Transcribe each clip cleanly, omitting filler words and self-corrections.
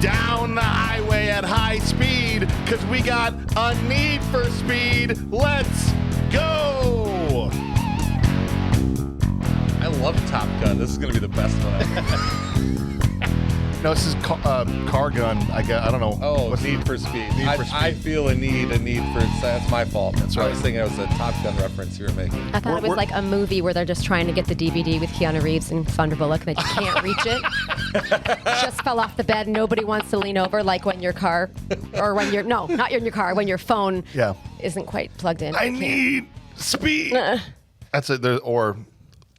down the highway at high speed because we got a need for speed. Let's go. I love Top Gun. This is going to be the best one ever. No, this is Car Gun. I don't know. Oh, What's Need for Speed. Need for Speed. I feel a need for. That's my fault. That's right. I was thinking it was a Top Gun reference you were making. I thought it was like a movie where they're just trying to get the DVD with Keanu Reeves and Sandra Bullock and they just can't reach it. Just fell off the bed. Nobody wants to lean over like when your car, or when you're, no, not in your car, when your phone isn't quite plugged in. I need speed. That's it. Or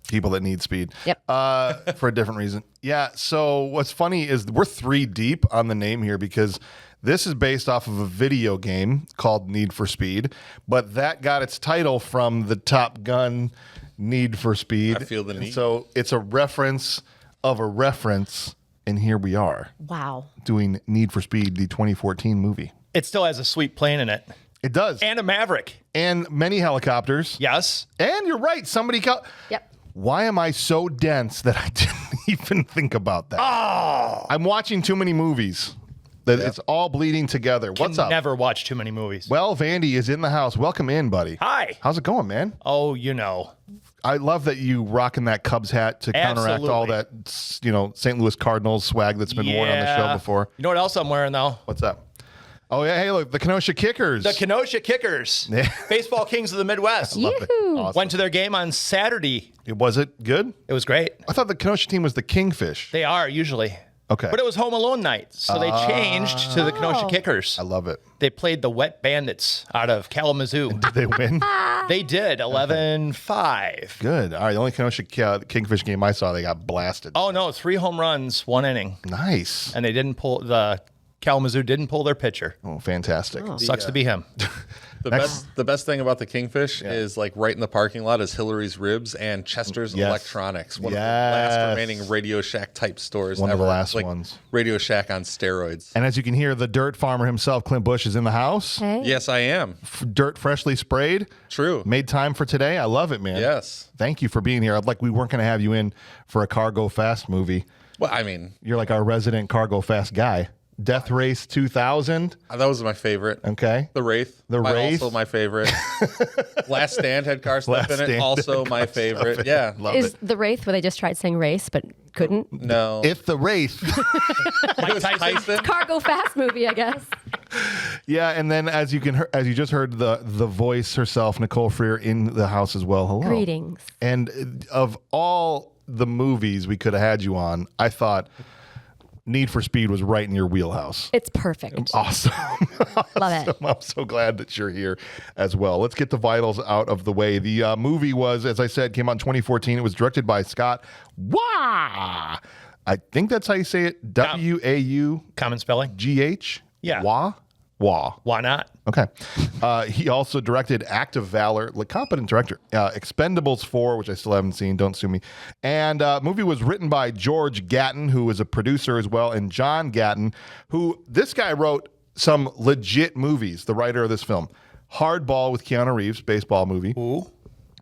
people that need speed. Yep. For a different reason. Yeah. So what's funny is we're 3 deep on the name here because this is based off of a video game called Need for Speed, but that got its title from the Top Gun Need for Speed. I feel the need. So it's a reference of a reference, and here we are. Wow. Doing Need for Speed, the 2014 movie. It still has a sweet plane in it. It does. And a Maverick. And many helicopters. Yes. And you're right. Yep. Why am I so dense that I didn't even think about that? Oh. I'm watching too many movies. It's all bleeding together. What's up? Never watch too many movies. Well, Vandy is in the house. Welcome in, buddy. Hi. How's it going, man? Oh, you know. I love that you rocking that Cubs hat to counteract all that, St. Louis Cardinals swag that's been worn on the show before. You know what else I'm wearing, though? What's up? Oh, yeah. Hey, look, the Kenosha Kickers. The Kenosha Kickers. Baseball kings of the Midwest. Love it. Awesome. Went to their game on Saturday. Was it good? It was great. I thought the Kenosha team was the Kingfish. They are, usually. Okay. But it was home alone night, so they changed to the Kenosha Kickers. I love it. They played the Wet Bandits out of Kalamazoo. Did they win? They did, 11-5. Good. All right, the only Kenosha Kingfish game I saw, they got blasted. Oh, no, 3 home runs, 1 inning. Nice. And they didn't pull, Kalamazoo didn't pull their pitcher. Oh, fantastic. Sucks to be him. The best thing about the Kingfish is like right in the parking lot is Hillary's Ribs and Chester's Electronics, one of the last remaining Radio Shack type stores. One of ever. the last like ones. Radio Shack on steroids. And as you can hear, the dirt farmer himself, Clint Bush, is in the house. Hey. Yes, I am. Dirt freshly sprayed. True. Made time for today. I love it, man. Yes. Thank you for being here. We weren't going to have you in for a Cargo Fast movie. Well, I mean, You're like our resident Cargo Fast guy. Death Race 2000. that was my favorite. Okay. The Wraith. Wraith. Also my favorite. Last Stand had car stuff in it. Also my favorite. Yeah. Love Is it. the Wraith where they just tried saying race but couldn't? No. It's the Wraith. Mike Tyson. Cargo Fast movie, I guess. Yeah, and then as you just heard the voice herself, Nicole Freer, in the house as well. Hello. Greetings. And of all the movies we could have had you on, I thought Need for Speed was right in your wheelhouse. It's perfect. Awesome. Love it. I'm so glad that you're here as well. Let's get the vitals out of the way. The movie was, as I said, came out in 2014. It was directed by Scott Wah. I think that's how you say it. W-A-U-G-H. Common spelling? Yeah. Wah? Wah. Why not? Okay. He also directed Act of Valor, competent director. Expendables 4, which I still haven't seen. Don't sue me. And movie was written by George Gatton, who was a producer as well, and John Gatton, who this guy wrote some legit movies, the writer of this film. Hardball with Keanu Reeves, baseball movie. Ooh.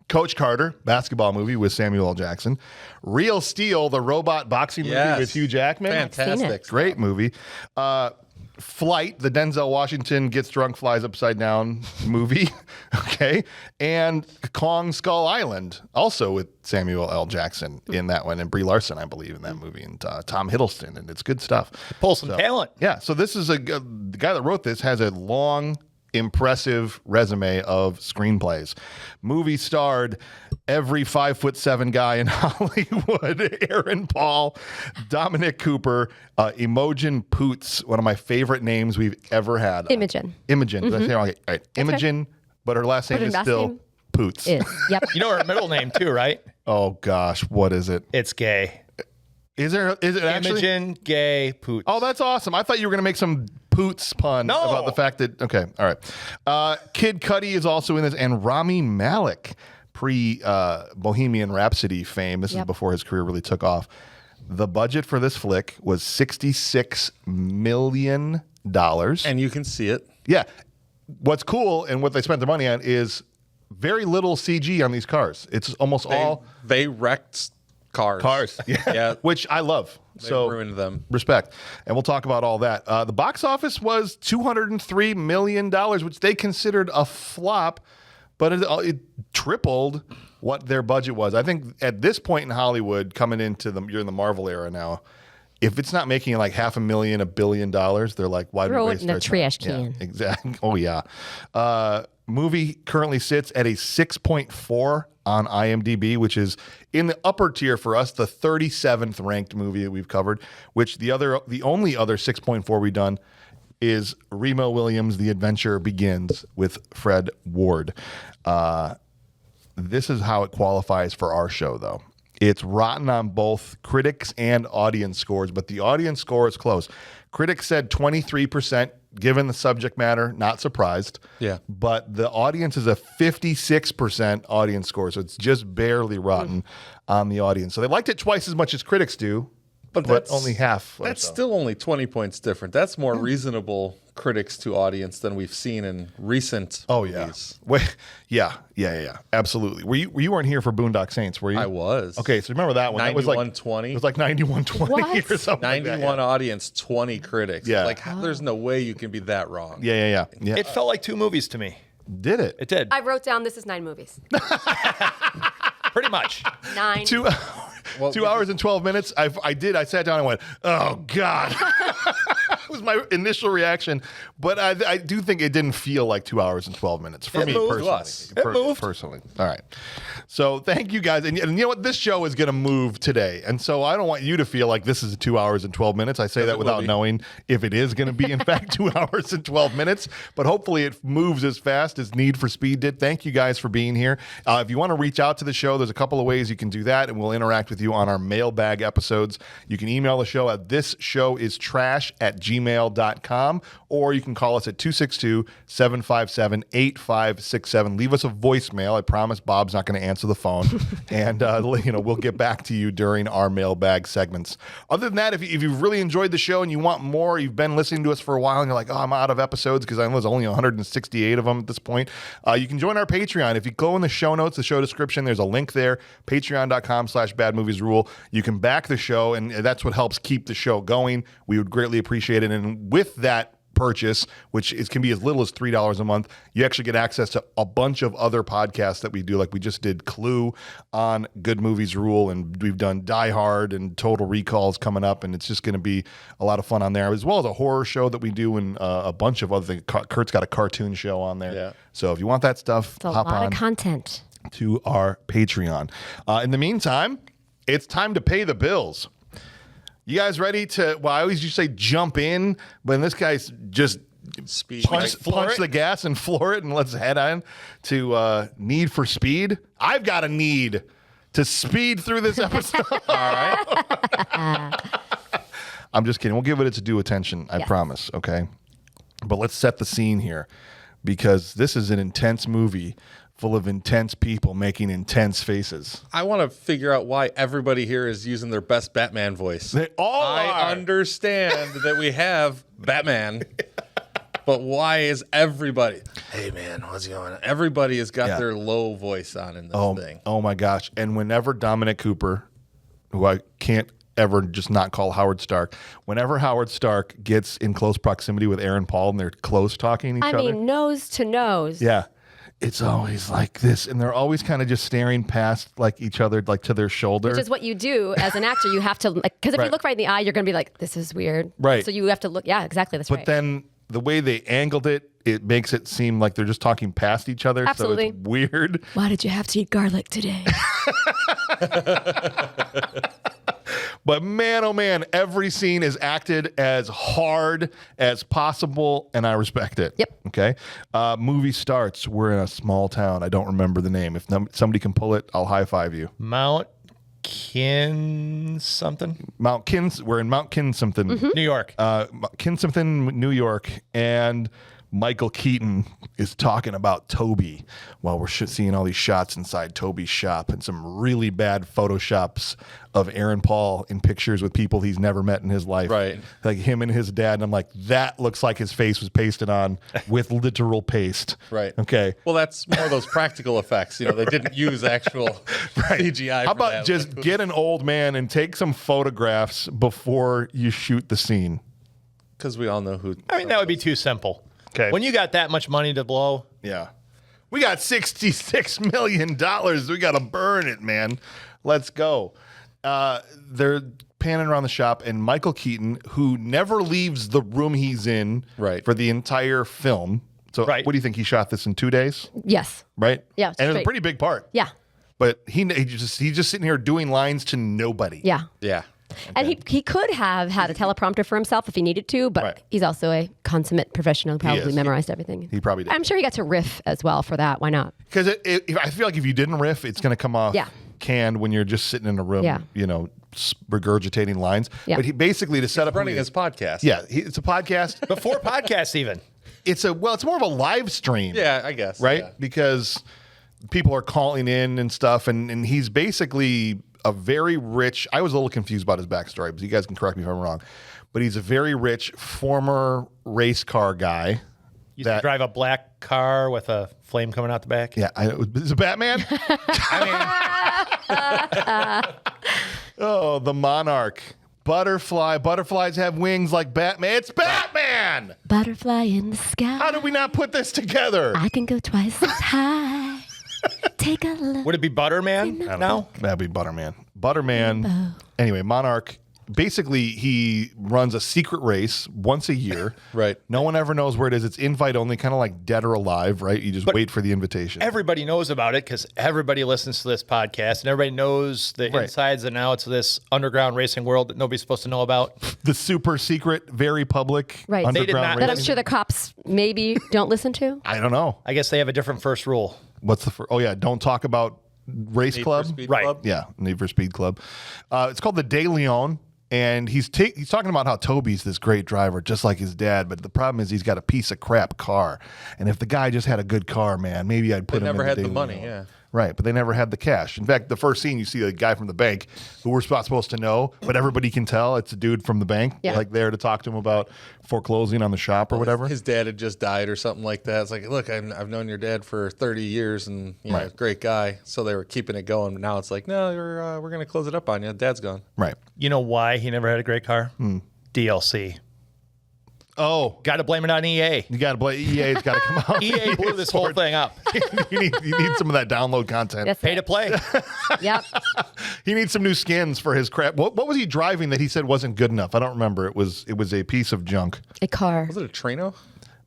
Coach Carter, basketball movie with Samuel L. Jackson. Real Steel, the robot boxing movie with Hugh Jackman. Fantastic. Great movie. Flight, the Denzel Washington gets drunk, flies upside down movie. Okay. And Kong Skull Island, also with Samuel L. Jackson in that one, and Brie Larson, I believe, in that movie, and Tom Hiddleston, and it's good stuff. Pull some talent. Yeah. So this is the guy that wrote this has a long, impressive resume of screenplays. Movie starred every 5'7" guy in Hollywood: Aaron Paul, Dominic Cooper, Imogen Poots, one of my favorite names we've ever had. Imogen. Imogen. Did I say it wrong? All right. Imogen, but her last name her is last still name Poots. Is. Yep. You know her middle name, too, right? Oh gosh, what is it? It's Gay. Is it actually? Imogen Gay Poots. Oh, that's awesome. I thought you were going to make some Poots pun about the fact that, okay, all right. Kid Cudi is also in this, and Rami Malek, pre-Bohemian Rhapsody fame. This is before his career really took off. The budget for this flick was $66 million. And you can see it. Yeah. What's cool and what they spent their money on is very little CG on these cars. It's almost all... They wrecked cars. Yeah. Yeah. Which I love. They ruined them. Respect. And we'll talk about all that. The box office was $203 million, which they considered a flop, but it tripled what their budget was. I think at this point in Hollywood, coming into you're in the Marvel era now, if it's not making like $500,000, $1 billion, they're like, why do we waste it in the our trash time? can. Yeah, exactly. Oh, yeah. Movie currently sits at a 6.4 on IMDb, which is in the upper tier for us, the 37th ranked movie that we've covered, which the only other 6.4 we've done is Remo Williams' The Adventure Begins with Fred Ward. This is how it qualifies for our show, though. It's rotten on both critics and audience scores, but the audience score is close. Critics said 23%, given the subject matter, not surprised. Yeah. But the audience is a 56% audience score, so it's just barely rotten on the audience. So they liked it twice as much as critics do, but only half. That's still only 20 points different. That's more reasonable critics to audience than we've seen in recent movies. Wait, yeah, absolutely. You weren't here for Boondock Saints, were you? I was. Okay, so remember that one? 91-20. It was like 91-20 or something. 91 like that, audience, 20 critics. Yeah. Like, there's no way you can be that wrong. Yeah. It felt like 2 movies to me. Did it? It did. I wrote down this is 9 movies. Pretty much. 9. 2 hours and 12 minutes. I sat down and went, oh, God. That was my initial reaction. But I do think it didn't feel like 2 hours and 12 minutes for me personally. Personally. All right. So thank you guys. And you know what? This show is going to move today. And so I don't want you to feel like this is 2 hours and 12 minutes. I say that without knowing if it is going to be, in fact, 2 hours and 12 minutes. But hopefully it moves as fast as Need for Speed did. Thank you guys for being here. If you want to reach out to the show, there's a couple of ways you can do that, and we'll interact with you on our mailbag episodes. You can email the show at thisshowIstrash@gmail.com, or you can call us at 262-757-8567. Leave us a voicemail. I promise Bob's not going to answer the phone, and we'll get back to you during our mailbag segments. Other than that, if you've really enjoyed the show and you want more, you've been listening to us for a while, and you're like, oh, I'm out of episodes because I know there's only 168 of them at this point, you can join our Patreon. If you go in the show notes, the show description, there's a link there, patreon.com/badmoviesrule. You can back the show, and that's what helps keep the show going. We would greatly appreciate it. And with that purchase, which can be as little as $3 a month, you actually get access to a bunch of other podcasts that we do. Like we just did Clue on Good Movies Rule, and we've done Die Hard and Total Recall's coming up, and it's just going to be a lot of fun on there, as well as a horror show that we do, and a bunch of other things. Kurt's got a cartoon show on there. Yeah. So if you want that stuff, It's a hop lot on of content to our Patreon. In the meantime, it's time to pay the bills. You guys ready to, I always used to say jump in, but this guy's just punch the gas and floor it, and let's head on to Need for Speed. I've got a need to speed through this episode. All right. I'm just kidding. We'll give it its due attention, I promise, okay? But let's set the scene here, because this is an intense movie full of intense people making intense faces. I want to figure out why everybody here is using their best Batman voice. They all are. I understand that we have Batman, but why is everybody, hey man, what's going on? Everybody has got their low voice on in this thing. Oh my gosh. And whenever Dominic Cooper, who I can't ever just not call Howard Stark, whenever Howard Stark gets in close proximity with Aaron Paul and they're close talking to each other. I mean, nose to nose. Yeah. It's always like this, and they're always kind of just staring past like each other, like to their shoulder. Which is what you do as an actor. You have to, because if you look right in the eye, you're going to be like, this is weird. Right. So you have to look. Yeah, exactly. That's right. But then the way they angled it, it makes it seem like they're just talking past each other. Absolutely. So it's weird. Why did you have to eat garlic today? But man, oh man, every scene is acted as hard as possible, and I respect it. Yep. Okay. Movie starts. We're in a small town. I don't remember the name. If somebody can pull it, I'll high five you. Mount Kin something? We're in Mount Kin something. New York. Kin something, New York. And Michael Keaton is talking about Toby while we're seeing all these shots inside Toby's shop and some really bad photoshops of Aaron Paul in pictures with people he's never met in his life. Right. Like him and his dad. And I'm like, that looks like his face was pasted on with literal paste. Right. Okay. Well, that's more of those practical effects. You know, they didn't use actual CGI. How about just get an old man and take some photographs before you shoot the scene? Because we all know who. I mean, that would be too simple. Okay. When you got that much money to blow, Yeah. We got $66 million. We got to burn it, man. Let's go. They're panning around the shop, and Michael Keaton, who never leaves the room he's in Right. for the entire film. So Right. what do you think? He shot this in 2 days, Yes. right? Yeah, And it was a straight. pretty big part. Yeah. But he's just sitting here doing lines to nobody. Yeah. Yeah. And he could have had a teleprompter for himself if he needed to, but Right. he's also a consummate professional, probably is. memorized everything. He probably did. I'm sure he got to riff as well for that. Why not? Because I feel like if you didn't riff, it's going to come off Yeah. canned when you're just sitting in a room, Yeah. you know, regurgitating lines. Yeah. But he basically to set up Running his podcast. Yeah, it's a podcast. before podcasts even. It's more of a live stream. Yeah, I guess. Right? Yeah. Because people are calling in and stuff, and he's basically a very rich. I was a little confused about his backstory, but you guys can correct me if I'm wrong. But he's a very rich former race car guy. Used to drive a black car with a flame coming out the back. Yeah, is it Batman? Oh, the Monarch. Butterflies have wings like Batman. It's Batman! Butterfly in the sky. How did we not put this together? I can go twice as high. Take a look. Would it be Butterman now? That'd be Butterman. Anyway, Monarch. Basically, he runs a secret race once a year. Right. No one ever knows where it is. It's invite only, kind of like Dead or Alive, right? You just wait for the invitation. Everybody knows about it because everybody listens to this podcast and everybody knows the Right. insides and outs of this underground racing world that nobody's supposed to know about. The super secret, very public Right. They did not- underground That I'm racing. sure the cops maybe don't listen to. I don't know. I guess they have a different first rule. What's the first? Oh, yeah. Don't talk about race Need for club. Speed Right. Club? Yeah, Need for Speed Club. It's called the De Leon, and he's talking about how Toby's this great driver, just like his dad. But the problem is he's got a piece of crap car, and if the guy just had a good car, man, maybe I'd put him. Never in had De the money, Leon. yeah. Right, but they never had the cash. In fact, the first scene you see the guy from the bank, who we're not supposed to know, but everybody can tell it's a dude from the bank, Yeah. like there to talk to him about foreclosing on the shop or whatever. His dad had just died or something like that. It's like, look, I've known your dad for 30 years and you know, Right. great guy. So they were keeping it going. But now it's like, no, we're going to close it up on you. Dad's gone. Right. You know why he never had a great car? DLC. Oh, Got to blame it on EA. you got to play. EA's got to come out. EA blew this whole thing up. you need some of that download content. That's Pay to play. Yep. He needs some new skins for his crap. What was he driving that he said wasn't good enough? I don't remember. It was a piece of junk. A car. Was it a Trino?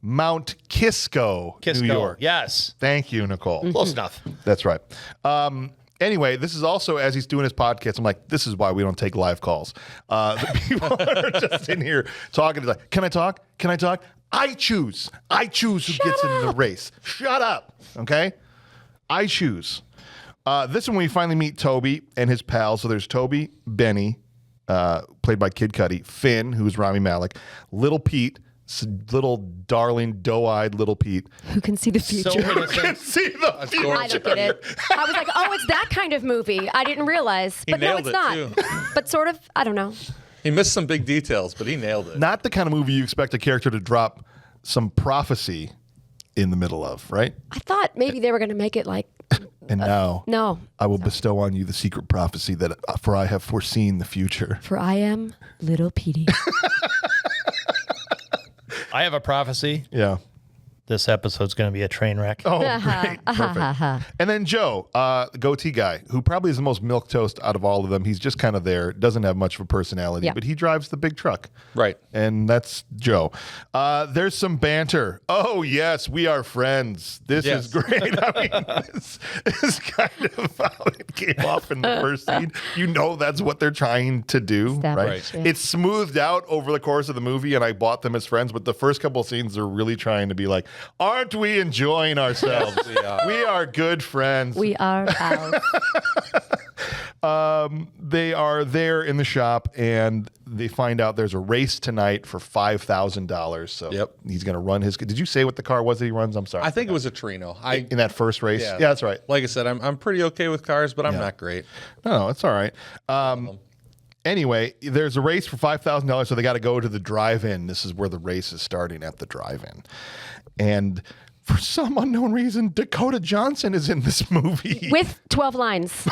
Mount Kisco, Kisco. New York. Yes. Thank you, Nicole. Close enough. That's right. Anyway, this is also as he's doing his podcast. I'm like, this is why we don't take live calls. The people are just in here talking. It's like, can I talk? Can I talk? I choose. I choose who gets in the race. Shut up. Okay? I choose. This one we finally meet Toby and his pals. So there's Toby, Benny, played by Kid Cudi, Finn, who's Rami Malek, Little Pete, little darling, doe-eyed Little Pete. Who can see the future? So Can innocent. see the future. I don't get it. I was like, oh, it's that kind of movie. I didn't realize. But no, nailed it's it, not. too. But sort of, I don't know. He missed some big details, but he nailed it. Not the kind of movie you expect a character to drop some prophecy in the middle of, right? I thought maybe they were going to make it like, And now no, I will bestow on you the secret prophecy that for I have foreseen the future. for I am Little Petey. I have a prophecy. Yeah. This episode's going to be a train wreck. Oh, great. Perfect. And then Joe, the goatee guy, who probably is the most milquetoast out of all of them. He's just kind of there, doesn't have much of a personality, Yeah. but he drives the big truck. Right. And that's Joe. There's some banter. Oh, yes, we are friends. This Yes. is great. I mean, this is kind of how it came off in the first scene. You know that's what they're trying to do, Establish, right? yeah. It's smoothed out over the course of the movie, and I bought them as friends, but the first couple of scenes are really trying to be like, aren't we enjoying ourselves? we are. We are good friends. We are pals. They are there in the shop, and they find out there's a race tonight for $5,000. So he's going to run his. Did you say what the car was that he runs? I'm sorry. I think it was a Trino. In that first race? Yeah, that's right. Like I said, I'm pretty okay with cars, but I'm not great. No, it's all right. Anyway, there's a race for $5,000, so they got to go to the drive-in. This is where the race is starting, at the drive-in. And for some unknown reason, Dakota Johnson is in this movie. With 12 lines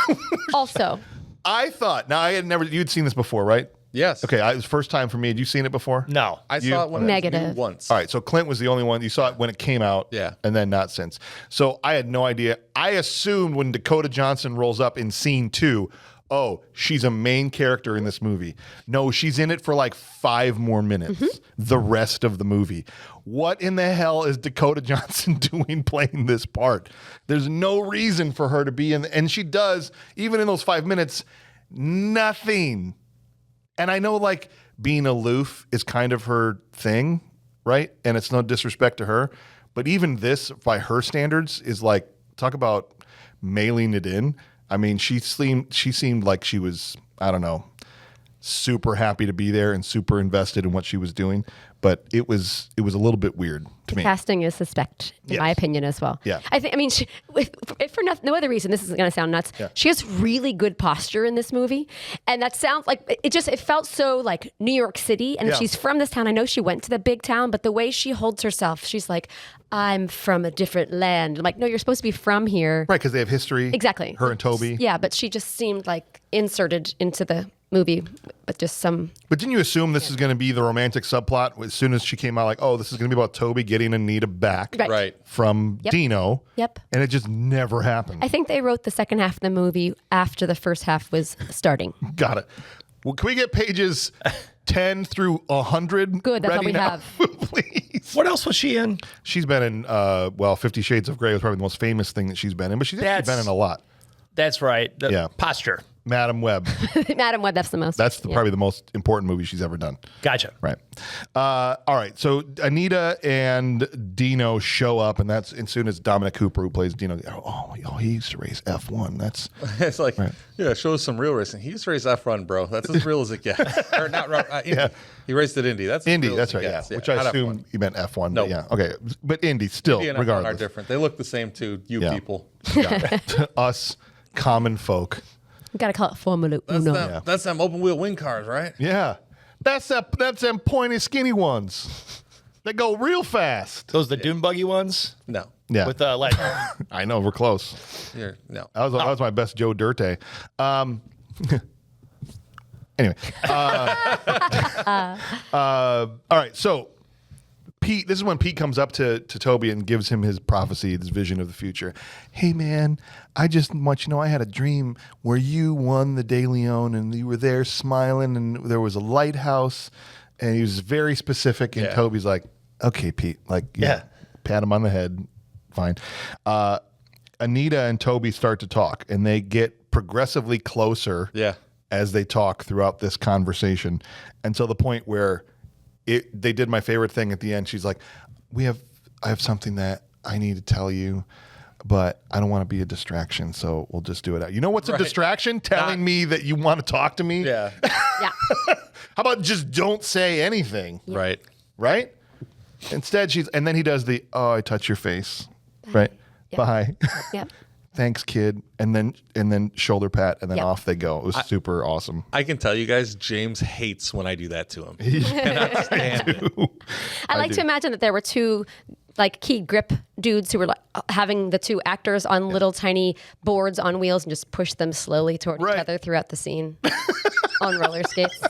also. I thought, now you'd seen this before, right? Yes. Okay, it was first time for me. Had you seen it before? No. I saw it when it was new once. All right, so Clint was the only one. You saw it when it came out, and then not since. So I had no idea. I assumed when Dakota Johnson rolls up in scene 2, oh, she's a main character in this movie. No, she's in it for like 5 more minutes, the rest of the movie. What in the hell is Dakota Johnson doing playing this part? There's no reason for her to be in, and she does, even in those 5 minutes, nothing. And I know, like, being aloof is kind of her thing, right? And it's no disrespect to her. But even this, by her standards, is like, talk about mailing it in. I mean, she seemed like she was, I don't know, super happy to be there and super invested in what she was doing. But it was a little bit weird to me. Casting is suspect, in my opinion, as well. Yeah. I mean, if for no other reason, this is going to sound nuts. Yeah. She has really good posture in this movie, and that sounds like it felt so like New York City. And she's from this town. I know she went to the big town, but the way she holds herself, she's like, I'm from a different land. I'm like, no, you're supposed to be from here, right? Because they have history. Exactly. Her and Toby. Yeah, but she just seemed like inserted into the movie, but just some. But didn't you assume this is going to be the romantic subplot as soon as she came out? Like, oh, this is going to be about Toby getting Anita back from Dino. Yep. And it just never happened. I think they wrote the second half of the movie after the first half was starting. Got it. Well, can we get pages 10 through 100? Good, that's all we now? have. Please. What else was she in? She's been in, 50 Shades of Grey was probably the most famous thing that she's been in, but she's actually been in a lot. That's right. Posture. Madam Web. Madam Web, that's the most. That's probably the most important movie she's ever done. Gotcha. Right. All right. So Anita and Dino show up, and that's as soon as Dominic Cooper, who plays Dino, he used to race F1. That's it's like, show us some real racing. He used to race F1, bro. That's as real as it gets. Or not. He raced at Indy. That's Indy. That's right. Yeah. Which I assume F1. You meant F1. No. Yeah. Okay. But Indy still, Indy and regardless, F1 are different. They look the same to you people. To us common folk. You gotta call it Formula Uno. That's them open wheel wing cars, right? Yeah. That's them pointy, skinny ones. They go real fast. Those the dune buggy ones? No. Yeah. With like I know, we're close. No. That was my best Joe Dirte. Anyway. All right. So Pete, this is when Pete comes up to Toby and gives him his prophecy, his vision of the future. Hey, man, I just want you to know I had a dream where you won the De Leon and you were there smiling and there was a lighthouse and he was very specific. And Toby's like, okay, Pete, pat him on the head. Fine. Anita and Toby start to talk and they get progressively closer as they talk throughout this conversation until the point where they did my favorite thing at the end. She's like, I have something that I need to tell you, but I don't want to be a distraction, so we'll just do it out. You know what's a distraction? Telling me that you want to talk to me? Yeah. Yeah. How about just don't say anything? Yeah. Right? Instead, and then he does I touch your face. Right? Yep. Bye. Yep. Thanks, kid. And then shoulder pat, and then off they go. It was super awesome. I can tell you guys, James hates when I do that to him. He cannot stand it. I like to imagine that there were two key grip dudes who were having the two actors on little tiny boards on wheels and just push them slowly toward each other throughout the scene on roller skates.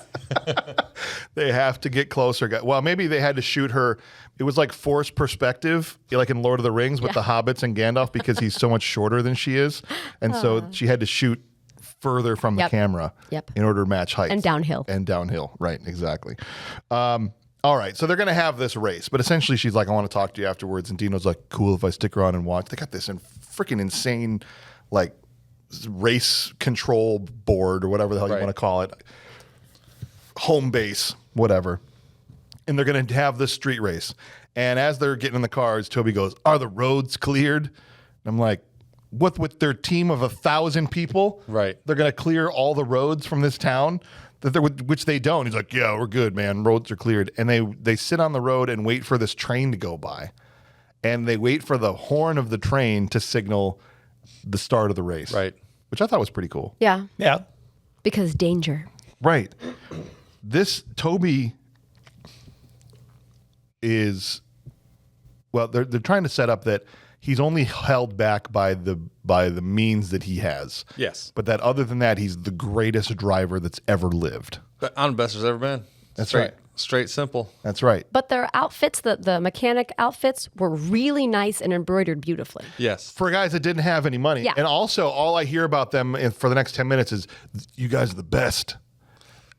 They have to get closer. Well, maybe they had to shoot her. It was like forced perspective, like in Lord of the Rings with the hobbits and Gandalf, because he's so much shorter than she is. And so she had to shoot further from the camera in order to match height. And downhill. Right, exactly. All right, so they're going to have this race. But essentially she's like, I want to talk to you afterwards. And Dino's like, cool, if I stick around and watch. They got this freaking insane race control board or whatever the hell you want to call it. Home base, whatever. And they're going to have this street race. And as they're getting in the cars, Toby goes, are the roads cleared? And I'm like, with their team of 1,000 people, Right. they're going to clear all the roads from this town, which they don't. He's like, yeah, we're good, man. Roads are cleared. And they sit on the road and wait for this train to go by. And they wait for the horn of the train to signal the start of the race. Right. Which I thought was pretty cool. Yeah. Yeah. Because danger. Right. This Toby is, well, they're trying to set up that he's only held back by the means that he has. Yes. But that other than that, he's the greatest driver that's ever lived. But I'm the best there's ever been. That's Straight, right. Straight, simple. That's right. But their outfits, the mechanic outfits, were really nice and embroidered beautifully. Yes. For guys that didn't have any money. Yeah. And also, all I hear about them for the next 10 minutes is, you guys are the best.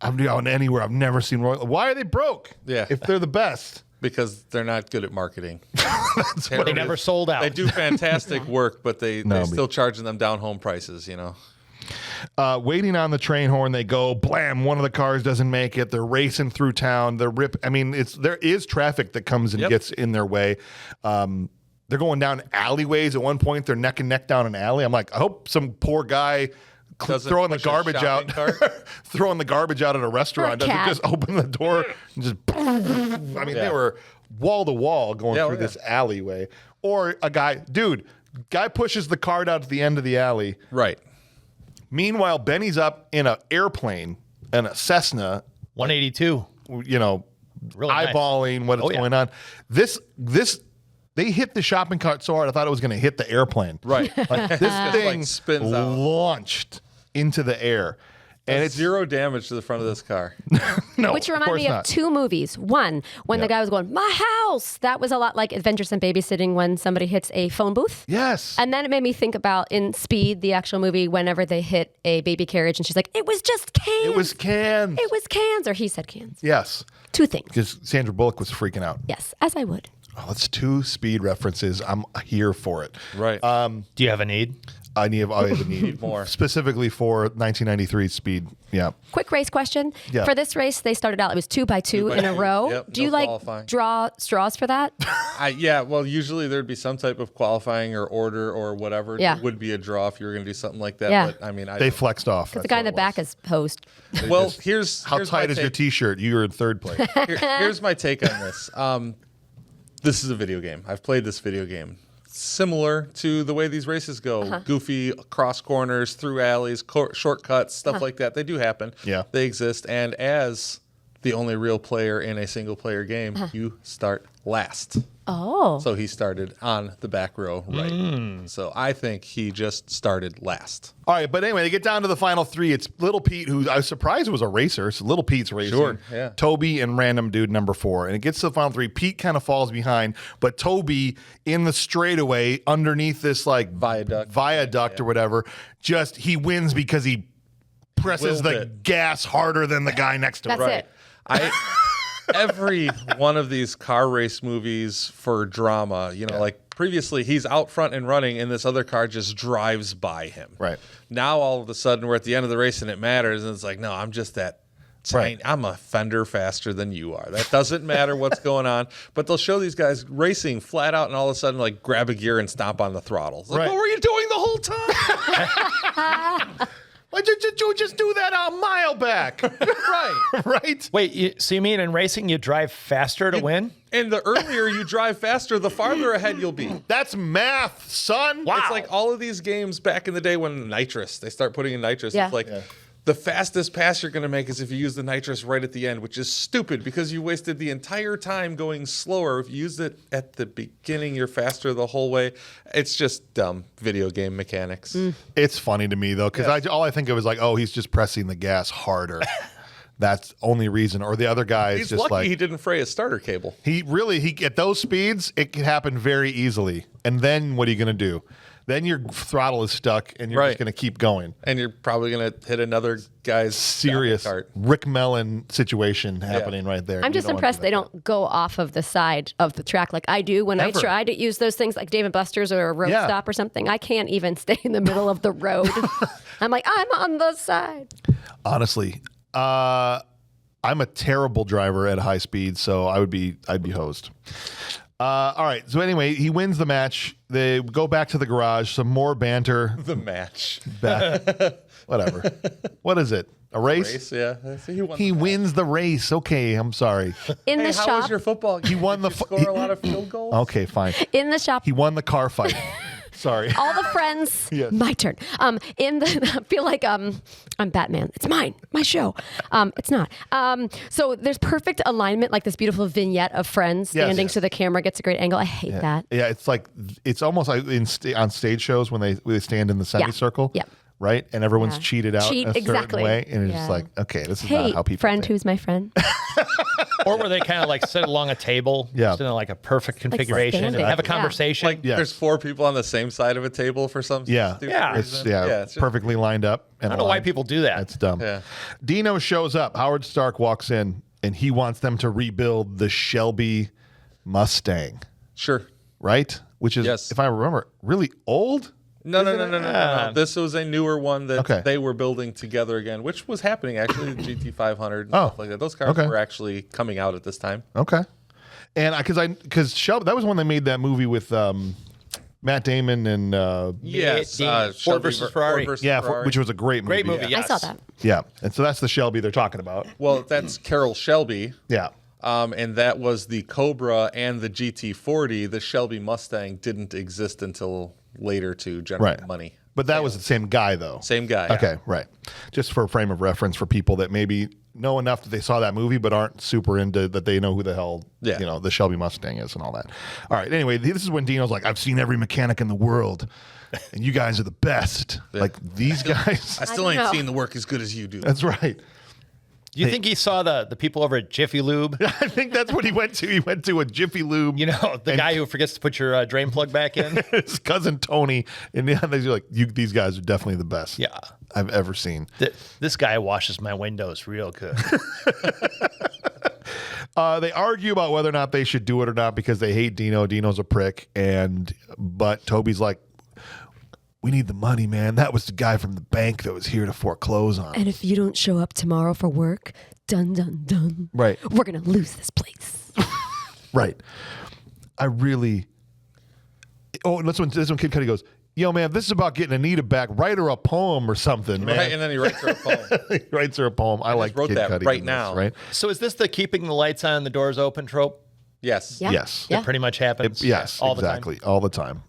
I've gone anywhere. I've never seen Royal. Why are they broke? Yeah. If they're the best. Because they're not good at marketing. They never sold out. They do fantastic work, but they're but- still charging them down home prices, you know. Waiting on the train horn, they go, blam, one of the cars doesn't make it. They're racing through town. I mean, there is traffic that comes and gets in their way. They're going down alleyways. At one point, they're neck and neck down an alley. I'm like, I hope some poor guy throwing the push a garbage out, shopping cart. throwing the garbage out at a restaurant doesn't cat. just open the door and just. I mean, they were wall to wall going through this alleyway. Or a guy pushes the cart out at the end of the alley. Right. Meanwhile, Benny's up in an airplane, in a Cessna, 182. you know, Really nice. eyeballing what is going on. This they hit the shopping cart so hard I thought it was going to hit the airplane. Right. Like, this thing spins out. launched into the air, and it's zero damage to the front of this car. no, Which reminded me not. of two movies. One, when the guy was going, my house. That was a lot like Adventures in Babysitting when somebody hits a phone booth. Yes, And then it made me think about in Speed, the actual movie, whenever they hit a baby carriage and she's like, it was just cans. it was cans. It was cans. Or he said cans. Yes, Two things. because Sandra Bullock was freaking out. Yes, as I would. Oh, that's two Speed references. I'm here for it. Right. Do you have a need? I have a need more. specifically for 1993 Speed. Yeah. Quick race question. Yeah. For this race, they started out, it was 2x2 in a row. Yep, Do you no like qualifying. draw straws for that? Well, usually there'd be some type of qualifying or order or whatever. Yeah. It would be a draw if you were going to do something like that. Yeah. But I mean, They flexed off. The guy in the back is hosed. Well, here's How here's tight my is your take. T-shirt? You were in third place. Here's my take on this. This is a video game. I've played this video game. Similar to the way these races go. Goofy cross corners, through alleys, shortcuts, stuff like that. They do happen. Yeah. They exist. And as the only real player in a single player game, you start last. Oh. So he started on the back row, right? So I think he just started last. All right, but anyway, they get down to the final three. It's Little Pete, who I was surprised was a racer. So Little Pete's racing. Sure, yeah. Toby and random dude number 4. And it gets to the final three. Pete kind of falls behind, but Toby in the straightaway underneath this like viaduct or whatever, just he wins because he presses Willed the it. gas harder than the guy next to him. That's it. Every one of these car race movies for drama, like previously he's out front and running and this other car just drives by him. Right. Now all of a sudden we're at the end of the race and it matters and it's like, no, I'm just that tiny. I'm a fender faster than you are. That doesn't matter what's going on. But they'll show these guys racing flat out and all of a sudden like grab a gear and stomp on the throttle. It's like, Right. what were you doing the whole time? Why did you just do that a mile back? Right. Right? Wait, so you mean in racing you drive faster to win? And the earlier you drive faster, the farther ahead you'll be. That's math, son. Wow. It's like all of these games back in the day when nitrous, they start putting in nitrous. Yeah. It's like the fastest pass you're going to make is if you use the nitrous right at the end, which is stupid because you wasted the entire time going slower. If you used it at the beginning, you're faster the whole way. It's just dumb video game mechanics. It's funny to me though, because all I think of is like, oh, he's just pressing the gas harder. That's the only reason. Or the other guy is He's just lucky like he didn't fray his starter cable. he at those speeds, it can happen very easily. And then what are you going to do? Then your throttle is stuck, and you're just going to keep going. And you're probably going to hit another guy's Serious shopping cart. Rick Mellon situation happening right there. I'm You just don't wanna impressed do they that. don't go off of the side of the track like I do when Ever. I try to use those things like Dave & Buster's or a road Yeah. stop or something. I can't even stay in the middle of the road. I'm like, I'm on the side. Honestly, I'm a terrible driver at high speed, so I'd be hosed. All right. So anyway, he wins the match. They go back to the garage. Some more banter. The match. Whatever. What is it? A race? Race, yeah. See, He wins the race. Okay, I'm sorry. In Hey, the how shop. was your football game? He won the Did you score a lot of field goals? Okay, fine. In the shop. He won the car fight. Sorry. All the friends. Yes. My turn. I feel like I'm Batman. It's mine. My show. It's not. So there's perfect alignment, like this beautiful vignette of friends standing Yes. so the camera gets a great angle. I hate that. Yeah, it's almost like on stage shows when they stand in the semicircle. Yeah. Right? And everyone's Yeah. cheated out Cheat, a certain exactly. way. And it's just Yeah. like, okay, this is Hey, not how people friend think. who's my friend. Or where they kind of like sit along a table, Yeah. just in like a perfect configuration, and standing. have a Yeah. conversation. Like Yes. there's 4 people on the same side of a table for some Yeah. stupid Yeah. It's reason. it's just- perfectly lined up. And I don't know why aligned. people do that. It's dumb. Yeah. Dino shows up. Howard Stark walks in, and he wants them to rebuild the Shelby Mustang, Sure. right? Which is, Yes. if I remember, really old. No. This was a newer one that Okay. they were building together again, which was happening actually. The GT500 and Oh. stuff like that. Those cars Okay. were actually coming out at this time. Okay. And because Shelby, that was when they made that movie with Matt Damon and Yes, Ford Shelby versus Ferrari. Ferrari. which was a great movie. Great movie. I Yes. saw that. Yeah, and so that's the Shelby they're talking about. Well, that's Carroll Shelby. Yeah. And that was the Cobra and the GT40. The Shelby Mustang didn't exist until later to generate Right. money. But that was the same guy, though. Same guy. Okay, right. Just for a frame of reference for people that maybe know enough that they saw that movie but aren't super into that they know who the hell Yeah. the Shelby Mustang is and all that. All right. Anyway, this is when Dino's like, I've seen every mechanic in the world, and you guys are the best. Like these guys. I still don't ain't know. seen the work as good as you do. That's right. Do you think he saw the people over at Jiffy Lube? I think that's what he went to. He went to a Jiffy Lube. You know, the guy who forgets to put your drain plug back in? His cousin Tony, and they're like, these guys are definitely the best Yeah. I've ever seen. This guy washes my windows real good. They argue about whether or not they should do it or not because they hate Dino. Dino's a prick, but Toby's like, we need the money, man. That was the guy from the bank that was here to foreclose on. And if you don't show up tomorrow for work, dun dun dun. Right. We're gonna lose this place. Right. I really. Oh, and this one Kid Cudi goes, yo, man, this is about getting Anita back. Write her a poem or something, man. Right, and then he writes her a poem. He writes her a poem. I like wrote Kid that Cudi right in this, now. right? So is this the keeping the lights on and the doors open trope? Yes. Yeah. Yes. Yeah. That pretty much happens. Yes, all exactly. All the time.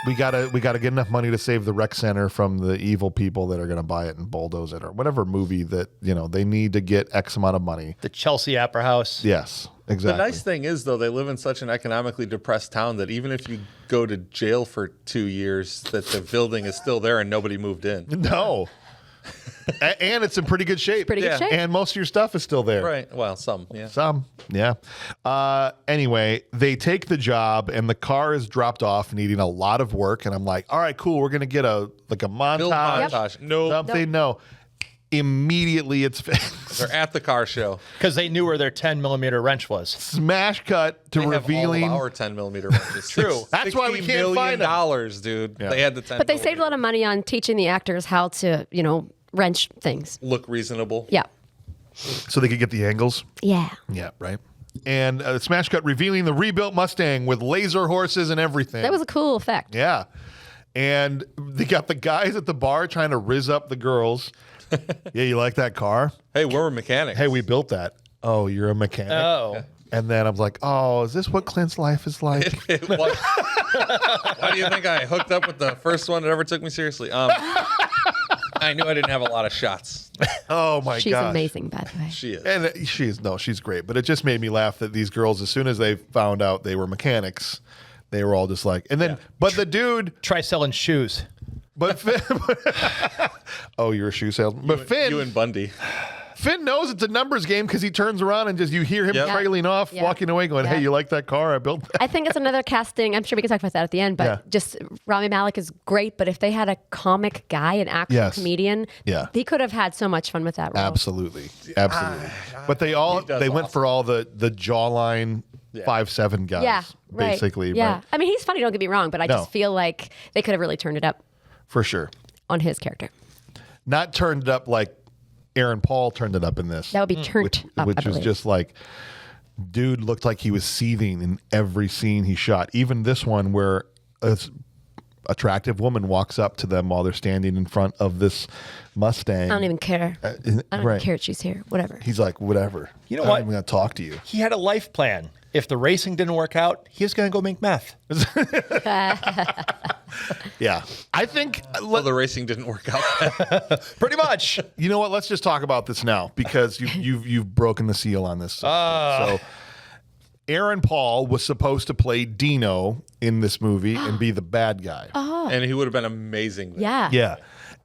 We gotta get enough money to save the rec center from the evil people that are gonna buy it and bulldoze it or whatever movie that they need to get X amount of money. The Chelsea Opera House. Yes, The exactly. nice thing is, though, they live in such an economically depressed town that even if you go to jail for 2 years, that the building is still there and nobody moved in. No. And it's in pretty good shape. Pretty good Yeah. shape. And most of your stuff is still there. Right. Well, some. Yeah. Some, yeah. Anyway, they take the job and the car is dropped off needing a lot of work. And I'm like, all right, cool. We're going to get a montage. Build montage. No. Something. No. Immediately it's fixed. They're at the car show. Because they knew where their 10 millimeter wrench was. Smash cut to They have revealing. all of our 10 millimeter wrenches. True. That's why we $60 can't find them. million, dude. Yeah. They had the 10. But they saved a lot of money on teaching the actors how to, wrench things. Look reasonable. Yeah. So they could get the angles. Yeah. Yeah, right. And smash cut revealing the rebuilt Mustang with laser horses and everything. That was a cool effect. Yeah. And they got the guys at the bar trying to rizz up the girls. Yeah, you like that car? Hey, we're mechanics. Hey, we built that. Oh, you're a mechanic. Oh. And then I was like, oh, is this what Clint's life is like? Why do you think I hooked up with the first one that ever took me seriously? I knew I didn't have a lot of shots. Oh my She's god. amazing, by the way. She is. And she's great. But it just made me laugh that these girls, as soon as they found out they were mechanics, they were all just like, and then, but the dude, Try selling shoes. but Finn, oh, you're a shoe salesman. But Finn, You and Bundy. Finn knows it's a numbers game because he turns around and just you hear him Yep. trailing off, Yeah. walking away, going, Yeah. "Hey, you like that car? I built that." I think it's another casting. I'm sure we can talk about that at the end, but Yeah. just Rami Malek is great. But if they had a comic guy, an actual Yes. comedian, Yeah. he could have had so much fun with that role. Absolutely. But they He does went awesome. for all the jawline 5'7" guys. Yeah, right. Basically. Yeah, right? I mean, he's funny. Don't get me wrong, but I No. just feel like they could have really turned it up For sure. on his character. Not turned it up like Aaron Paul turned it up in this. That would be turned up. I which was believe. just like dude looked like he was seething in every scene he shot. Even this one where a attractive woman walks up to them while they're standing in front of this Mustang. I don't even care. I don't right. even care that she's here. Whatever. He's like, whatever. You know I'm what? not even going to talk to you. He had a life plan. If the racing didn't work out, he was going to go make meth. Yeah. I think... Well, the racing didn't work out. Pretty much. You know what? Let's just talk about this now because you've broken the seal on this. So Aaron Paul was supposed to play Dino in this movie and be the bad guy. And he would have been amazing there. Yeah. Yeah.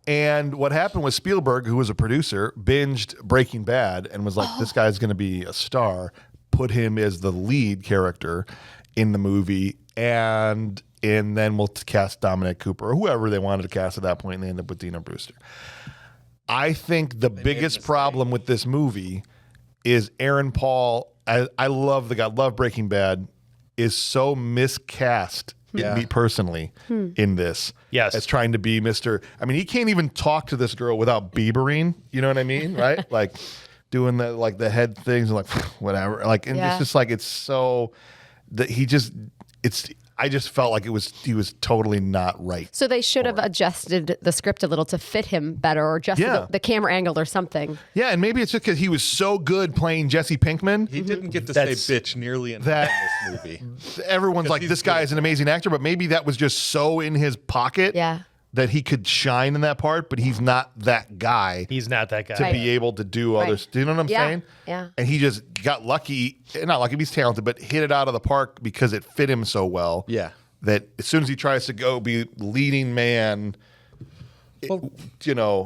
And what happened was Spielberg, who was a producer, binged Breaking Bad and was like, this guy's going to be a star, put him as the lead character in the movie, and then we'll cast Dominic Cooper or whoever they wanted to cast at that point, and they end up with Dino Brewster. I think the biggest problem with this movie is Aaron Paul. I love the guy, love Breaking Bad, is so miscast. Me personally in this. Yes. As trying to be Mr. I mean, he can't even talk to this girl without Biebering. You know what I mean? Right? Like doing the head things and like whatever. Like, and it's just like, it's so that I just felt like he was totally not right. So they should have adjusted the script a little to fit him better, or adjusted the camera angle or something. Yeah, and maybe it's just because he was so good playing Jesse Pinkman. He didn't get to say bitch nearly enough in this movie. Everyone's like, this guy is an amazing actor, but maybe that was just so in his pocket that he could shine in that part, but he's not that guy. He's not that guy. To be able to do others. Do you know what I'm saying? Yeah. And he just got lucky, not lucky, he's talented, but hit it out of the park because it fit him so well. Yeah. That as soon as he tries to go be leading man, Well,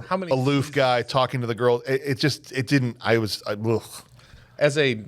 how many aloof guy talking to the girl, it didn't, ugh. As a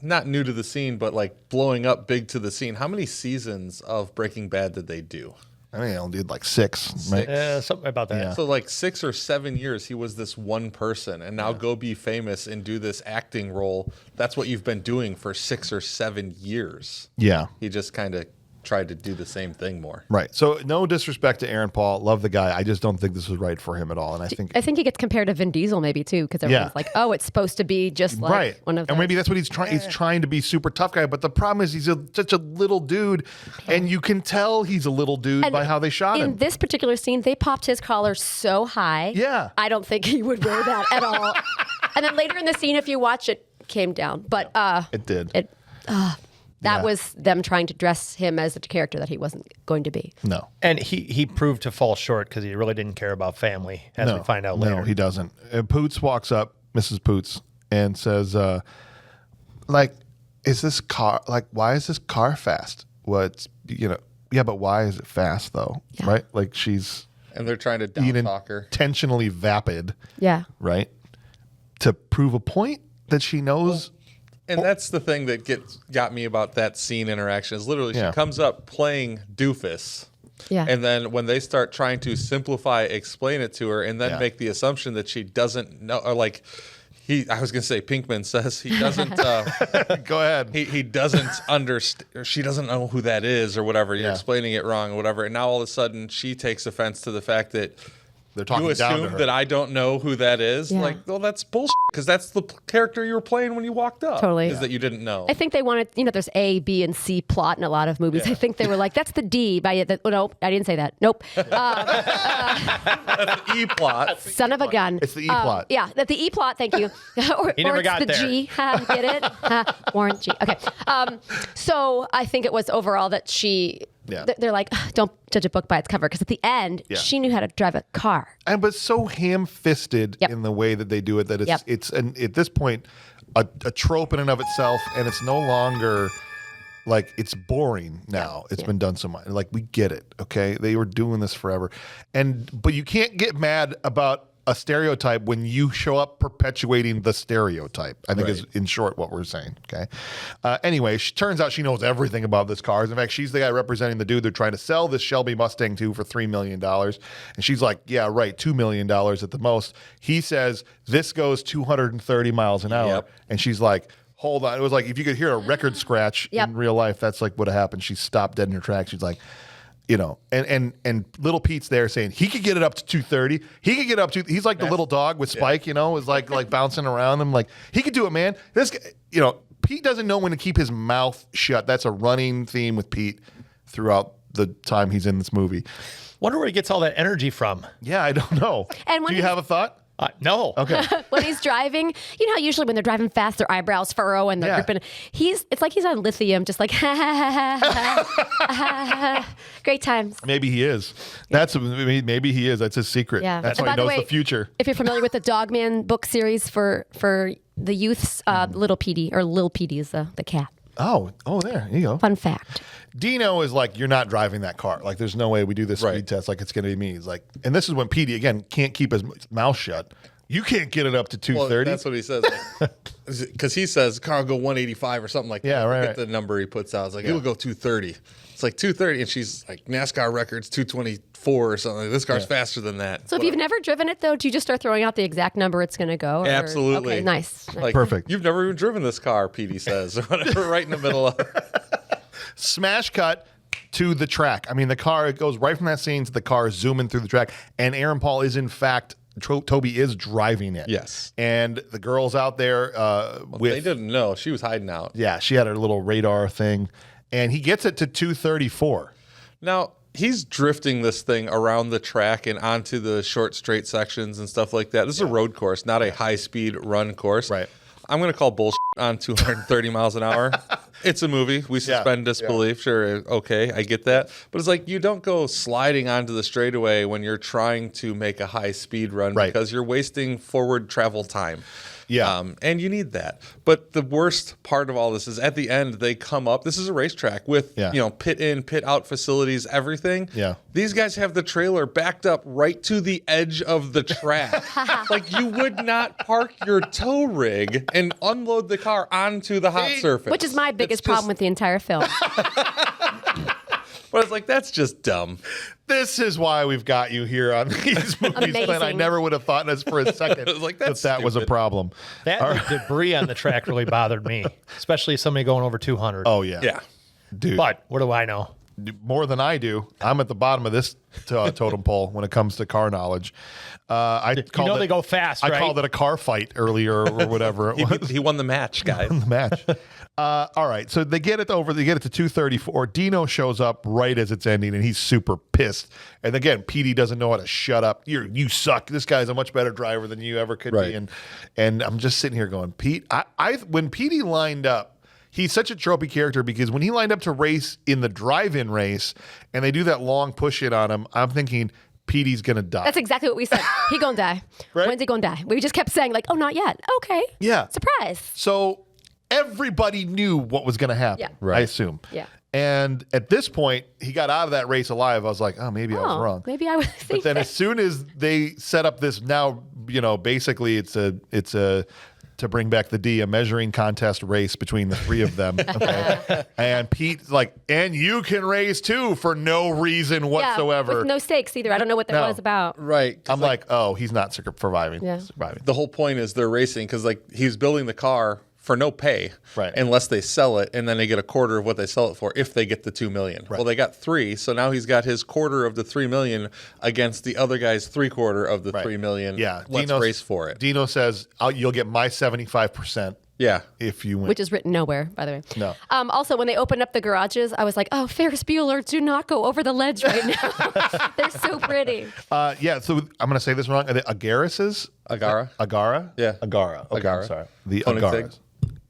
not new to the scene, but like blowing up big to the scene, how many seasons of Breaking Bad did they do? I mean, I only did like 6. Right? Something about that. Yeah. So like 6 or 7 years, he was this one person, and now go be famous and do this acting role. That's what you've been doing for 6 or 7 years. Yeah. He just kind of tried to do the same thing more. Right. So no disrespect to Aaron Paul. Love the guy. I just don't think this was right for him at all. And I think he gets compared to Vin Diesel maybe too, because everyone's like, oh, it's supposed to be just like one of those. And maybe that's what he's trying. He's trying to be super tough guy. But the problem is he's such a little dude. And you can tell he's a little dude by how they shot him. In this particular scene, they popped his collar so high. Yeah. I don't think he would wear that at all. And then later in the scene, if you watch it, came down. But it did. That was them trying to dress him as a character that he wasn't going to be. No. And he proved to fall short because he really didn't care about family, as we find out later. No, he doesn't. Poots walks up, Mrs. Poots, and says, is this car, why is this car fast? Yeah, but why is it fast though? Yeah. Right? Like she's... And they're trying to down-talk her. Intentionally vapid. Yeah. Right? To prove a point that she knows... And that's the thing that got me about that scene interaction is literally she comes up playing doofus. Yeah. And then when they start trying to explain it to her and then make the assumption that she doesn't know, or I was going to say Pinkman says he doesn't. Go ahead. He doesn't understand. She doesn't know who that is or whatever. You're explaining it wrong or whatever. And now all of a sudden she takes offense to the fact that they're talking you down to assume her. that I don't know who that is. Yeah. Like, well, that's bullshit because that's the character you were playing when you walked up. Totally. Is that you didn't know. I think they wanted, there's A, B, and C plot in a lot of movies. I think they were like, that's the D. No, I didn't say that. Nope. That's the E plot. Son of a gun. It's the E plot. Yeah, the E plot. Thank you. or never it's got the there. G. Get it? Warren G. Okay. So I think it was overall that they're like, don't judge a book by its cover, because at the end she knew how to drive a car. But so ham-fisted in the way that they do it that it's at this point a trope in and of itself, and it's no longer like it's boring now. It's been done so much. Like we get it, okay? They were doing this forever, but you can't get mad about a stereotype when you show up perpetuating the stereotype, I think is in short what we're saying. Okay. Anyway, turns out she knows everything about this car. In fact, she's the guy representing the dude they're trying to sell this Shelby Mustang to for $3 million. And she's like, yeah, right, $2 million at the most. He says this goes 230 miles an hour. Yep. And she's like, hold on. It was like if you could hear a record scratch in real life, that's like what happened. She stopped dead in her tracks. She's like, and little Pete's there saying he could get it up to 230. He could get up to. He's like the little dog with Spike, is like bouncing around him. Like he could do it, man. This guy, Pete doesn't know when to keep his mouth shut. That's a running theme with Pete throughout the time he's in this movie. Wonder where he gets all that energy from. Yeah, I don't know. And when Do you have a thought? No. Okay. When he's driving, you know how usually when they're driving fast, their eyebrows furrow and they're gripping. It's like he's on lithium, just like, great times. Maybe he is. Maybe he is. That's his secret. Yeah. That's And why he by knows the way, the future. If you're familiar with the Dogman book series for the youths, Little Petey, or Lil Petey is the cat. Oh, there you go. Fun fact. Dino is like, you're not driving that car. Like, there's no way we do this speed test. Like, it's going to be me. He's like, and this is when Petey, again, can't keep his mouth shut. You can't get it up to 230. Well, that's what he says. Because he says car will go 185 or something like that. Yeah, right, I forget right. the number he puts out. It's like, it'll go 230. It's like 230. And she's like, NASCAR record's 224 or something. This car's faster than that. So if you've never driven it, though, do you just start throwing out the exact number it's going to go? Or? Absolutely. Okay, nice. Like, Perfect. You've never even driven this car, Petey says, or whatever, right in the middle of Smash cut to the track. I mean, the car, it goes right from that scene to the car zooming through the track. And Aaron Paul is, in fact, Toby is driving it. Yes. And the girl's out there They didn't know. She was hiding out. Yeah, she had her little radar thing. And he gets it to 234. Now, he's drifting this thing around the track and onto the short straight sections and stuff like that. This is a road course, not a high-speed run course. Right. I'm going to call bullshit on 230 miles an hour. It's a movie. We suspend disbelief. Sure, okay, I get that. But it's like you don't go sliding onto the straightaway when you're trying to make a high-speed run because you're wasting forward travel time. Yeah. And you need that. But the worst part of all this is at the end, they come up. This is a racetrack with, pit in, pit out facilities, everything. Yeah. These guys have the trailer backed up right to the edge of the track. Like you would not park your tow rig and unload the car onto the hot surface. Which is my biggest problem with the entire film. But it's like, that's just dumb. This is why we've got you here on these movies, Glenn. I never would have thought this for a second like, that was a problem. That debris on the track really bothered me, especially somebody going over 200. Oh, yeah. Yeah. Dude. But what do I know? More than I do. I'm at the bottom of this totem pole when it comes to car knowledge. They go fast, right? I called it a car fight earlier or whatever it was. He won the match, guys. The match. All right, so they get it to 234. Dino shows up right as it's ending, and he's super pissed. And again, Petey doesn't know how to shut up. You suck. This guy's a much better driver than you ever could be. And I'm just sitting here going, Pete, when Petey lined up, he's such a tropey character because when he lined up to race in the drive-in race and they do that long push-in on him, I'm thinking Petey's going to die. That's exactly what we said. He gonna die. Right? When's he gonna die? We just kept saying like, oh, not yet. Okay. Yeah. Surprise. So everybody knew what was going to happen, I assume. Yeah. And at this point, he got out of that race alive. I was like, oh, maybe I was wrong. Maybe I was But then as soon as they set up this now, basically it's a to bring back the D, a measuring contest race between the three of them. Okay. And Pete's like, and you can race too for no reason whatsoever. Yeah, with no stakes either. I don't know what that was about. Right. I'm like, oh, he's not surviving. Yeah. Surviving. The whole point is they're racing because like he's building the car for no pay, unless they sell it, and then they get a quarter of what they sell it for if they get the $2 million. Well, they got $3 million, so now he's got his quarter of the $3 million against the other guy's $3/4 of the $3 million. Yeah, let's race for it. Dino says, you'll get my 75%. Yeah. If you win. Which is written nowhere, by the way. No. Also, when they opened up the garages, I was like, oh, Ferris Bueller, do not go over the ledge right now. They're so pretty. So I'm going to say this wrong. Are they Agarises? Agara? Yeah. Agara. Okay, Agara. I'm sorry. The Koenigsegg. Agaras.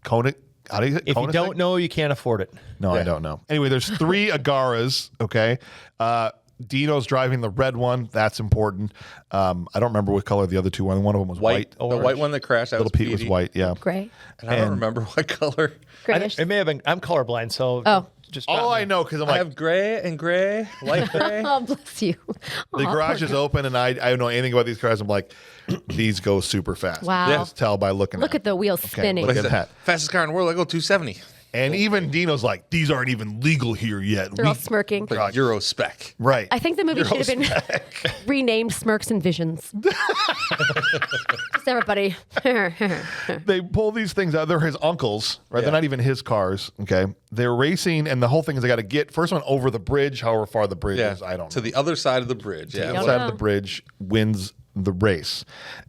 How do you say If you don't know, you can't afford it. No, I don't know. Anyway, there's 3 Agaras, okay? Dino's driving the red one. That's important. I don't remember what color the other two were. One of them was white. The white one that crashed. That Little Pete was Petey. white, yeah. Gray. And I don't remember what color. Grayish. It may have been. I'm colorblind, so just All I know, because I'm I like, have gray, light gray. Oh, bless you. the garage is open, and I don't know anything about these cars. I'm like, these go super fast. Wow. You can just tell by looking Look at the wheels spinning. Look at that. Fastest car in the world. I go 270. And even Dino's like, these aren't even legal here yet. They're all smirking. Like Euro spec. Right. I think the movie should have been renamed Smirks and Visions. Just everybody. They pull these things out. They're his uncle's, right? They're not even his cars, okay? They're racing, and the whole thing is they got to get first one over the bridge, however far the bridge is. I don't know. To the other side of the bridge. The Yeah. other side of the bridge wins the race.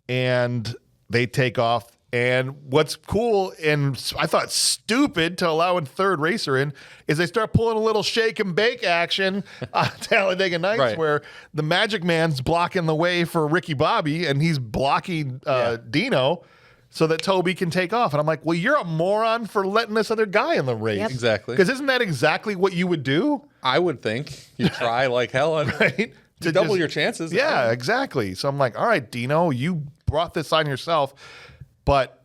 And they take off. And what's cool and I thought stupid to allow a third racer in is they start pulling a little shake and bake action on Talladega Nights Right. where the Magic Man's blocking the way for Ricky Bobby and he's blocking Dino so that Toby can take off. And I'm like, well, you're a moron for letting this other guy in the race. Yep. Exactly. Because isn't that exactly what you would do? I would think you try like hell and Right? to double your chances. Yeah, exactly. So I'm like, all right, Dino, you brought this on yourself, but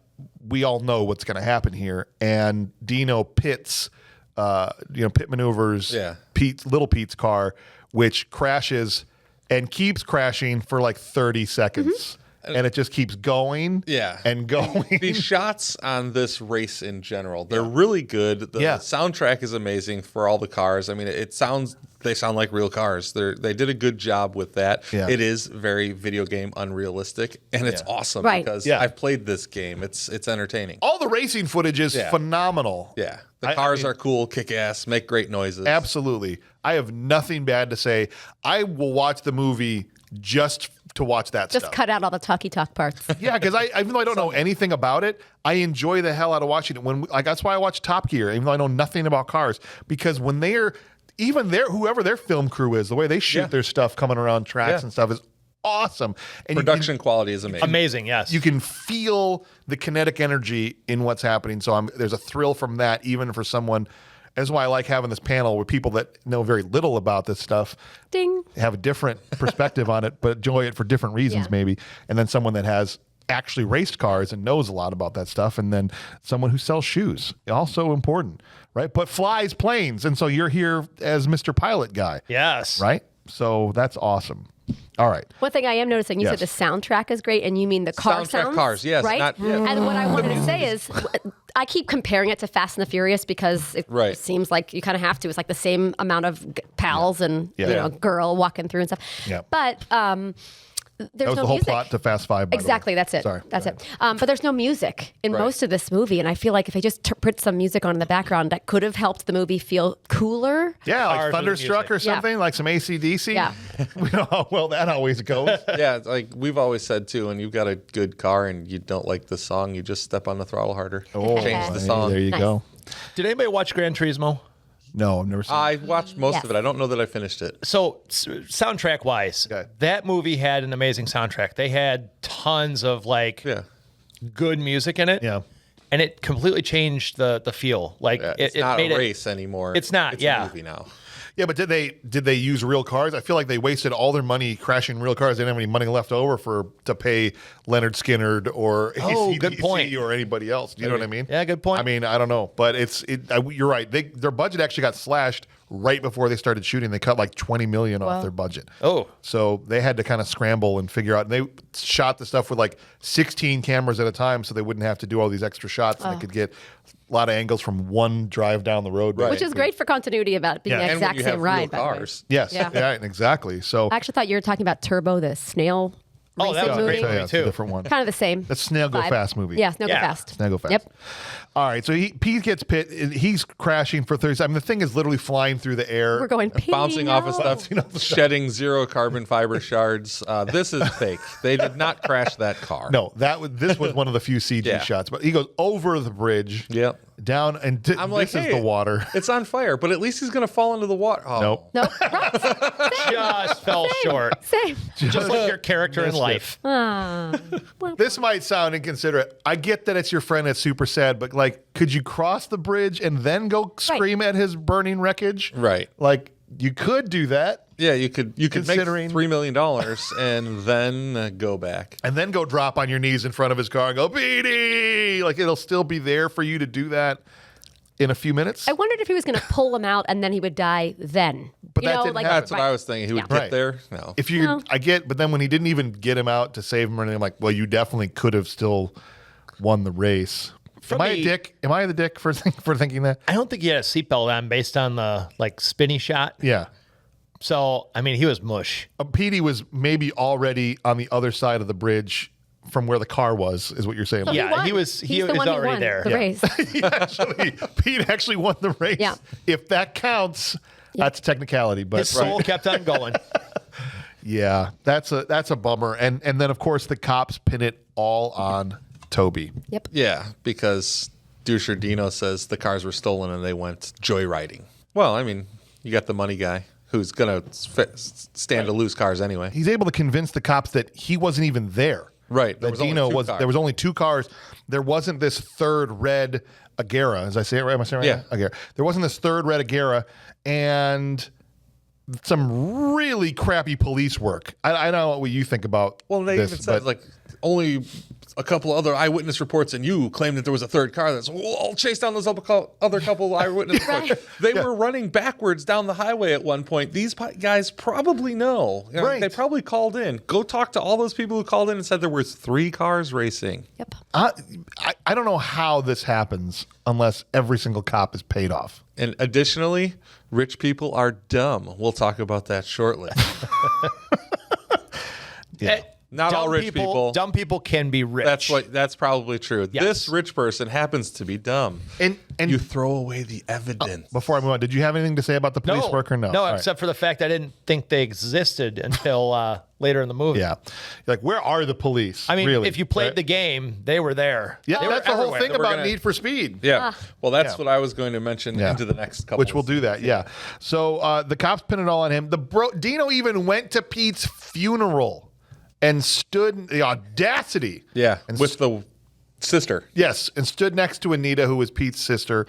we all know what's going to happen here. And Dino pits, pit maneuvers, Yeah. Little Pete's car, which crashes and keeps crashing for like 30 seconds. And it just keeps going Yeah. and going. These shots on this race in general, they're really good. The soundtrack is amazing for all the cars. I mean, they sound like real cars. They did a good job with that. Yeah. It is very video game unrealistic, and it's awesome Right. because Yeah. I've played this game. It's entertaining. All the racing footage is Yeah. phenomenal. Yeah. The I cars mean- are cool, kick ass, make great noises. Absolutely. I have nothing bad to say. I will watch the movie just to watch that Just stuff. cut out all the talky talk parts. Yeah, because even though I don't know anything about it, I enjoy the hell out of watching it. That's why I watch Top Gear, even though I know nothing about cars. Because when whoever their film crew is, the way they shoot Yeah. their stuff coming around tracks Yeah. and stuff is awesome. And Production quality is amazing. Amazing, yes. you can feel the kinetic energy in what's happening. So there's a thrill from that, even for someone. That's why I like having this panel with people that know very little about this stuff. Ding. Have a different perspective on it, but enjoy it for different reasons, Yeah. maybe. And then someone that has actually raced cars and knows a lot about that stuff. And then someone who sells shoes, also important, right? But flies planes. And so you're here as Mr. Pilot guy, Yes. right? So that's awesome. All right. One thing I am noticing, you said the Yes. soundtrack is great, and you mean the car Soundtrack sounds, cars, yes, right? not- yeah. And what I wanted to say is, I keep comparing it to Fast and the Furious because it Right. seems like you kind of have to. It's like the same amount of pals and Yeah. girl walking through and stuff. Yeah. But there's That was no the whole music. plot to Fast Five. By the way. Exactly, that's it. Sorry. That's it. But there's no music in Right. most of this movie, and I feel like if they just put some music on in the background, that could have helped the movie feel cooler. Yeah, like Cars with Thunderstruck or music. Yeah. something, like some AC/DC. Yeah. We know how well that always goes. Yeah, it's like we've always said too, when you've got a good car and you don't like the song, you just step on the throttle harder. Change the Hey, song. there you Nice. go. Did anybody watch Gran Turismo? No, I've never seen it. I watched most Yes. of it. I don't know that I finished it. So soundtrack wise, Okay. that movie had an amazing soundtrack. They had tons of Yeah. good music in it. Yeah. And it completely changed the feel. Like Yeah, it, it's not made a it, race anymore. It's not, It's yeah. a movie now. Yeah, but did they use real cars? I feel like they wasted all their money crashing real cars. They didn't have any money left over to pay Leonard Skinner or Oh, good AC/DC point. or anybody else. Do you know what I mean? Yeah, good point. I mean, I don't know, but you're right. Their budget actually got slashed right before they started shooting. They cut like $20 million off Wow. their budget. Oh. So they had to kind of scramble and figure out. And they shot the stuff with like 16 cameras at a time, so they wouldn't have to do all these extra shots, and they could get a lot of angles from one drive down the road. Which is great for continuity about it being Yeah. the And when exact you same have ride. real by the way. cars. Yes, Yeah. yeah, exactly. So I actually thought you were talking about Turbo, the snail Oh, that racing was a movie. great yeah, movie it's a too. different one. Kind of the same. That's Snail Go vibe. Fast movie. Yeah, Snail Yeah. Go Fast. Snail Go Fast. Yep. All right, so Pete gets pit. He's crashing for 30. I mean, the thing is literally flying through the air. We're going Bouncing off of Pino. stuff, shedding zero carbon fiber shards. This is fake. They did not crash that car. No, this was one of the few CG Yeah. shots. But he goes over the bridge, Yep. down, and I'm like, this hey, is the water. It's on fire, but at least he's going to fall into the water. Oh. Nope. No, right. Just fell short. Same. Just like your character in Missed it. life. This might sound inconsiderate. I get that it's your friend that's super sad, but like, could you cross the bridge and then go scream at his burning wreckage? Right. Like, you could do that Yeah, you could make Considering- $3 million and then go back. and then go drop on your knees in front of his car and go, Petey! Like, it'll still be there for you to do that in a few minutes. I wondered if he was going to pull him out and then he would die then. But that didn't happen. That's what I was thinking. He would Yeah. get Right. there. No. If you, No. I get, but then when he didn't even get him out to save him or anything, I'm like, well, you definitely could have still won the race. For Am I a me- dick? Am I the dick for thinking that? I don't think he had a seatbelt on based on the spinny shot. Yeah. So I mean, he was mush. Petey was maybe already on the other side of the bridge from where the car was, is what you're saying. So Yeah, won. he was- he He's the was one who already won there. The Yeah. race. Pete actually won the race. Yeah. If that counts, that's a technicality. But His soul kept on going. yeah, that's a bummer. And then of course the cops pin it all on Toby. Yep. Yeah, because Doucher Dino says the cars were stolen and they went joyriding. Well, I mean, you got the money guy who's going to stand to lose cars anyway. He's able to convince the cops that he wasn't even there. Right. That Dino was. There was only 2 cars. There wasn't this third red Agera. As I say it right? Am I saying it right? Yeah. Agera. There wasn't this third red Agera, and some really crappy police work. I don't know what you think about. Well, they this, even said like only a couple other eyewitness reports, and you claimed that there was a third car. That's I'll chase down those other couple of eyewitness reports. They were running backwards down the highway at one point. These guys probably know. Right. They probably called in. Go talk to all those people who called in and said there was 3 cars racing. Yep. I don't know how this happens unless every single cop is paid off. And additionally, rich people are dumb. We'll talk about that shortly. Yeah. Not all rich people. Dumb people can be rich. That's probably true. Yes. This rich person happens to be dumb. And You throw away the evidence. before I move on, did you have anything to say about the police work or no? No, All right. except for the fact I didn't think they existed until later in the movie. Yeah. You're like, where are the police? I mean, really? if you played the game, they were there. Yeah, They were that's the whole everywhere. thing We're about gonna- Need for Speed. Yeah. Well, that's Yeah. what I was going to mention into the next couple. Which we'll do that, yeah. So the cops pin it all on him. Dino even went to Pete's funeral and stood, the audacity. Yeah, And with the sister. Yes, and stood next to Anita, who was Pete's sister.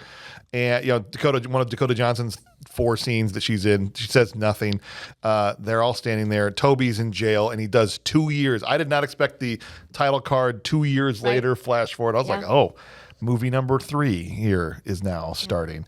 And, one of Dakota Johnson's 4 scenes that she's in, she says nothing. They're all standing there. Toby's in jail, and he does 2 years. I did not expect the title card 2 years later, flash forward. I was like, oh, movie number 3 here is now starting.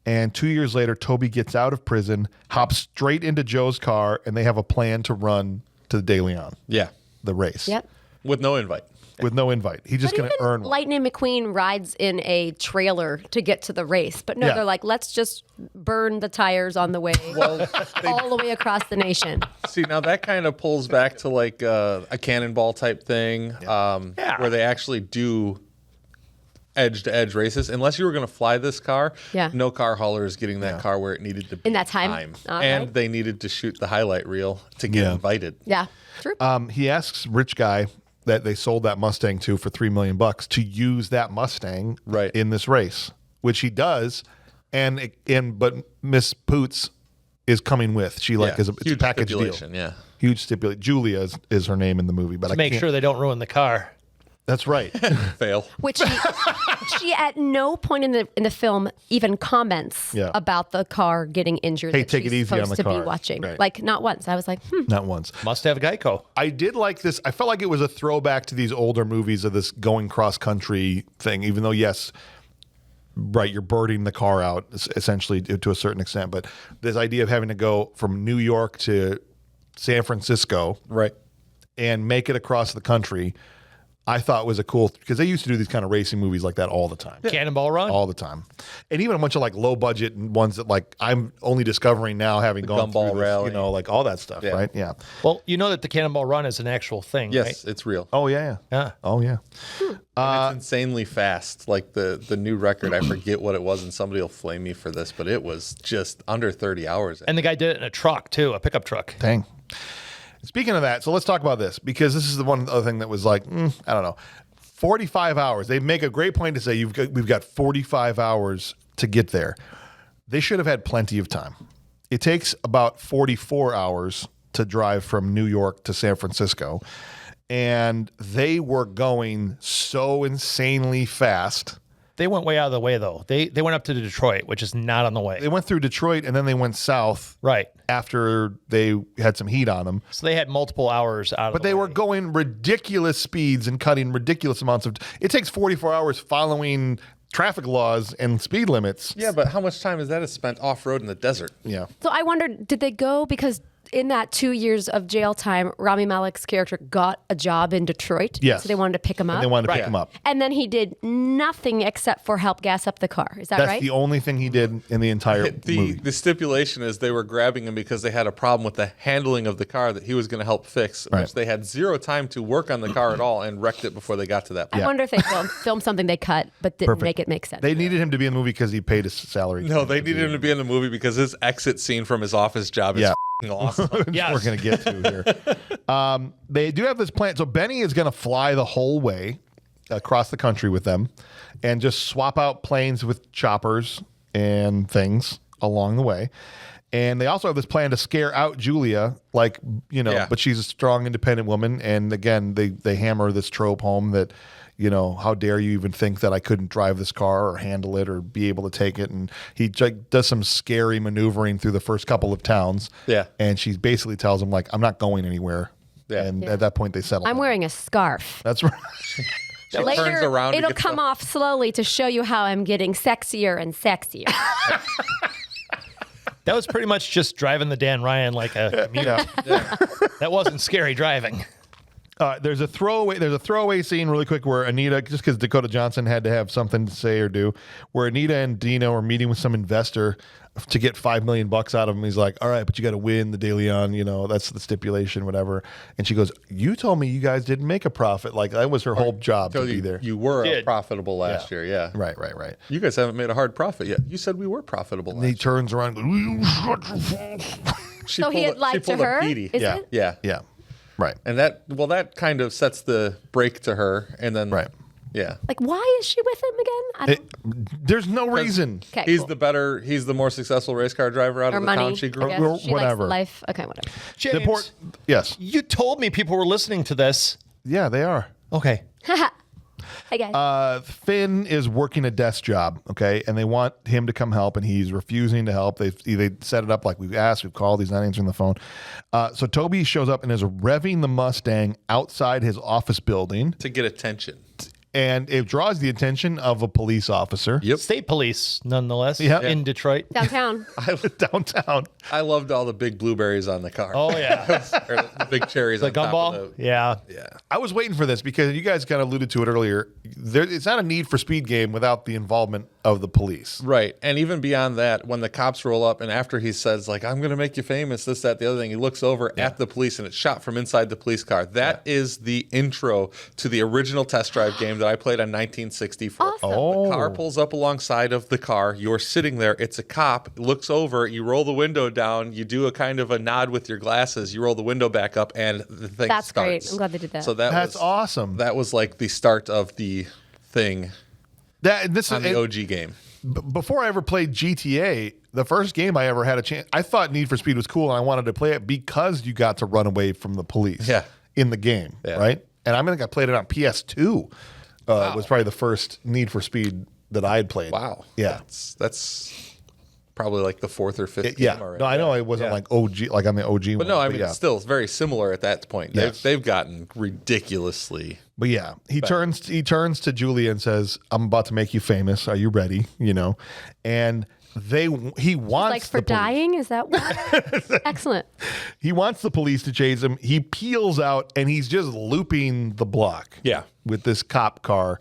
And 2 years later, Toby gets out of prison, hops straight into Joe's car, and they have a plan to run to the De Leon, Yeah. the race. Yep. With no invite. With no invite. He's just But going to even earn one. Lightning McQueen rides in a trailer to get to the race. But no, Yeah. they're like, let's just burn the tires on the way all the way across the nation. See, now that kind of pulls back to like a cannonball type thing where they actually do edge-to-edge races. Unless you were going to fly this car, no car hauler is getting that car where it needed to be In that time. All And right. they needed to shoot the highlight reel to get invited. Yeah, true. He asks rich guy that they sold that Mustang to for $3 million to use that Mustang in this race, which he does. But Miss Poots is coming with. She it's a huge package deal. stipulation, yeah. Huge stipulation. Julia is her name in the movie, but To make sure they don't ruin the car. That's right. Fail. Which she at no point in the film even comments about the car getting injured. Hey, that take it she's easy on supposed the to car. be watching. Right. Like not once. I was like, Not once. Must have Geico. I did like this. I felt like it was a throwback to these older movies of this going cross country thing, even though, yes, right, you're birding the car out essentially to a certain extent. But this idea of having to go from New York to San Francisco, Right. and make it across the country, I thought was a cool, because they used to do these kind of racing movies like that all the time. Cannonball Run. All the time. And even a bunch of like low budget ones that like I'm only discovering now having gone Gumball through this, Rally. like all that stuff, right? Yeah. Well, you know that the Cannonball Run is an actual thing, Yes, right? it's real. Oh, yeah. Yeah. Oh, yeah. It's insanely fast. Like the new record, I forget what it was, and somebody will flame me for this, but it was just under 30 hours. And the guy did it in a truck, too, a pickup truck. Dang. Speaking of that, so let's talk about this, because this is the one other thing that was like, I don't know, 45 hours. They make a great point to say we've got 45 hours to get there. They should have had plenty of time. It takes about 44 hours to drive from New York to San Francisco, and they were going so insanely fast. They went way out of the way, though. They went up to Detroit, which is not on the way. They went through Detroit, and then they went south Right. after they had some heat on them. So they had multiple hours out of But the they way. were going ridiculous speeds and cutting ridiculous amounts of. It takes 44 hours following traffic laws and speed limits. Yeah, but how much time is that spent off-road in the desert? Yeah. So I wondered, did they go because in that 2 years of jail time, Rami Malek's character got a job in Detroit? Yes. So they wanted to pick him up? And they wanted to pick Right. him up. And then he did nothing except for help gas up the car. Is that That's right? the only thing he did in the entire movie. The stipulation is they were grabbing him because they had a problem with the handling of the car that he was going to help fix, Right. which they had zero time to work on the car at all and wrecked it before they got to that point. I wonder if they filmed something they cut but didn't make it make sense. They needed him to be in the movie because he paid his salary. No, they needed him to be in the movie because his exit scene from his office job is Yeah. f***ing awesome. Yes. We're going to get to here. They do have this plan. So Benny is going to fly the whole way. across the country with them and just swap out planes with choppers and things along the way. And they also have this plan to scare out Julia, like, but she's a strong, independent woman. And again, they hammer this trope home that, how dare you even think that I couldn't drive this car or handle it or be able to take it. And he does some scary maneuvering through the first couple of towns. Yeah. And she basically tells him, like, I'm not going anywhere. Yeah. And at that point, they settle. I'm wearing a scarf. That's right. She turns around. It'll come off slowly to show you how I'm getting sexier and sexier. That was pretty much just driving the Dan Ryan like a comedian. That wasn't scary driving. There's a throwaway scene really quick where Anita, just because Dakota Johnson had to have something to say or do, where Anita and Dino are meeting with some investor to get $5 million out of him. He's like, all right, but you got to win the De Leon, that's the stipulation, whatever. And she goes, you told me you guys didn't make a profit. Like, that was her whole job to be there. You were profitable last year, yeah. Right. You guys haven't made a hard profit yet. You said we were profitable And he turns around and goes, So he had lied to her? Is it? yeah. Right. And that kind of sets the break to her. And then, Right. Yeah. Like, why is she with him again? I don't. There's no reason. Okay, He's cool. he's the more successful race car driver out Or of the money. town she grew I up. guess. Or She whatever. likes life. Okay, whatever. James, Yes. you told me people were listening to this. Yeah, they are. Okay. Hi, guys. Finn is working a desk job, okay, and they want him to come help, and he's refusing to help. They set it up like we've asked, we've called, he's not answering the phone. So Toby shows up and is revving the Mustang outside his office building, To get attention. and it draws the attention of a police officer. Yep. State police, nonetheless, Yeah. in Detroit. Downtown. Downtown. I loved all the big blueberries on the car. Oh, yeah. Or the big cherries The on top gumball? of the... Yeah. Yeah. I was waiting for this because you guys kind of alluded to it earlier. It's not a Need for Speed game without the involvement of the police. Right. And even beyond that, when the cops roll up and after he says, like, I'm going to make you famous, this, that, the other thing, he looks over at the police and it's shot from inside the police car. That is the intro to the original test drive game that I played on 1964. Awesome. The car pulls up alongside of the car. You're sitting there. It's a cop. Looks over. You roll the window down. You do a kind of a nod with your glasses. You roll the window back up, and the thing That's starts. great. I'm glad they did that. So That's awesome. That was like the start of the thing This on is the OG game. before I ever played GTA. The first game I ever had a chance. I thought Need for Speed was cool, and I wanted to play it because you got to run away from the police. Yeah. In the game, Yeah. right? And I think I played it on PS2. Was probably the first Need for Speed that I had played. Wow. Yeah. That's probably like the fourth or fifth Yeah. game already. No, I know it wasn't Yeah. like OG, like I'm the OG But one. no, I mean, yeah. it's still very similar at that point. Yes. They've gotten ridiculously. But yeah, he turns to Julia and says, "I'm about to make you famous. Are you ready?" And he wants like for the police. dying? Is that what? Excellent. He wants the police to chase him. He peels out and he's just looping the block. Yeah. With this cop car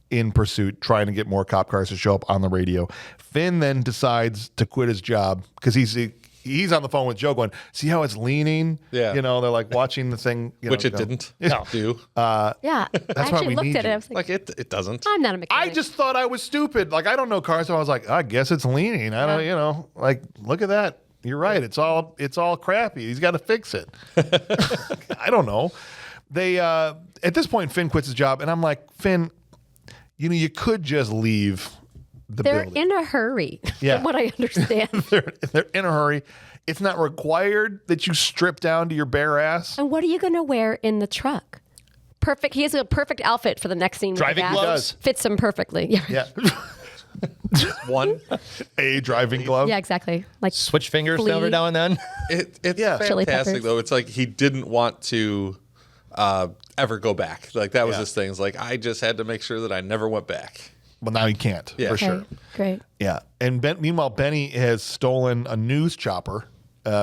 in pursuit, trying to get more cop cars to show up on the radio. Finn then decides to quit his job because he's on the phone with Joe going, see how it's leaning? Yeah. They're like watching the thing. Which it go, didn't do. Yeah. I why actually we looked need at it. you. I was like, It doesn't. I'm not a mechanic. I just thought I was stupid. Like, I don't know cars, so I was like, I guess it's leaning. I don't, like, look at that. You're right. It's all crappy. He's got to fix it. I don't know. They at this point, Finn quits his job, and I'm like, Finn, you could just leave the They're building. in a hurry, Yeah. from what I understand. They're in a hurry. It's not required that you strip down to your bare ass. And what are you going to wear in the truck? Perfect. He has a perfect outfit for the next scene. with the Driving gas. gloves? Fits him perfectly. Yeah. Yeah. One. A driving glove. Yeah, exactly. Like Switch fingers Flea. every now and then. It's Chili fantastic peppers. though. It's like he didn't want to ever go back. Like that was Yeah. his thing. It's like I just had to make sure that I never went back. Well, now he can't, Yeah. for okay, sure. great. Yeah. And meanwhile, Benny has stolen a news chopper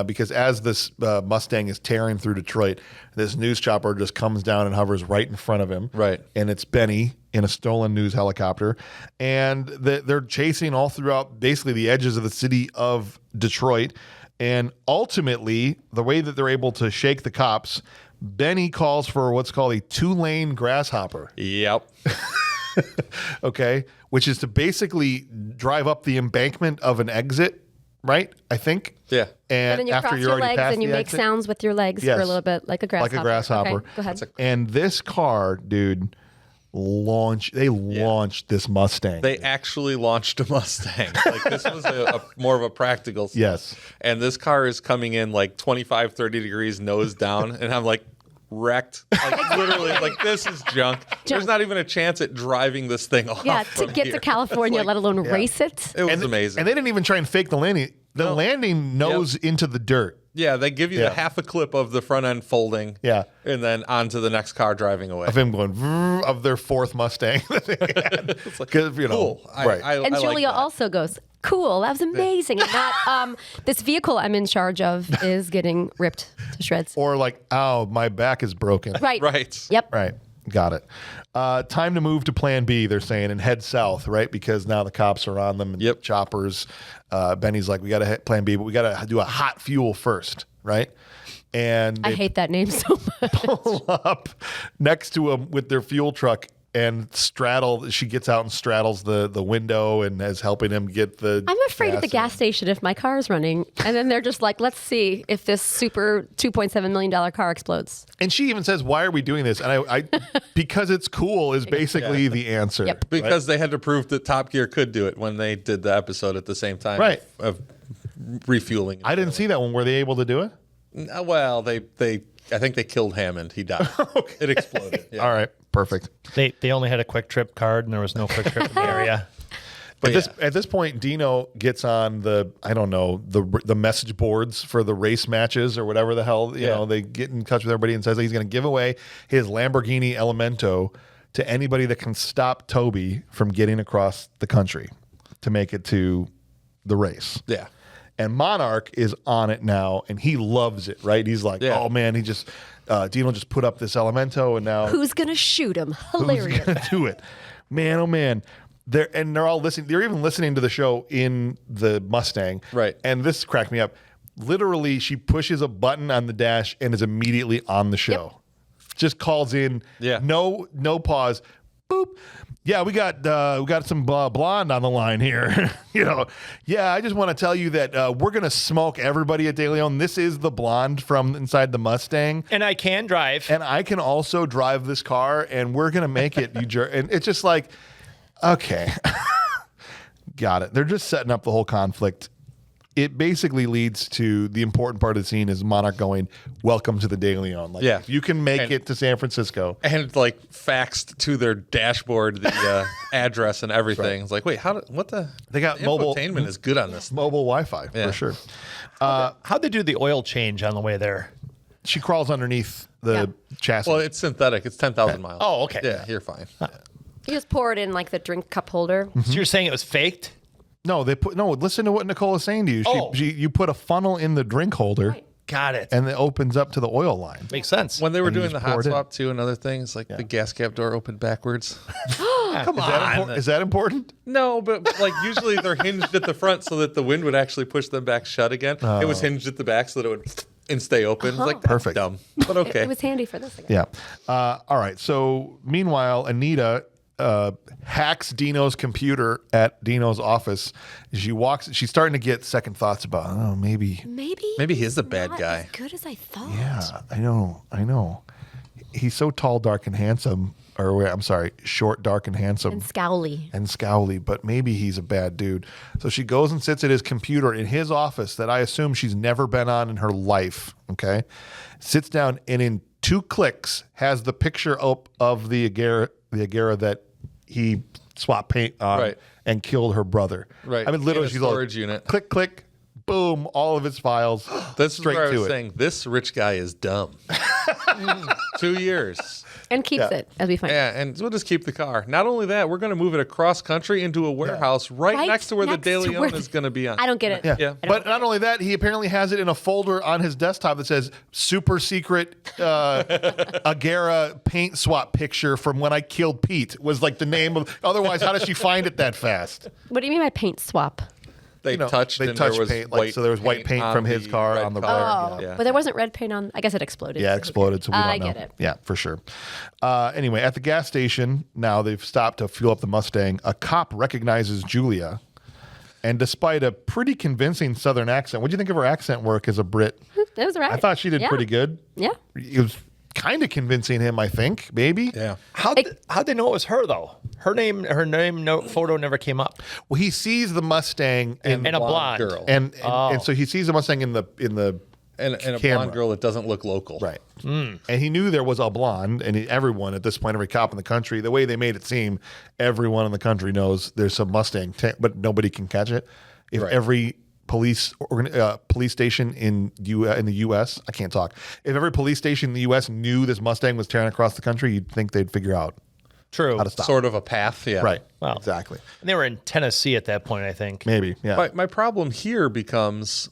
because as this Mustang is tearing through Detroit, this news chopper just comes down and hovers right in front of him. Right. And it's Benny in a stolen news helicopter. And they're chasing all throughout basically the edges of the city of Detroit. And ultimately, the way that they're able to shake the cops, Benny calls for what's called a 2-lane grasshopper. Yep. Okay, which is to basically drive up the embankment of an exit, right? I think. Yeah. And And then you after cross you're your already legs past and you the make exit. sounds with your legs Yes. for a little bit, like a grasshopper. Like a grasshopper. Okay, go ahead. And this car, dude, launched this Mustang. They actually launched a Mustang. Like this was a more of a practical stuff. Yes. And this car is coming in like 25, 30 degrees nose down. And I'm like, wrecked. Like literally, like this is junk. There's not even a chance at driving this thing off. Yeah, to from get here. to California, It's let alone race it. It was amazing. And they didn't even try and fake the landing. The landing nose into the dirt. Yeah, they give you the half a clip of the front end folding. Yeah. And then onto the next car driving away. Of him going "Vrr," of their fourth Mustang that they had. It's like, 'Cause, you know, cool. right. And I Julia like that. also goes, cool, that was amazing. And not, this vehicle I'm in charge of is getting ripped to shreds. Or like, oh, my back is broken. Right. Right. Yep. Right. Got it. Time to move to plan B, they're saying, and head south, right? Because now the cops are on them and choppers. Benny's like, we got to hit plan B, but we got to do a hot fuel first, right? And I they hate that name so much. pull up next to him with their fuel truck and she gets out and straddles the window and is helping him get the I'm afraid at the gas station if my car is running. And then they're just like, let's see if this super $2.7 million car explodes. And she even says, why are we doing this? And I because it's cool is basically the answer. Yep. Because they had to prove that Top Gear could do it when they did the episode at the same time Right. of refueling. I didn't see that one. Were they able to do it? Well, I think they killed Hammond. He died. It exploded. Yeah. All right. Perfect. They only had a quick trip card, and there was no quick trip in the area. But At this point, Dino gets on the message boards for the race matches or whatever the hell, you know, they get in touch with everybody and says that he's going to give away his Lamborghini Elemento to anybody that can stop Toby from getting across the country to make it to the race. Yeah. And Monarch is on it now, and he loves it, right? He's like, oh, man, Dino just put up this Elemento, and now... Who's going to shoot him? Hilarious. Who's going to do it? Man, oh, man. They're all listening. They're even listening to the show in the Mustang. Right. And this cracked me up. Literally, she pushes a button on the dash and is immediately on the show. Yep. Just calls in. Yeah. No pause. Boop. Yeah, we got some blonde on the line here. You know. Yeah, I just want to tell you that we're gonna smoke everybody at De Leon. This is the blonde from inside the Mustang, And I can drive. and I can also drive this car, and we're gonna make it. And it's just like, okay, got it. They're just setting up the whole conflict. It basically leads to the important part of the scene is Monarch going, welcome to the De Leon. Like, if you can make it to San Francisco. And like faxed to their dashboard the address and everything. It's like, wait, They got the mobile infotainment is good on this. mobile Wi-Fi for sure. How'd they do the oil change on the way there? She crawls underneath the chassis. Well, it's synthetic. It's 10,000 miles. Oh, okay. Yeah, you're fine. You just pour it in like the drink cup holder. So you're saying it was faked? No, listen to what Nicola's saying to you. You put a funnel in the drink holder Got it. and it opens up to the oil line. Makes sense. When they were And you doing the just hot pour it in. swap too, another thing is like the gas cap door opened backwards. Come on. Is that important? No, but like usually they're hinged at the front so that the wind would actually push them back shut again. It was hinged at the back so that it would and stay open. It's like that's Perfect. dumb, but okay. It was handy for this. I guess. Yeah. All right. So meanwhile, Anita hacks Dino's computer at Dino's office. She's starting to get second thoughts about, maybe he's the bad not guy. As good as I thought. Yeah, I know. He's so tall, dark, and handsome. Or I'm sorry, short, dark, and handsome. And scowly. And scowly, but maybe he's a bad dude. So she goes and sits at his computer in his office that I assume she's never been on in her life. Okay. Sits down and in 2 clicks has the picture up of the Agera that he swapped paint on and killed her brother. Right. I mean, literally, In a she's storage like, unit. click, click, boom, all of his files. That's straight where I to was it. saying this rich guy is dumb. 2 years. And keeps it, as we find. Yeah, and we'll just keep the car. Not only that, we're going to move it across country into a warehouse right next to where the De Leon is going to be on. I don't get it. Yeah. I don't But not only that, he apparently has it in a folder on his desktop that says super secret Agera paint swap picture from when I killed Pete was like the name of. Otherwise, how does she find it that fast? What do you mean by paint swap? They touched they and touched there was paint, white so there was white paint from his the car red on the car. Oh, Yeah. but there wasn't red paint on. I guess it exploded. Yeah, it exploded, so we don't I know. get it. Yeah, for sure. Anyway, at the gas station, now they've stopped to fuel up the Mustang. A cop recognizes Julia, and despite a pretty convincing Southern accent, what do you think of her accent work as a Brit? That was right. I thought she did pretty good. Yeah. It was kind of convincing him, I think, maybe. Yeah. How'd they know it was her though? Her name, no photo never came up. Well, he sees the Mustang And a blonde girl. and so he sees the Mustang in the And a camera. blonde girl that doesn't look local. right. And he knew there was a blonde, and everyone at this point, every cop in the country, the way they made it seem, everyone in the country knows there's some Mustang, but nobody can catch it. If every police station in the U.S. I can't talk. If every police station in the U.S. knew this Mustang was tearing across the country, you'd think they'd figure out True. how to stop. Sort of a path, yeah. Right. Wow. Exactly. And they were in Tennessee at that point, I think. Maybe. Yeah. My problem here becomes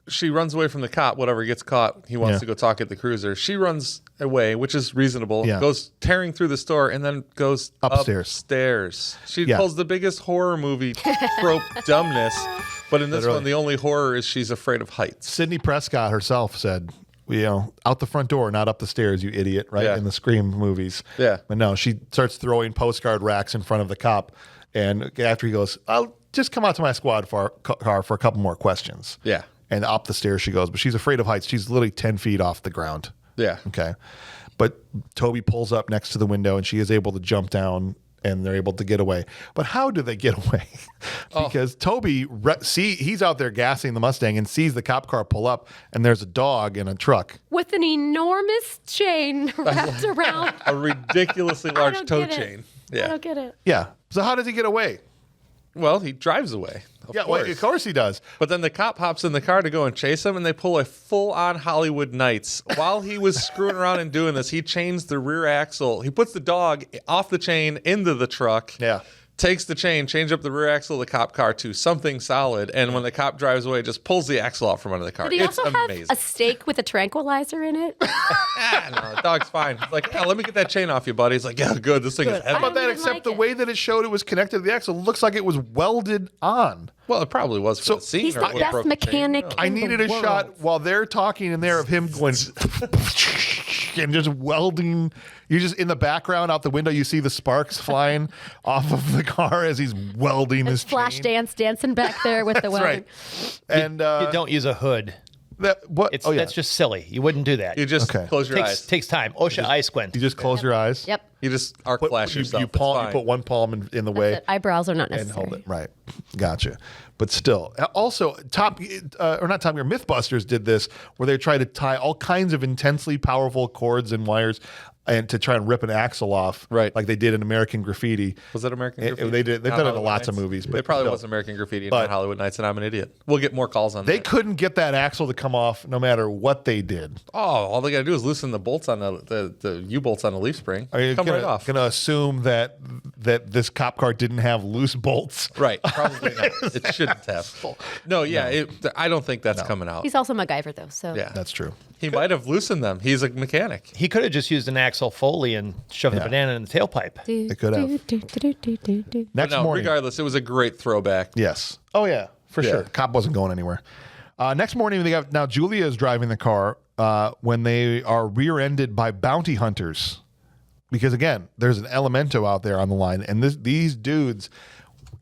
she runs away from the cop, whatever gets caught. He wants Yeah. to go talk at the cruiser. She runs away, which is reasonable, Yeah. goes tearing through the store, and then goes upstairs. She pulls the biggest horror movie trope dumbness. But in this one, the only horror is she's afraid of heights. Sidney Prescott herself said, out the front door, not up the stairs, you idiot, right? Yeah. In the Scream movies. Yeah. But no, she starts throwing postcard racks in front of the cop. And after he goes, I'll just come out to my squad car for a couple more questions. Yeah. And up the stairs she goes. But she's afraid of heights. She's literally 10 feet off the ground. Yeah. Okay. But Toby pulls up next to the window and she is able to jump down and they're able to get away. But how do they get away? Because Toby, he's out there gassing the Mustang and sees the cop car pull up and there's a dog in a truck. With an enormous chain wrapped around. A ridiculously I large don't toe get it. chain. I Yeah. don't get it. Yeah. So how does he get away? Well, he drives away. Of course he does. But then the cop hops in the car to go and chase him, and they pull a full-on Hollywood Nights. While he was screwing around and doing this, he chains the rear axle. He puts the dog off the chain into the truck. Yeah. Takes the chain, change up the rear axle of the cop car to something solid, and when the cop drives away, just pulls the axle off from under the car. Did he It's also amazing. have a steak with a tranquilizer in it? No, the dog's fine. He's like, yeah, let me get that chain off you, buddy. He's like, yeah, good. This thing is How heavy. about that? even Except like the it. way that it showed it was connected to the axle looks like it was welded on. Well, it probably was for the scene. He's or the it best broke the chain. mechanic. No. I in the needed a world. shot while they're talking in there of him going and just welding. You just in the background out the window, you see the sparks flying off of the car as he's welding his Flash chain. dance dancing back there with the welding. Right. And You don't use a hood. That's That's just silly. You wouldn't do that. You just Okay. close your eyes. Takes time. OSHA eye squint. you just close your eyes. Yep. You just arc flash yourself. You It's fine. put one palm in the way. The eyebrows are not And necessary. hold it right, gotcha. But still, also not Top Gear, MythBusters did this where they tried to tie all kinds of intensely powerful cords and wires, and to try and rip an axle off, Right. Like they did in American Graffiti. Was that American Graffiti? They did. They've Not done it in Hollywood lots of Nights? movies, but It probably still. was American Graffiti and But- not Hollywood Nights, and I'm an idiot. We'll get more calls on They that. couldn't get that axle to come off no matter what they did. Oh, all they got to do is loosen the bolts on the U-bolts on the leaf spring. Are you Come gonna, right off. gonna assume that this cop car didn't have loose bolts? Right, probably not. It shouldn't have. No, yeah, I don't think that's coming out. He's also MacGyver, though. So Yeah, That's true. he might have loosened them. He's a mechanic. He could have just used an Axel Foley and shoved the banana in the tailpipe. They could have. have. Next No, morning. regardless, it was a great throwback. Yes. Oh yeah, for Yeah. sure. Cop wasn't going anywhere. Next morning, now Julia is driving the car when they are rear-ended by bounty hunters, because again, there's an Elemento out there on the line, and these dudes,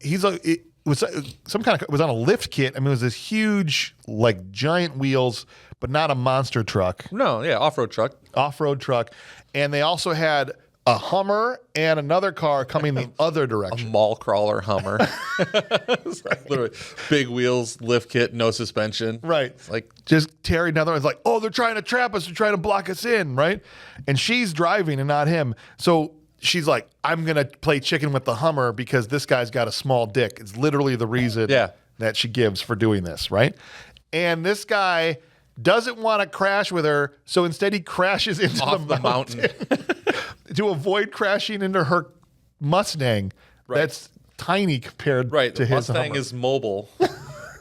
it was on a lift kit. I mean, it was this huge, like giant wheels, but not a monster truck, No, yeah, off-road truck. off-road truck, and they also had a Hummer and another car coming the other direction. Mall crawler Hummer. It's like literally big wheels, lift kit, no suspension. Right. It's like, Just tearing down the road. It's like, oh, they're trying to trap us. They're trying to block us in, right? And she's driving and not him. So she's like, I'm going to play chicken with the Hummer because this guy's got a small dick. It's literally the reason that she gives for doing this, right? And this guy doesn't want to crash with her, so instead he crashes into off the mountain. to avoid crashing into her Mustang. Right. That's tiny compared Right, to the his Mustang Hummer. is mobile.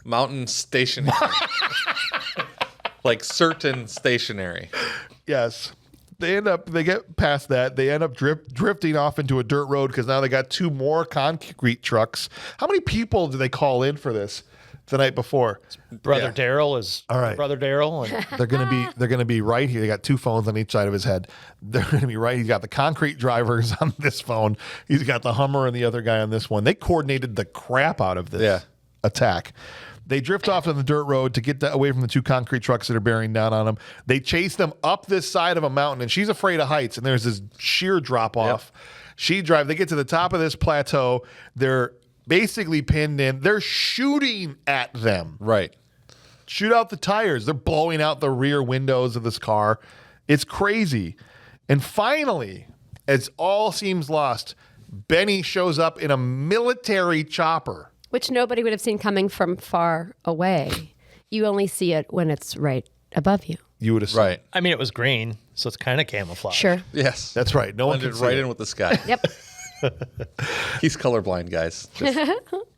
Mountain stationary. Like certain stationary. Yes. They get past that. They end up drifting off into a dirt road because now they got two more concrete trucks. How many people do they call in for this the night before? Brother Yeah. Daryl is All right. Brother Daryl, and They're gonna be right here. They got two phones on each side of his head. They're gonna be right. He's got the concrete drivers on this phone. He's got the Hummer and the other guy on this one. They coordinated the crap out of this attack. They drift off on the dirt road to get away from the two concrete trucks that are bearing down on them. They chase them up this side of a mountain, and she's afraid of heights, and there's this sheer drop off. Yep. They get to the top of this plateau. They're basically pinned in. They're shooting at them. Right. Shoot out the tires. They're blowing out the rear windows of this car. It's crazy. And finally, as all seems lost, Benny shows up in a military chopper. Which nobody would have seen coming from far away. You only see it when it's right above you. You would have Right. I mean, it was green, so it's kind of camouflage. Sure. Yes. That's right. No one Blended can see right it. in with the sky. Yep. He's colorblind, guys.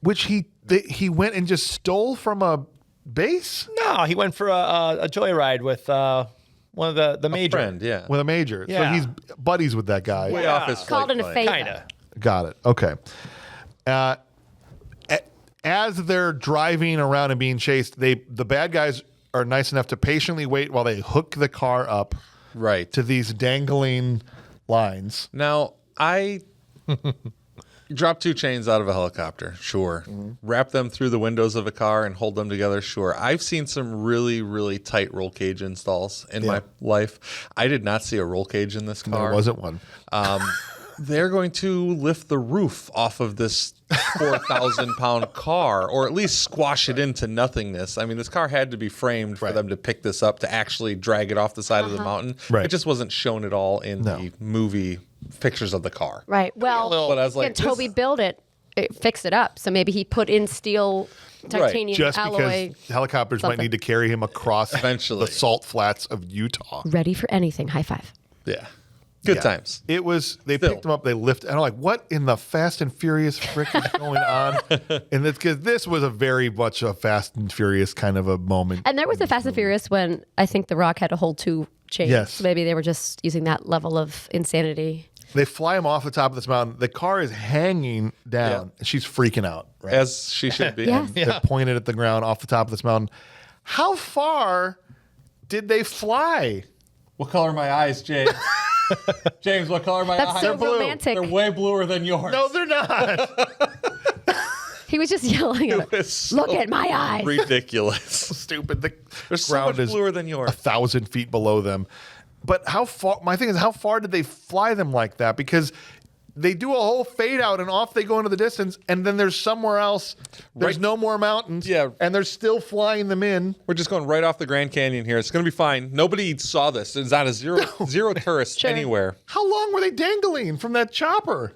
Which he went and just stole from a base No, he went for a joyride with one of the major. Friend, yeah. with a major. So Yeah. he's buddies with that guy. Way off his Called flight in a plan. favor. Kind of. Got it. Okay. As they're driving around and being chased, the bad guys are nice enough to patiently wait while they hook the car up Right. to these dangling lines. Now, I drop two chains out of a helicopter, sure. Wrap them through the windows of a car and hold them together, sure. I've seen some really, really tight roll cage installs in my life. I did not see a roll cage in this car. There wasn't one. They're going to lift the roof off of this 4,000-pound car, or at least squash it into nothingness. I mean, this car had to be framed for them to pick this up to actually drag it off the side of the mountain. Right. It just wasn't shown at all in the movie pictures of the car. Right. Well, But I was like, Toby this- built it, fixed it up. So maybe he put in steel, titanium Just alloy. because helicopters might something. need to carry him across Eventually. the salt flats of Utah. Ready for anything. High five. Yeah. Good Yeah. times. It was, they Still. picked him up, they lifted, and I'm like, what in the Fast and Furious frick is going on? And it's because this was a very much a Fast and Furious kind of a moment. And there was a Fast and Furious when I think The Rock had to hold two chains. Yes. So maybe they were just using that level of insanity. They fly him off the top of this mountain. The car is hanging down. Yeah. She's freaking out. Right? As she should be. Yes. They're pointed at the ground off the top of this mountain. How far did they fly? What color are my eyes, James? James, what color are my That's eyes? so blue. romantic. They're way bluer than yours. No, they're not. He was just yelling at It's so Look at my eyes. ridiculous. Stupid. The They're so ground much is bluer than yours. 1,000 feet below them. But how far? My thing is, how far did they fly them like that? Because they do a whole fade out and off they go into the distance, and then there's somewhere else. There's Right. no more mountains. Yeah. And they're still flying them in. We're just going right off the Grand Canyon here. It's going to be fine. Nobody saw this. There's not a zero tourists anywhere. How long were they dangling from that chopper?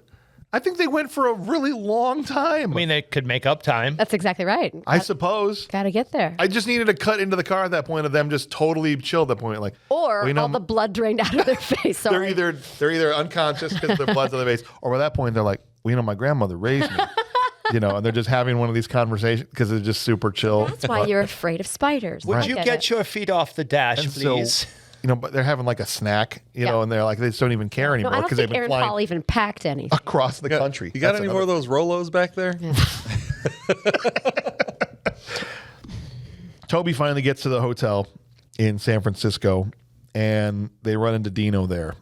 I think they went for a really long time. I mean, they could make up time. That's exactly right. I suppose. Got to get there. I just needed to cut into the car at that point of them just totally chill at that point. Like, Or well, you know, all the blood drained out of their face. they're Sorry. either unconscious because their blood's on their face, or by that point they're like, well, you know, my grandmother raised me, and they're just having one of these conversations because they're just super chill. That's why you're afraid of spiders. Would I you get get it. your feet off the dash, And so, please? but they're having like a snack, Yeah. and they're like, they just don't even care No, anymore I don't because they've think been Aaron flying Paul even packed anything. across the country. You got That's any more of those Rolos back there? Toby finally gets to the hotel in San Francisco, and they run into Dino there.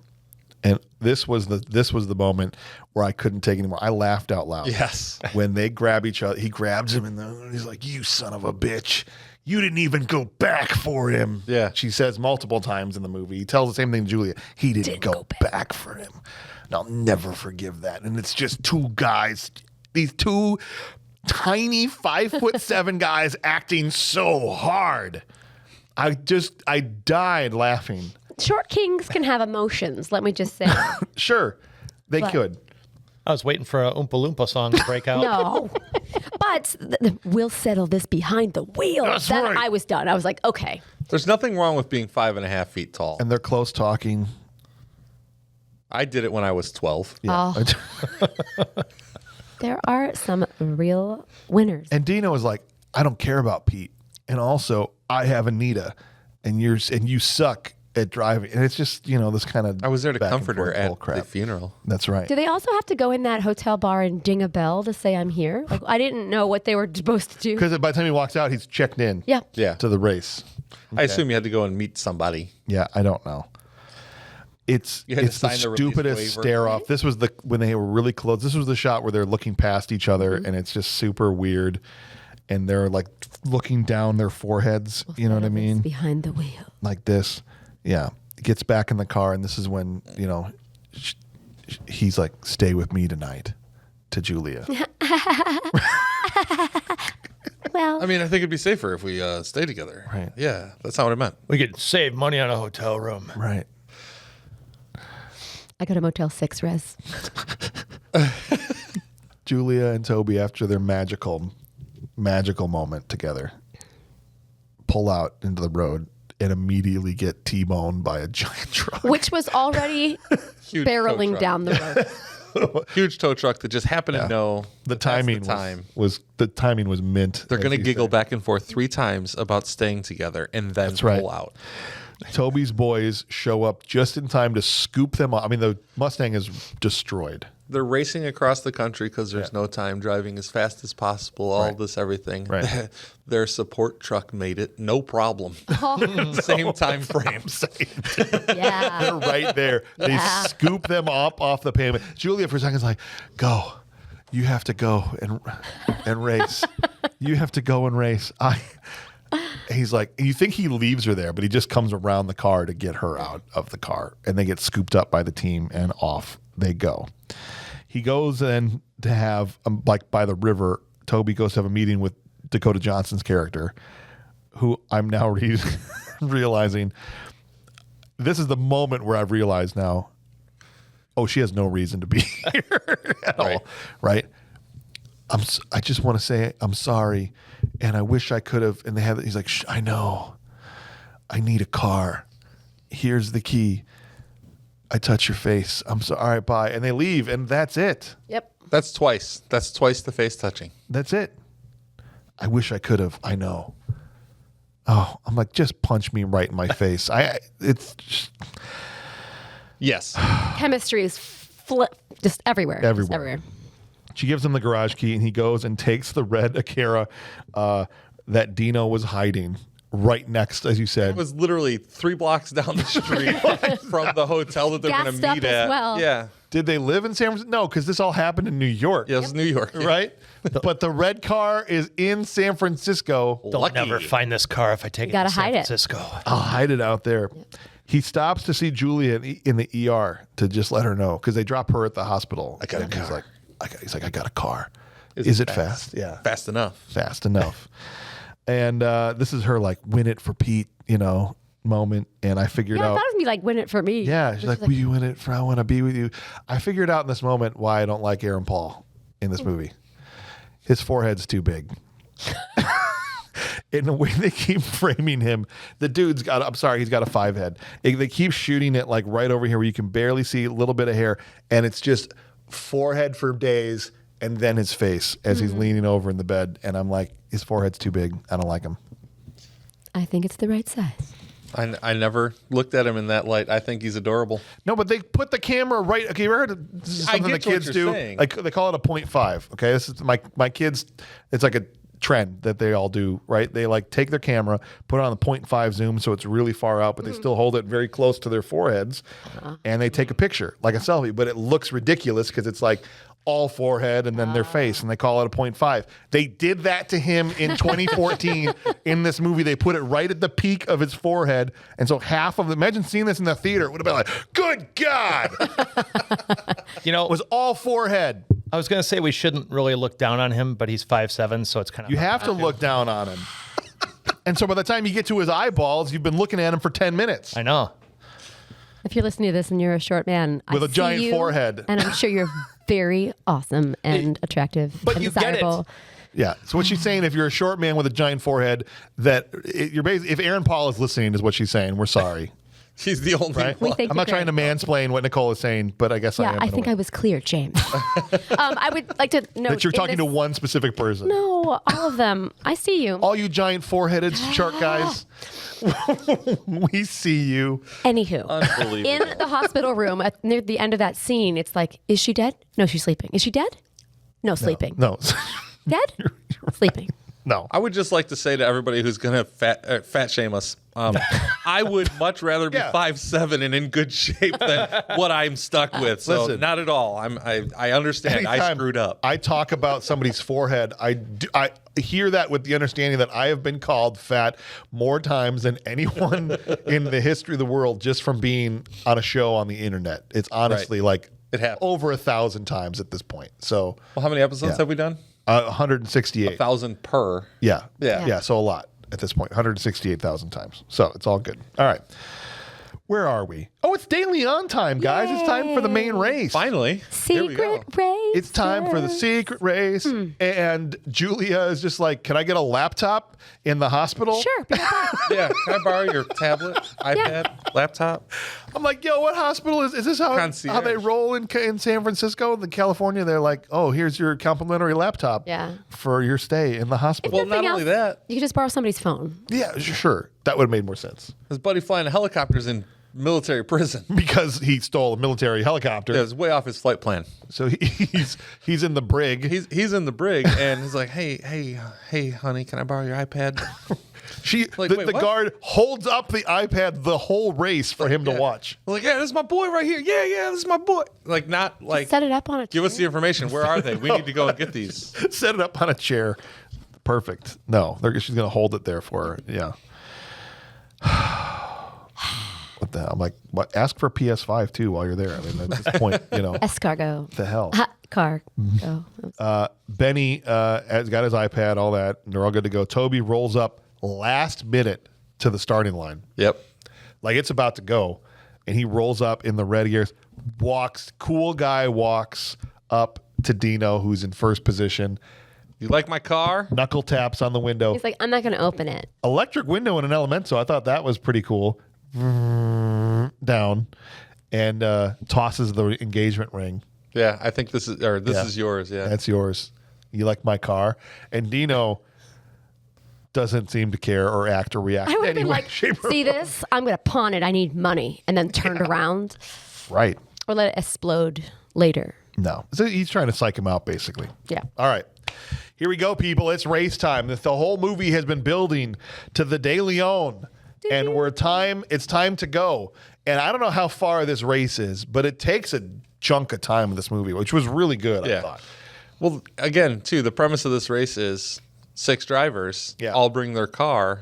And this was the moment where I couldn't take anymore. I laughed out loud. Yes. When they grab each other, he grabs him and he's like, "You son of a bitch. You didn't even go back for him." Yeah. She says multiple times in the movie. He tells the same thing to Julia. He didn't go back for him. And I'll never forgive that. And it's just two guys, these two tiny 5'7" guys acting so hard. I died laughing. Short kings can have emotions, let me just say. Sure, they But- could. I was waiting for a Oompa Loompa song to break out. No. But we'll settle this behind the wheel. That's Then right. I was done. I was like, okay. There's nothing wrong with being 5.5 feet tall. And they're close talking. I did it when I was 12. Yeah. There are some real winners. And Dino is like, I don't care about Pete. And also, I have Anita, and you suck at driving. And it's just, this kind of I was there to back and comfort her forth at bull the funeral. That's right. Do they also have to go in that hotel bar and ding a bell to say I'm here? Like, I didn't know what they were supposed to do. Because by the time he walks out, he's checked in Yeah. Yeah. to the race. I assume you had to go and meet somebody. Yeah, I don't know. It's You had to it's the sign the release stupidest waiver. stare off. This was when they were really close. This was the shot where they're looking past each other, Mm-hmm. and it's just super weird. and they're like looking down their foreheads. You know what I mean? Behind the wheel. Like this. Yeah. Gets back in the car, and this is when, he's like, stay with me tonight to Julia. Well, I mean, I think it'd be safer if we stay together. Right. Yeah, that's not what I meant. We could save money on a hotel room. Right. I go to Motel 6, Rez. Julia and Toby, after their magical moment together, pull out into the road and immediately get T-boned by a giant truck. Which was already Huge tow barreling truck. down the road. Huge tow truck that just happened to know The that that's timing the time. was mint. They're as going to you giggle say. back and forth 3 times about staying together and then That's right. pull out. Toby's boys show up just in time to scoop them up. I mean, the Mustang is destroyed. They're racing across the country because there's no time, driving as fast as possible, all Right. this, everything. Right. Their support truck made it, no problem. Same time frame. Yeah. They're right there. They Yeah. scoop them up off the pavement. Julia, for a second, is like, go. You have to go and race. You have to go and race. He's like, you think he leaves her there, but he just comes around the car to get her out of the car. And they get scooped up by the team, and off they go. He goes in to have, like by the river, Toby goes to have a meeting with Dakota Johnson's character, who I'm now realizing, this is the moment where I've realized now, oh, she has no reason to be here at all, right? I just want to say I'm sorry, and I wish I could have. And they have. He's like, I know. I need a car. Here's the key. I touch your face. I'm sorry. All right, bye. And they leave, and that's it. Yep. That's twice. That's twice the face touching. That's it. I wish I could have. I know. Oh, I'm like, just punch me right in my face. It's just Yes. Chemistry is just everywhere. Everywhere. Just everywhere. She gives him the garage key, and he goes and takes the red Acura that Dino was hiding right next, as you said. It was literally 3 blocks down the street from the hotel that they're going Gassed to up meet as at. well. Yeah. Did they live in San Francisco? No, because this all happened in New York. Yeah, it was New York. Right? But the red car is in San Francisco. They'll Lucky. never find this car if I take it gotta to San hide it. Francisco. I'll hide it out there. He stops to see Julia in the ER to just let her know, because they drop her at the hospital. I got a And he's car. like, I got a car. Is it fast? Yeah. Fast enough. Fast enough. And this is her like win it for Pete, moment. And I figured Yeah, I out. thought it would be like win it for me. Yeah, she's like, will you win it for I want to be with you? I figured out in this moment why I don't like Aaron Paul in this movie. His forehead's too big. In the way they keep framing him, the dude's got, I'm sorry, he's got a 5 head. They keep shooting it like right over here where you can barely see a little bit of hair, and it's just forehead for days and then his face as he's leaning over in the bed. And I'm like, his forehead's too big. I don't like him. I think it's the right size. I never looked at him in that light. I think he's adorable. No, but they put the camera right. Okay, you ever heard of, this is I something the get what kids you're do? saying. Like they call it a 0.5. Okay, this is my kids. It's like a trend that they all do, right? They like take their camera, put it on the 0.5 zoom so it's really far out, but they still hold it very close to their foreheads, and they take a picture like a selfie. But it looks ridiculous because it's like all forehead and then their face, and they call it a 0.5. They did that to him in 2014 in this movie. They put it right at the peak of his forehead, and so half of the, imagine seeing this in the theater, it would have been like, good God. You know, It was all forehead. I was going to say we shouldn't really look down on him, but he's 5'7", so it's kind of You have to look down on him. And so by the time you get to his eyeballs, you've been looking at him for 10 minutes. I know. If you're listening to this and you're a short man, With I a giant see you, forehead. and I'm sure you're very awesome and attractive But and you get it. desirable. Yeah. So what she's saying, if you're a short man with a giant forehead, you're basically, if Aaron Paul is listening, is what she's saying. We're sorry. He's the only Right? one. think I'm you're not trying to mansplain what Nicole is saying, but I guess I Yeah, am. I in a think way. I was clear, James. I would like to know That you're talking to one specific person. No, all of them. I see you. All you giant foreheaded shark guys, we see you. Anywho, Unbelievable. in the hospital room near the end of that scene, it's like, is she dead? No, she's sleeping. Is she dead? No, sleeping. No. Dead? Sleeping. No. I would just like to say to everybody who's going to fat shame us, I would much rather be 5'7" and in good shape than what I'm stuck with. So Listen, not at all. I understand. I anytime screwed up. I talk about somebody's forehead, I hear that with the understanding that I have been called fat more times than anyone in the history of the world just from being on a show on the internet. It's honestly like It happens. over 1,000 times at this point. So Well, how many episodes have we done? 168. 1,000 per. Yeah. Yeah. Yeah. So a lot at this point, 168,000 times. So it's all good. All right. Where are we? Oh, it's De Leon time, guys. It's time for the main race. Finally. Here we go. Secret race. It's time for the secret race. And Julia is just like, can I get a laptop in the hospital? Sure. be right back. Yeah. Can I borrow your tablet, iPad, laptop? I'm like, yo, what hospital is this? How Concierge. they roll in San Francisco, in California? They're like, oh, here's your complimentary laptop Yeah. for your stay in the hospital. Well, not Nothing only else, that, You could just borrow somebody's phone. Yeah, sure. That would have made more sense his buddy flying helicopters in military prison. because he stole a military helicopter. Yeah, it was way off his flight plan. So he's in the brig. He's in the brig and he's like, hey, honey, can I borrow your iPad? Like, the wait, what? guard holds up the iPad the whole race for him to watch. I'm like, yeah, this is my boy right here. Yeah, this is my boy. Like, not like, Set it up on a give us the information. Where are they? We need to go and get these. Set it up on a chair. Perfect. No, she's going to hold it there for her. Yeah. What the hell? I'm like, what? Ask for PS5 too while you're there. I mean, at this point, Escargot. the hell. Car. Go. Benny has got his iPad, all that, and they're all good to go. Toby rolls up last minute to the starting line. Yep. Like it's about to go, and he rolls up in the red ears, cool guy walks up to Dino, who's in first position, You like my car? knuckle taps on the window. He's like, I'm not going to open it. Electric window in an Elemento. I thought that was pretty cool. Down, and tosses the engagement ring. Yeah, I think this is yours. Yeah. That's yours. You like my car? And Dino doesn't seem to care or act or react. I would in have been any way, like, shape, or see form. this? I'm going to pawn it. I need money. And then turned around. Right. Or let it explode later. No. So he's trying to psych him out, basically. Yeah. All right. Here we go, people. It's race time. The whole movie has been building to the De Leon. And it's time to go. And I don't know how far this race is, but it takes a chunk of time of this movie, which was really good, I thought. Well, again, too, the premise of this race is 6 drivers all bring their car.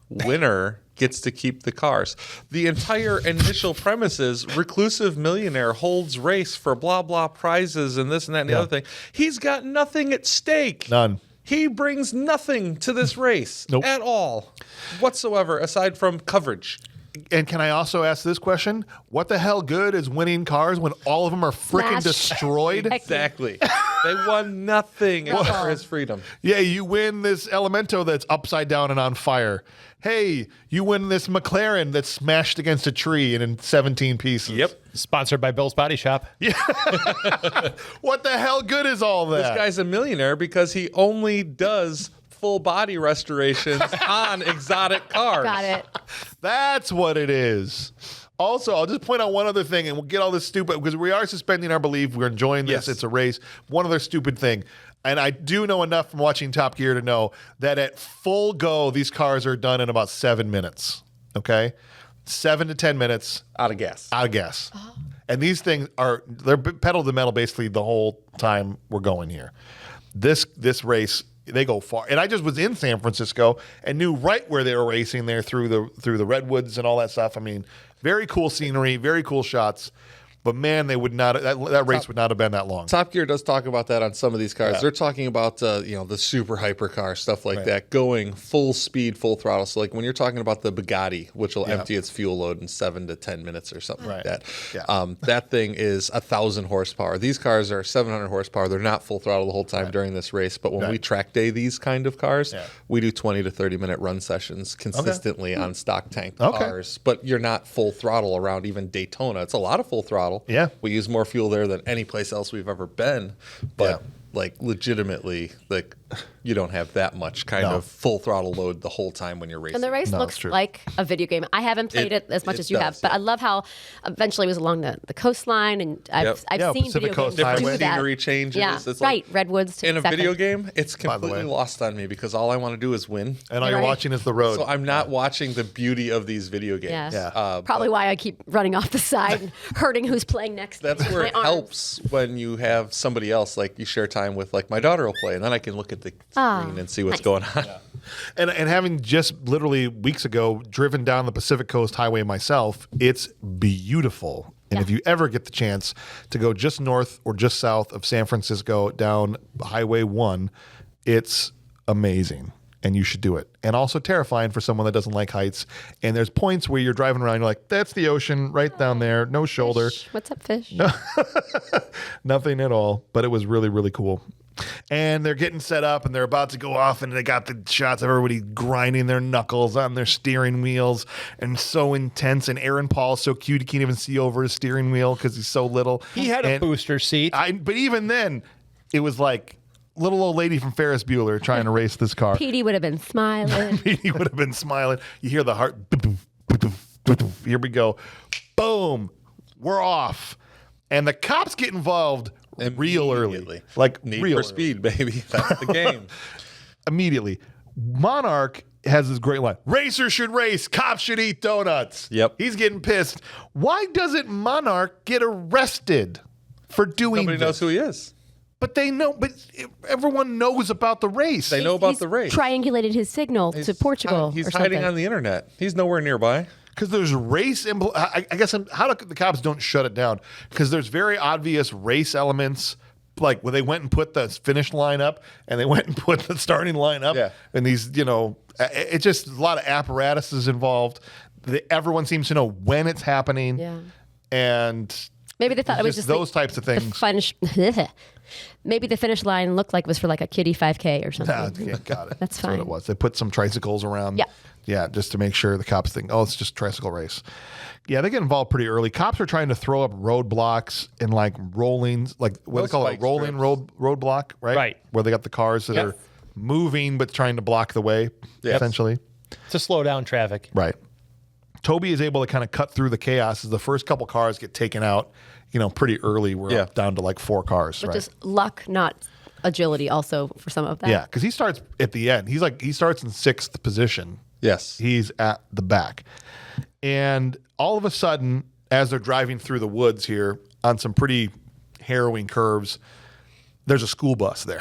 Winner gets to keep the cars. The entire initial premise is reclusive millionaire holds race for blah, blah prizes and this and that and the other thing. He's got nothing at stake. None. He brings nothing to this race at all whatsoever aside from coverage. And can I also ask this question? What the hell good is winning cars when all of them are freaking Smash. destroyed? Exactly. They won nothing except for his freedom. Yeah, you win this Elemento that's upside down and on fire. Hey, you win this McLaren that's smashed against a tree and in 17 pieces. Yep. Sponsored by Bill's Body Shop. What the hell good is all that? This guy's a millionaire because he only does full body restorations on exotic cars. Got it. That's what it is. Also, I'll just point out one other thing, and we'll get all this stupid, because we are suspending our belief. We're enjoying this. Yes. It's a race. One other stupid thing. And I do know enough from watching Top Gear to know that at full go, these cars are done in about 7 minutes. Okay? 7 to 10 minutes. Out of gas. Out of gas. And these things they're pedal to the metal basically the whole time we're going here. This race, they go far. And I just was in San Francisco and knew right where they were racing there through the redwoods and all that stuff. I mean, very cool scenery, very cool shots. But man, they would not. That race would not have been that long. Top Gear does talk about that on some of these cars. Yeah. They're talking about the super hyper car stuff like that, going full speed, full throttle. So like when you're talking about the Bugatti, which will empty its fuel load in 7 to 10 minutes or something like that. Yeah. That thing is 1,000 horsepower. These cars are 700 horsepower. They're not full throttle the whole time during this race. But when we track day these kind of cars, we do 20 to 30 minute run sessions consistently on stock tank cars. But you're not full throttle around even Daytona. It's a lot of full throttle. Yeah. We use more fuel there than any place else we've ever been. But like legitimately, like you don't have that much kind No. of full throttle load the whole time when you're racing. And the race No, it's looks true. like a video game. I haven't played it as much it as you have, does, but yeah. I love how eventually it was along the coastline, and I've Yep. Yeah, seen Pacific video Coast games Highway. do that. Scenery changes. Yeah, It's like- right. Redwoods. in a exactly. video game, it's By the completely way. lost on me because all I want to do is win. And all you're Right. watching is the road. So I'm not watching the beauty of these video games. Yeah. Yeah. Probably why I keep running off the side and hurting who's playing next. to That's me with where my it arms. helps when you have somebody else, like you share time with, like my daughter will play, and then I can look at the screen and see what's nice. going on. And having just literally weeks ago driven down the Pacific Coast Highway myself, it's beautiful. And if you ever get the chance to go just north or just south of San Francisco down Highway 1, it's amazing. And you should do it. And also terrifying for someone that doesn't like heights. And there's points where you're driving around, you're like, that's the ocean right down there, no shoulder, Fish. What's up, fish? nothing at all. But it was really, really cool. And they're getting set up and they're about to go off, and they got the shots of everybody grinding their knuckles on their steering wheels, and so intense. And Aaron Paul is so cute, he can't even see over his steering wheel because he's so little. He had a And booster seat. but even then, it was like little old lady from Ferris Bueller trying to race this car. Petey would have been smiling. He would have been smiling. You hear the heart. Here we go. Boom. We're off. And the cops get involved real early. Immediately. Like Need real for early. speed, baby. That's the game. Immediately. Monarch has this great line. Racers should race. Cops should eat donuts. Yep. He's getting pissed. Why doesn't Monarch get arrested for doing Nobody this? knows who he is. But they know. But everyone knows about the race. They know about He's the race. Triangulated his signal to Portugal. He's or hiding something. on the internet. He's nowhere nearby. Because there's race. I guess how do the cops don't shut it down? Because there's very obvious race elements. Like when they went and put the finish line up, and they went and put the starting line up, Yeah. and these, it's just a lot of apparatuses involved. Everyone seems to know when it's happening, Yeah. and Maybe they thought it was just just those types of the things. finish. Maybe the finish line looked like it was for like a kiddie 5K or something. Yeah, got it. That's what fine. it was. They put some tricycles around. Yeah. Yeah, just to make sure the cops think, oh, it's just a tricycle race. Yeah, they get involved pretty early. Cops are trying to throw up roadblocks and like rollings, like what Those they call it, spike rolling strips. roadblock, right? Right. Where they got the cars that Yep. are moving but trying to block the way, Yes. essentially. To slow down traffic. Right. Toby is able to kind of cut through the chaos as the first couple cars get taken out, pretty early. We're up down to like 4 cars, But right? just luck, not agility, also for some of that. Yeah, because he starts at the end. He starts in 6th position. Yes. He's at the back. And all of a sudden, as they're driving through the woods here on some pretty harrowing curves, there's a school bus there.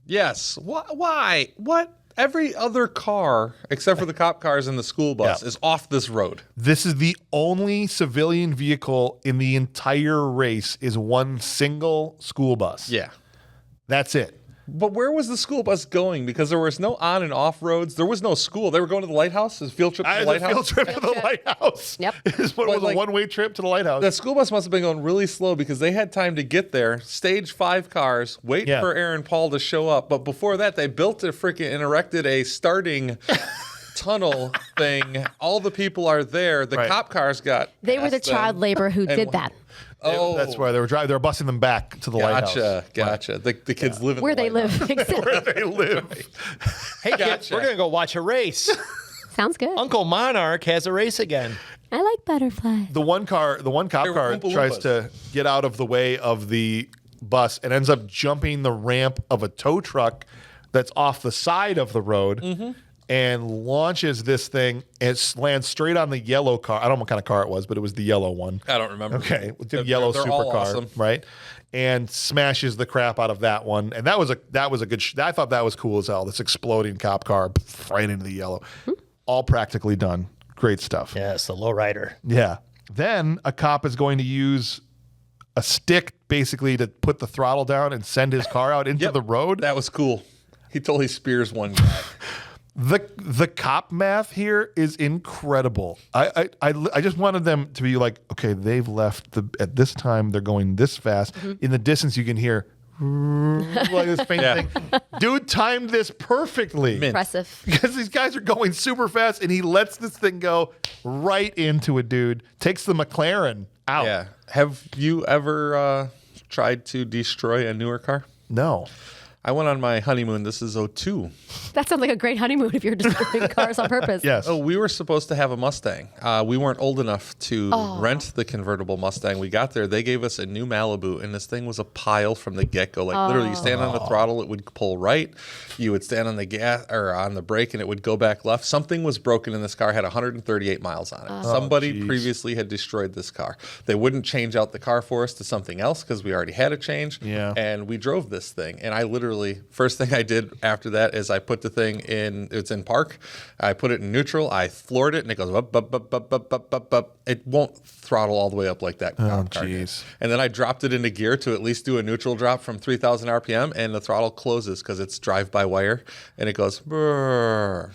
Yes. Why? What? Every other car, except for the cop cars and the school bus, Yeah. is off this road. This is the only civilian vehicle in the entire race is one single school bus. Yeah. That's it. But where was the school bus going? Because there was no on and off roads. There was no school. They were going to the lighthouse. His field trip to the It's a lighthouse. field trip to the lighthouse. Yep. It's what But was like- a one-way trip to the lighthouse. The school bus must have been going really slow because they had time to get there, stage 5 cars, wait Yeah. for Aaron Paul to show up. But before that, they built a freaking and erected a starting tunnel thing. All the people are there. The Right. cop cars got. They were the past them. child labor who did that. Oh, That's why they were driving. They were busing them back to the lighthouse. Gotcha. The kids live in Where the they lighthouse. live. Exactly. Where they live. Hey, kids, Gotcha. we're going to go watch a race. Sounds good. Uncle Monarch has a race again. I like butterflies. The one cop They were car Oompa tries Loompas. to get out of the way of the bus and ends up jumping the ramp of a tow truck that's off the side of the road and launches this thing and it lands straight on the yellow car. I don't know what kind of car it was, but it was the yellow one. I don't remember. Okay, the They're- yellow they're all supercar, awesome. right? And smashes the crap out of that one. And that was a good. I thought that was cool as hell. This exploding cop car right into the yellow, all practically done. Great stuff. Yes, the lowrider. Yeah. Then a cop is going to use a stick basically to put the throttle down and send his car out into Yep. the road. That was cool. He totally spears one guy. The cop math here is incredible. I just wanted them to be like, okay, they've left at this time they're going this fast. In the distance you can hear like this faint Yeah. thing. Dude timed this perfectly. Mint. Impressive. Because these guys are going super fast and he lets this thing go right into a dude. Takes the McLaren out. Yeah. Have you ever tried to destroy a newer car? No. I went on my honeymoon. This is '02. That sounds like a great honeymoon if you're destroying cars on purpose. Yes. Oh, we were supposed to have a Mustang. We weren't old enough to rent the convertible Mustang. We got there. They gave us a new Malibu, and this thing was a pile from the get-go. Like literally, you stand on the throttle, it would pull right. You would stand on the gas or on the brake, and it would go back left. Something was broken in this car. It had 138 miles on it. Somebody previously had destroyed this car. They wouldn't change out the car for us to something else because we already had a change. Yeah. And we drove this thing, and I literally first thing I did after that is I put the thing in. It's in park. I put it in neutral. I floored it, and it goes up, up, up, up, up, up, up, up. It won't throttle all the way up like that. Oh, car did. jeez. And then I dropped it into gear to at least do a neutral drop from 3,000 RPM, and the throttle closes because it's drive-by-wire, and it goes brrr,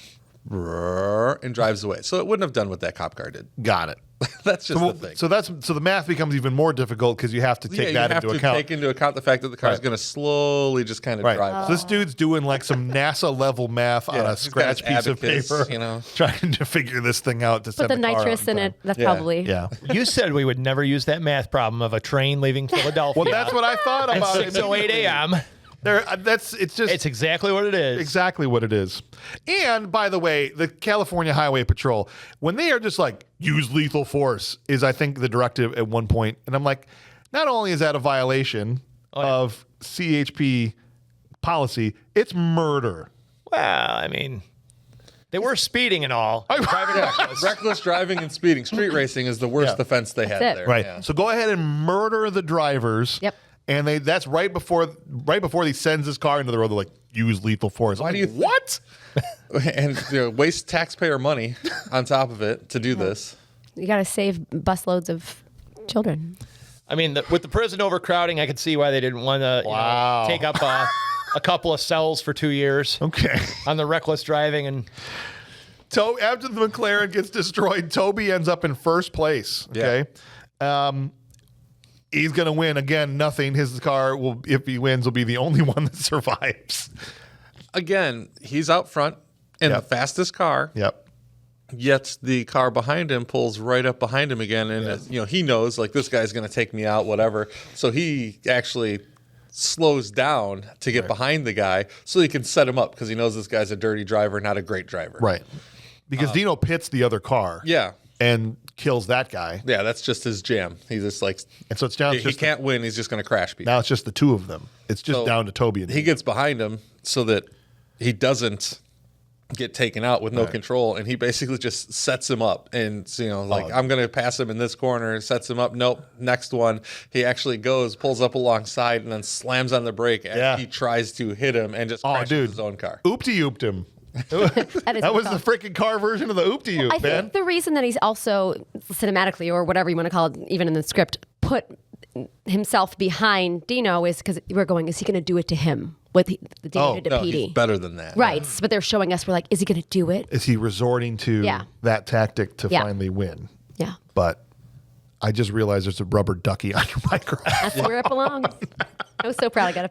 brrr, and drives away. So it wouldn't have done what that cop car did. Got it. That's just the thing. So the math becomes even more difficult because you have to take that into account. You have to take into account the fact that the car is going to slowly just kind of Right. drive. So this dude's doing like some NASA level math on a he's got scratch his piece of abacus, paper, you know. trying to figure this thing out to Put send the the car nitrous out in time. it. That's Yeah. probably. Yeah. You said we would never use that math problem of a train leaving Philadelphia. Well, that's what I thought at about it. 6:08 a.m. It's just It's exactly what it is. exactly what it is. And by the way, the California Highway Patrol, when they are just like use lethal force, is I think the directive at one point, and I'm like, not only is that a violation of CHP policy, it's murder. Well, I mean, they were speeding and all. Driving reckless. Reckless driving and speeding. Street racing is the worst Yeah. offense they had That's it. there. Right. Yeah. So go ahead and murder the drivers. Yep. And that's right before he sends his car into the road. They're like, use lethal force. Why do you what? And waste taxpayer money on top of it to do this. You got to save busloads of children. I mean, with the prison overcrowding, I could see why they didn't want to Wow. take up a couple of cells for 2 years Okay. on the reckless driving. And After the McLaren gets destroyed, Toby ends up in first place. Okay. He's going to win again. Nothing. His car will, if he wins, will be the only one that survives. Again, he's out front in the fastest car. Yep. Yet the car behind him pulls right up behind him again, and he knows like this guy's going to take me out, whatever. So he actually slows down to get behind the guy so he can set him up because he knows this guy's a dirty driver, not a great driver. Right. Because Dino pits the other car. Yeah. And kills that guy. Yeah, that's just his jam. He's just like, And so it's down. he can't win. He's just going to crash people. Now it's just the two of them. It's just So down to Toby and he gets behind him so that he doesn't get taken out with no control, and he basically just sets him up. And I'm going to pass him in this corner, sets him up. Nope, next one. He actually pulls up alongside, and then slams on the brake as he tries to hit him and just crashes his own car. Oopty-ooped him. That was the freaking car version of the oopty-oop, I man. think the reason that he's also cinematically, or whatever you want to call it, even in the script, put himself behind Dino is because we're going, is he going to do it to him? What the Dino did to No, Petey. he's better than that. Right. But they're showing us, we're like, is he going to do it? Is he resorting to that tactic to finally win? Yeah. But I just realized there's a rubber ducky on your microphone. That's where it belongs. I was so proud I got it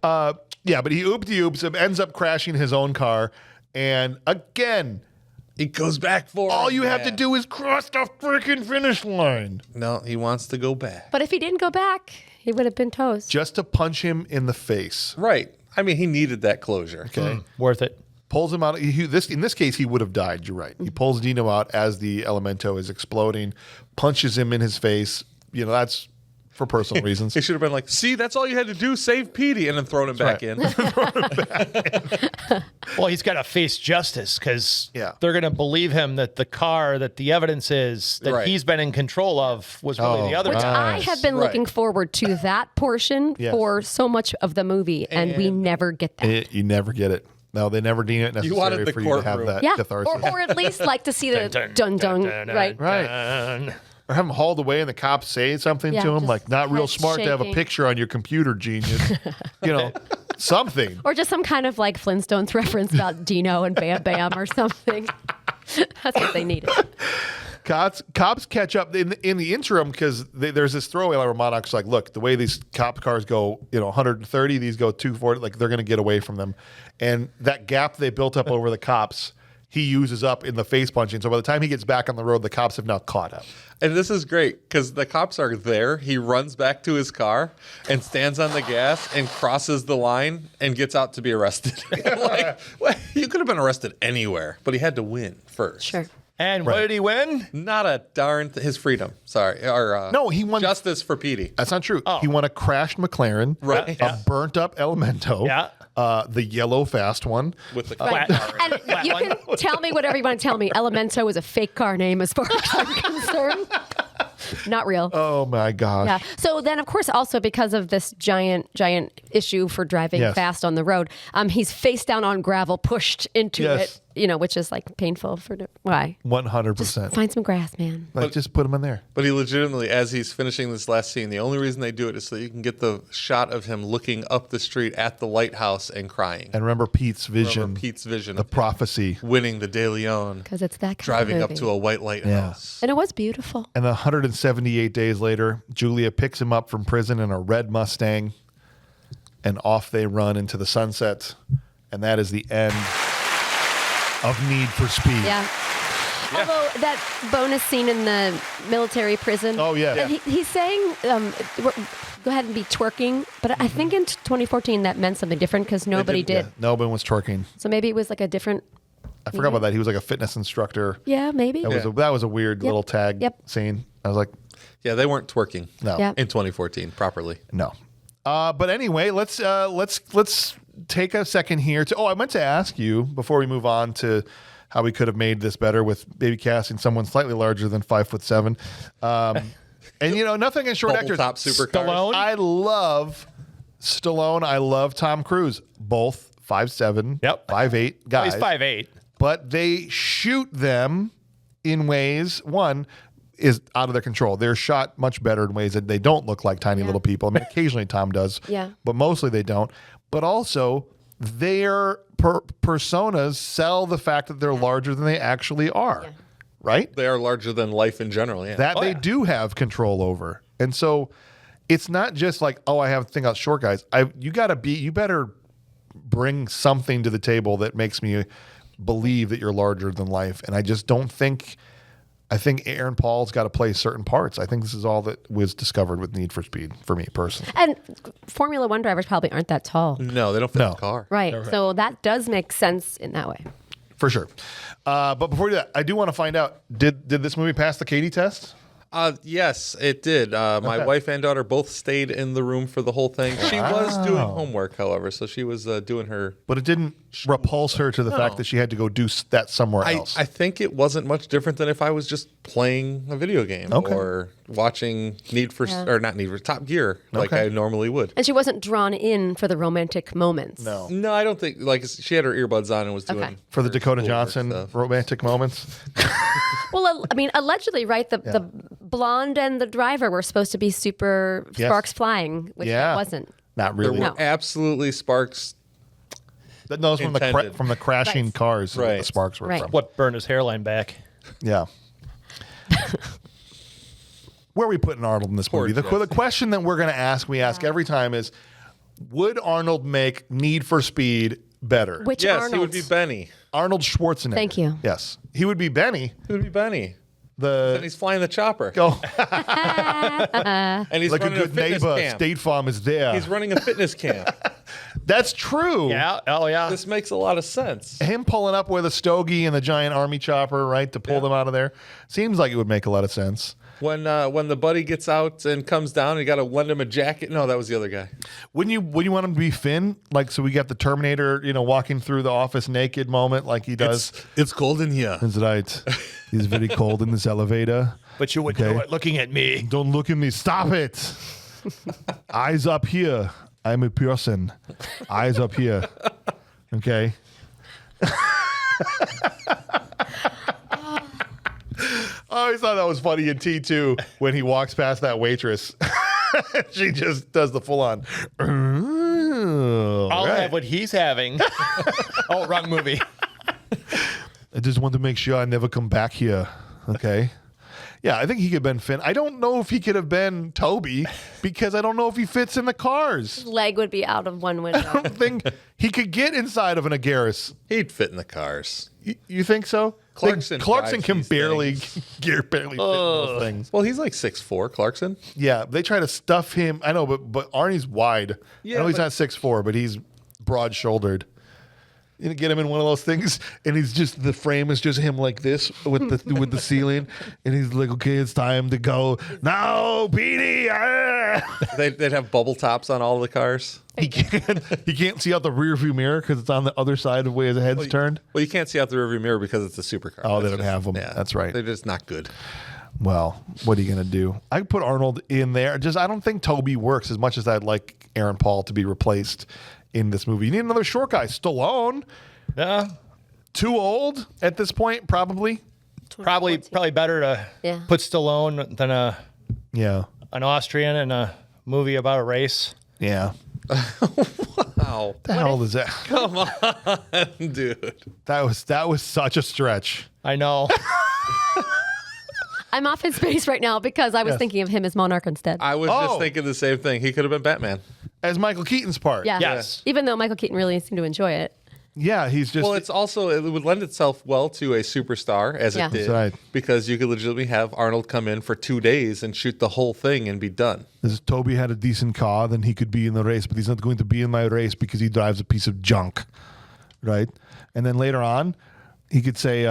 back. Yeah, but he oopty-oops him, ends up crashing his own car. And again, He goes back for all it, you have to man. do is cross the freaking finish line. No, he wants to go back. But if he didn't go back, he would have been toast. Just to punch him in the face. Right. I mean, he needed that closure. Okay. worth it. Pulls him out. In this case, he would have died. You're right. He pulls Dino out as the Elemento is exploding, punches him in his face. That's for personal reasons. He should have been like, see, that's all you had to do, save Petey, and then thrown him back in. Well, he's got to face justice because Yeah. they're going to believe him that the car that the evidence is that Right. he's been in control of was really the other Which guy. I have been Right. looking forward to that portion Yes. for so much of the movie, and we never get that. You never get it. No, they never deem it necessary wanted the for you to have courtroom. that Yeah, catharsis. or at least like to see the dun dun, right? Right. Or have him hauled away and the cops say something Yeah, to him, just like, not real head smart to have a shaking. picture on your computer, genius. Something. Or just some kind of like Flintstones reference about Dino and Bam Bam or something. That's what they needed. Cops catch up in the interim because there's this throwaway line where Monarch's like, look, the way these cop cars go, 130, these go 240, like they're going to get away from them. And that gap they built up over the cops, he uses up in the face punching. So by the time he gets back on the road, the cops have now caught him. And this is great because the cops are there. He runs back to his car and stands on the gas and crosses the line and gets out to be arrested. Like, well, you could have been arrested anywhere, but he had to win first. Sure. And what did he win? Not a darn his freedom. Sorry, or No, he won justice for Petey. That's not true. He won a crashed McLaren, Right. a burnt up Elemento, the yellow fast one. With the Right. And you can tell me whatever you want to tell me. Elemento is a fake car name as far as I'm concerned. Not real. Oh my gosh. Yeah. So then, of course, also because of this giant issue for driving fast on the road, he's face down on gravel, pushed into it. Which is like painful for why? 100%. Find some grass, man. Like, just put him in there. But he legitimately, as he's finishing this last scene, the only reason they do it is so you can get the shot of him looking up the street at the lighthouse and crying. And remember Pete's vision. Remember Pete's vision. The of prophecy. winning the De Leon. Because it's that kind Driving of up movie. to a white lighthouse. And it was beautiful. And 178 days later, Julia picks him up from prison in a red Mustang, and off they run into the sunset. And that is the end of Need for Speed. Yeah. Although that bonus scene in the military prison. Oh, yeah. And he's saying, go ahead and be twerking. But I think in 2014 that meant something different because nobody did. Yeah, no one was twerking. So maybe it was like a different. I forgot about that. He was like a fitness instructor. Yeah, maybe. That was a weird little tag scene. I was like, Yeah, they weren't twerking no. Yep. in 2014 properly. No. But anyway, let's take a second here to. Oh, I meant to ask you before we move on to how we could have made this better with maybe casting someone slightly larger than 5'7". And nothing against short Bubble actors. top supercars. Stallone? I love Stallone. I love Tom Cruise. Both 5'7", 5'8" guys. He's 5'8". But they shoot them in ways, one, is out of their control. They're shot much better in ways that they don't look like tiny little people. I mean, occasionally Tom does, but mostly they don't. But also, their personas sell the fact that they're larger than they actually are, right? They are larger than life in general, yeah. That they do have control over. And so it's not just like, oh, I have to think about short guys. You better bring something to the table that makes me believe that you're larger than life. And I just don't think, I think Aaron Paul's got to play certain parts. I think this is all that was discovered with Need for Speed for me personally. And Formula One drivers probably aren't that tall. No, they don't fit the car. Right. So that does make sense in that way. For sure. But before we do that, I do want to find out, did this movie pass the Katie test? Yes, it did. My wife and daughter both stayed in the room for the whole thing. She was doing homework, however, so she was doing her... But it didn't repulse her to the fact that she had to go do that somewhere else. I think it wasn't much different than if I was just playing a video game or watching Top Gear like I normally would. And she wasn't drawn in for the romantic moments. No, I don't think, she had her earbuds on and was doing... For the her Dakota schoolwork Johnson stuff. romantic moments? Well, I mean, allegedly, right? The blonde and the driver were supposed to be super sparks flying, which it wasn't. Not There really. were absolutely sparks. That knows from the crashing cars where the sparks were from. What burned his hairline back? Yeah. Where are we putting Arnold in this movie? The question that we're going to ask, we ask every time is, would Arnold make Need for Speed better? Which Yes, Arnold? he would be Benny. Arnold Schwarzenegger. Thank you. Yes. He would be Benny. He would be Benny. And he's flying the chopper. Oh, And he's like a running good fitness neighbor. camp. State Farm is there. He's running a fitness camp. That's true. Yeah. Oh, yeah. This makes a lot of sense. Him pulling up with a stogie and the giant army chopper, right, to pull them out of there. Seems like it would make a lot of sense. When the buddy gets out and comes down, you got to lend him a jacket. No, that was the other guy. Wouldn't you want him to be Finn? Like, so we got the Terminator, walking through the office naked moment like he does. It's cold in here. That's right. He's very cold in this elevator. But you wouldn't know it looking at me. Don't look at me. Stop it. Eyes up here. I'm a person. Eyes up here. Okay. I always thought that was funny in T2 when he walks past that waitress. She just does the full on. I'll have what he's having. Oh, wrong movie. I just want to make sure I never come back here. Okay. Yeah, I think he could have been Finn. I don't know if he could have been Toby because I don't know if he fits in the cars. Leg would be out of one window. I don't think he could get inside of an Agaris. He'd fit in the cars. You think so? Clarkson Clarkson drives can these barely things. fit in those things. Well, he's like 6'4", Clarkson. Yeah, they try to stuff him. I know, but Arnie's wide. Yeah, I know he's but- not 6'4", but he's broad-shouldered. You get him in one of those things, and he's just the frame is just him like this with the ceiling, and he's like, "Okay, it's time to go now, Petey." They'd have bubble tops on all the cars. He can't see out the rear view mirror because it's on the other side of the way his head's turned. Well, you can't see out the rearview mirror because it's a supercar. Oh, they That's don't have them. Yeah, That's right. They're just not good. Well, what are you gonna do? I could put Arnold in there. I don't think Toby works as much as I'd like Aaron Paul to be replaced in this movie. You need another short guy. Stallone. Yeah. Too old at this point, probably. Probably better to put Stallone than an Austrian in a movie about a race. Yeah. Wow. The hell is that? Come on, dude. That was such a stretch. I know. I'm off his face right now because I was thinking of him as Monarch instead. I was just thinking the same thing. He could have been Batman. As Michael Keaton's part. Yeah. Yes. Even though Michael Keaton really seemed to enjoy it. Yeah, he's just. Well, it would lend itself well to a superstar, as Yeah. it did, That's right. because you could legitimately have Arnold come in for 2 days and shoot the whole thing and be done. If Toby had a decent car, then he could be in the race, but he's not going to be in my race because he drives a piece of junk. Right? And then later on, he could say,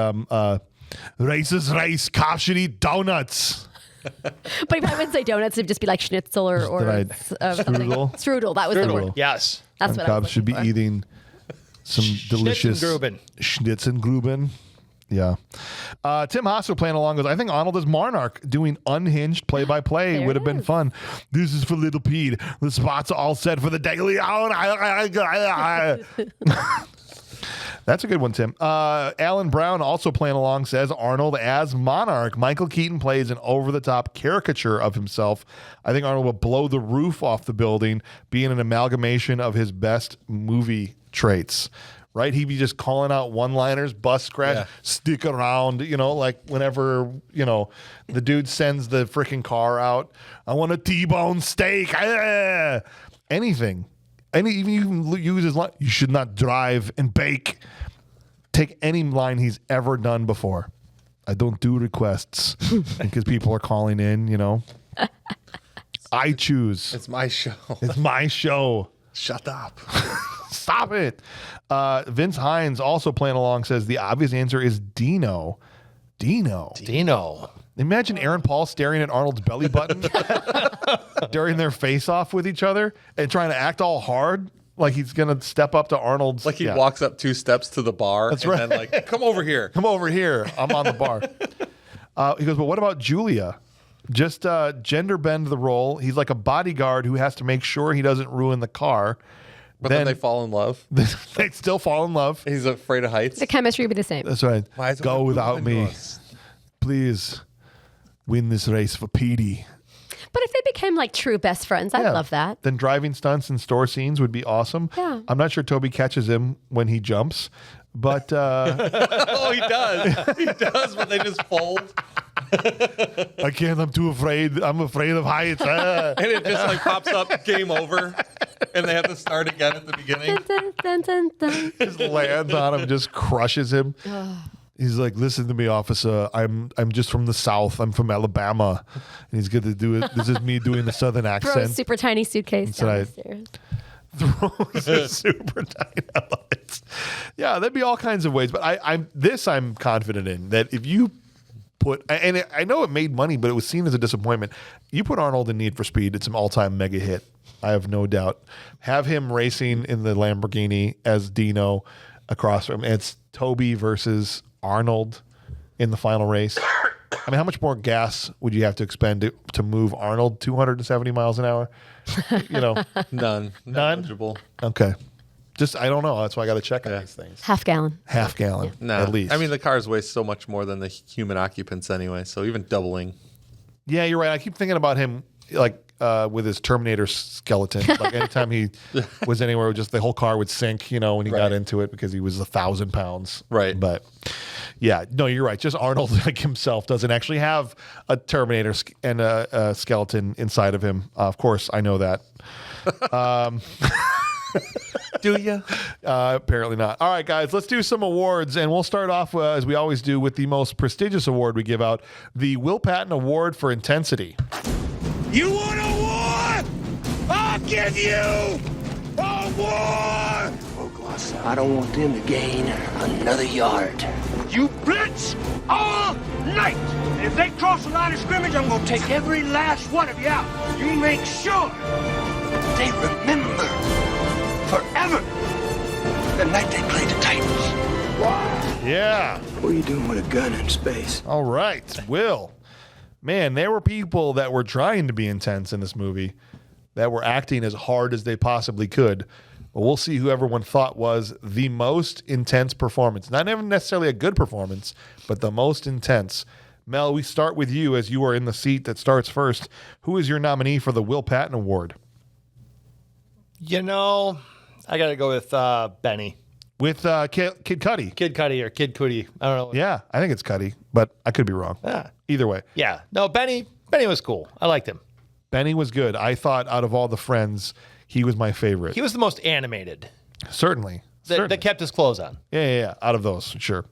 races race, cops should eat donuts. But if I would say donuts, it'd just be like schnitzel or Right. something. Strudel. Strudel. That was the word. Yes. That's what I was Cops should be looking for. eating some delicious Schnitzengruben. Schnitzengruben. Yeah. Tim Hasso playing along goes, I think Arnold is Monarch doing unhinged play-by-play There would it have been is. fun. This is for Little Pete. The spots are all set for the daily. That's a good one, Tim. Alan Brown also playing along says Arnold as Monarch. Michael Keaton plays an over-the-top caricature of himself. I think Arnold will blow the roof off the building, being an amalgamation of his best movie traits. Right? He'd be just calling out one-liners, bus crash, Yeah. stick around, like whenever, the dude sends the freaking car out. I want a T-bone steak. Anything. Even you can use his line. You should not drive and bake. Take any line he's ever done before. I don't do requests because people are calling in, I choose. It's my show. It's my show. Shut up. Stop it. Vince Hines also playing along says the obvious answer is Dino. Dino. Imagine Aaron Paul staring at Arnold's belly button during their face-off with each other and trying to act all hard like he's going to step up to Arnold's. Like he walks up 2 steps to the bar That's and right. then like, come over here. Come over here. I'm on the bar. He goes, but what about Julia? Just gender bend the role. He's like a bodyguard who has to make sure he doesn't ruin the car. But then they fall in love. They still fall in love. He's afraid of heights. The chemistry would be the same. That's right. Why is it Go like without moving me. to us? Please win this race for Petey. But if they became like true best friends, I'd love that. Then driving stunts and store scenes would be awesome. Yeah. I'm not sure Toby catches him when he jumps, but Oh, he does. He does, but they just fold. I can't. I'm too afraid. I'm afraid of heights. And it just like pops up, game over. And they have to start again at the beginning. Dun, dun, dun, dun. Just lands on him, just crushes him. He's like, listen to me, officer. I'm just from the South. I'm from Alabama. And he's good to do it. This is me doing the Southern Throw a accent. super tiny suitcase down right. the stairs. Throws a super tight elements. Yeah, there'd be all kinds of ways. But I'm confident in that if you put, and I know it made money, but it was seen as a disappointment. You put Arnold in Need for Speed, it's an all-time mega hit. I have no doubt. Have him racing in the Lamborghini as Dino across from. It's Toby versus Arnold in the final race. I mean, how much more gas would you have to expend to move Arnold 270 miles an hour? None. Negligible. Okay. Just, I don't know. That's why I got to check on these things. Half gallon. Half gallon, No. at least. I mean, the cars weigh so much more than the human occupants anyway. So even doubling. yeah, you're right. I keep thinking about him like with his Terminator skeleton. Like anytime he was anywhere, just the whole car would sink, when he got into it because he was 1,000 pounds. Right. But Yeah, no, you're right. Just Arnold like himself doesn't actually have a Terminator and a skeleton inside of him. Of course, I know that. Do you? Apparently not. All right, guys, let's do some awards, and we'll start off, as we always do, with the most prestigious award we give out, the Will Patton Award for Intensity. You want a war? I'll give you a war! I don't want them to gain another yard. You blitz all night! And if they cross the line of scrimmage, I'm gonna take every last one of you out. You make sure they remember forever the night they played the Titans. Yeah. What are you doing with a gun in space? All right, Will. Man, there were people that were trying to be intense in this movie, that were acting as hard as they possibly could. But we'll see who everyone thought was the most intense performance. Not even necessarily a good performance, but the most intense. Mel, we start with you as you are in the seat that starts first. Who is your nominee for the Will Patton Award? You know, I got to go with Benny. With Kid Cudi. Kid Cudi or Kid Cudi. I don't know. Yeah, I think it's Cudi, but I could be wrong. Yeah. Either way. Yeah. No, Benny was cool. I liked him. Benny was good. I thought out of all the friends, he was my favorite. He was the most animated. Certainly. That kept his clothes on. Yeah. Out of those, sure.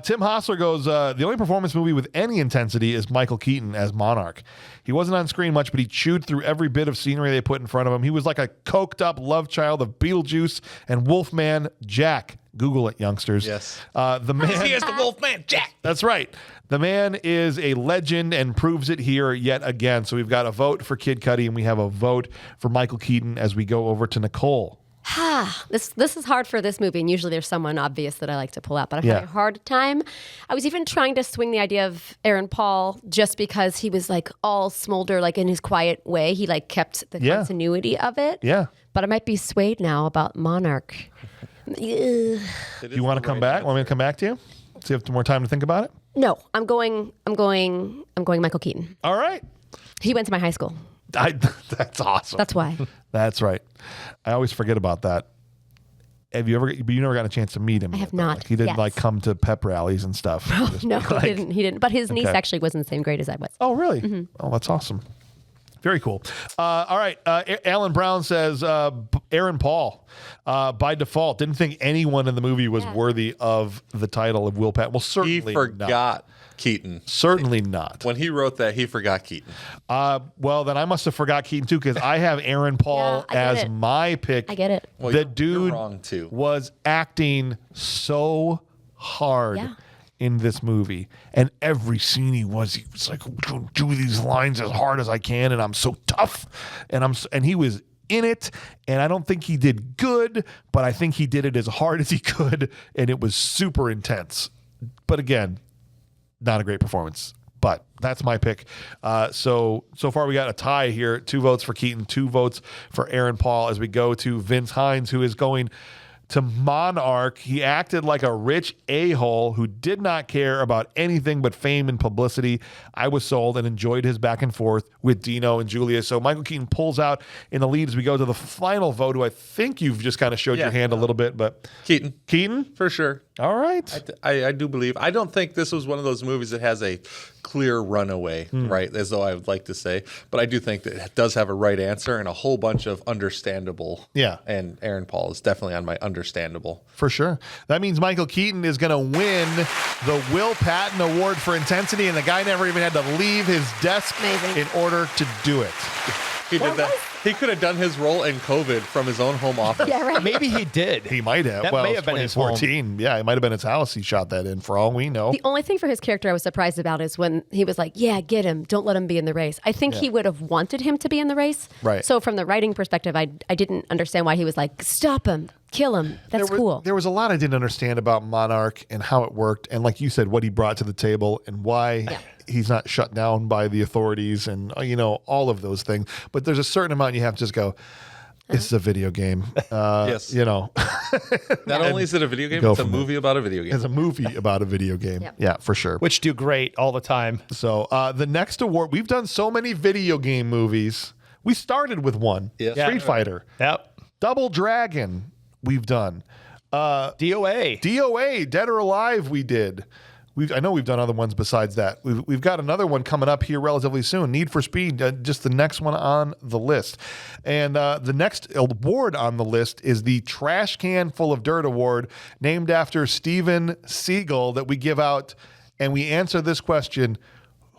Tim Hostler goes, the only performance movie with any intensity is Michael Keaton as Monarch. He wasn't on screen much, but he chewed through every bit of scenery they put in front of him. He was like a coked up love child of Beetlejuice and Wolfman Jack. Google it, youngsters. Yes. The man. He is the Wolfman Jack. That's right. The man is a legend and proves it here yet again. So we've got a vote for Kid Cudi and we have a vote for Michael Keaton as we go over to Nicole. This is hard for this movie, and usually there's someone obvious that I like to pull out, but I've had a hard time. I was even trying to swing the idea of Aaron Paul just because he was like all smolder, like in his quiet way. He like kept the continuity of it. Yeah. But I might be swayed now about Monarch. You want to come back? Want me to come back to you? So you have more time to think about it? No, I'm going Michael Keaton. All right. He went to my high school. That's awesome. That's why. That's right. I always forget about that. Have you ever? But you never got a chance to meet him. I have not. Like, he didn't like come to pep rallies and stuff. No, he didn't. He didn't. But his niece actually was in the same grade as I was. Oh, really? Mm-hmm. Oh, that's awesome. Very cool. All right. Alan Brown says Aaron Paul by default. Didn't think anyone in the movie was worthy of the title of Will Patton. Well, certainly He forgot Keaton. Certainly not. When he wrote that, he forgot Keaton. Well, then I must have forgot Keaton too, because I have Aaron Paul as my pick. I get it. Well, the you're dude wrong too. Was acting so hard in this movie, and every scene he was like, do these lines as hard as I can, and I'm so tough, and he was in it, and I don't think he did good, but I think he did it as hard as he could, and it was super intense. But again, not a great performance, but that's my pick. So far we got a tie here. 2 votes for Keaton, 2 votes for Aaron Paul as we go to Vince Hines, who is going to Monarch. He acted like a rich a-hole who did not care about anything but fame and publicity. I was sold and enjoyed his back and forth with Dino and Julia. So Michael Keaton pulls out in the lead as we go to the final vote, who I think you've just kind of showed your hand a little bit, but Keaton? For sure. All right. I do believe. I don't think this was one of those movies that has a clear runaway, right, as though I would like to say. But I do think that it does have a right answer and a whole bunch of understandable. Yeah. And Aaron Paul is definitely on my understandable. For sure. That means Michael Keaton is going to win the Will Patton Award for intensity, and the guy never even had to leave his desk in order to do it. He did that. He could have done his role in COVID from his own home office. Yeah, right. Maybe he did. He might have. That may have been his 2014. Yeah, it might have been his house he shot that in, for all we know. The only thing for his character I was surprised about is when he was like, yeah, get him. Don't let him be in the race. I think he would have wanted him to be in the race. Right. So from the writing perspective, I didn't understand why he was like, stop him, kill him. That's cool. There was a lot I didn't understand about Monarch and how it worked. And like you said, what he brought to the table and why he's not shut down by the authorities and, all of those things. But there's a certain amount you have to just go, this is a video game. Yes. Not only is it a video game, it's a movie about a video game. It's a movie about a video game. Yep. Yeah, for sure. Which do great all the time. So the next award, we've done so many video game movies. We started with one. Yes. Street Fighter. Yep. Double Dragon, we've done. DOA, Dead or Alive, we did. I know we've done other ones besides that. We've got another one coming up here relatively soon. Need for Speed, just the next one on the list. And the next award on the list is the Trash Can Full of Dirt Award, named after Steven Seagal, that we give out. And we answer this question: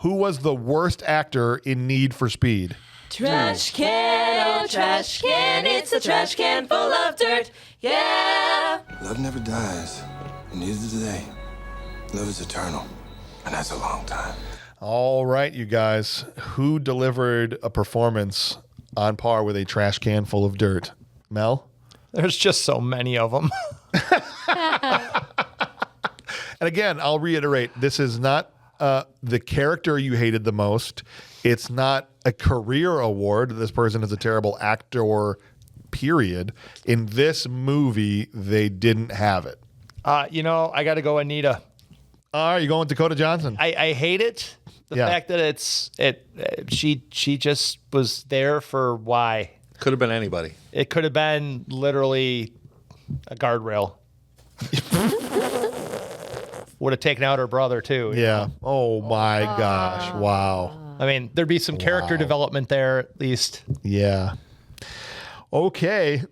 who was the worst actor in Need for Speed? Trash can, oh trash can, it's a trash can full of dirt, yeah. Love never dies, and neither do they. Love is eternal, and that's a long time. All right, you guys. Who delivered a performance on par with a trash can full of dirt? Mel? There's just so many of them. And again, I'll reiterate, this is not the character you hated the most. It's not a career award. This person is a terrible actor, period. In this movie, they didn't have it. I got to go Anita. Are you going Dakota Johnson? I hate it. The fact that she just was there for why. Could have been anybody. It could have been literally a guardrail. Would have taken out her brother too. Yeah. Oh my gosh. Wow. I mean, there'd be some character development there at least. Yeah. Okay.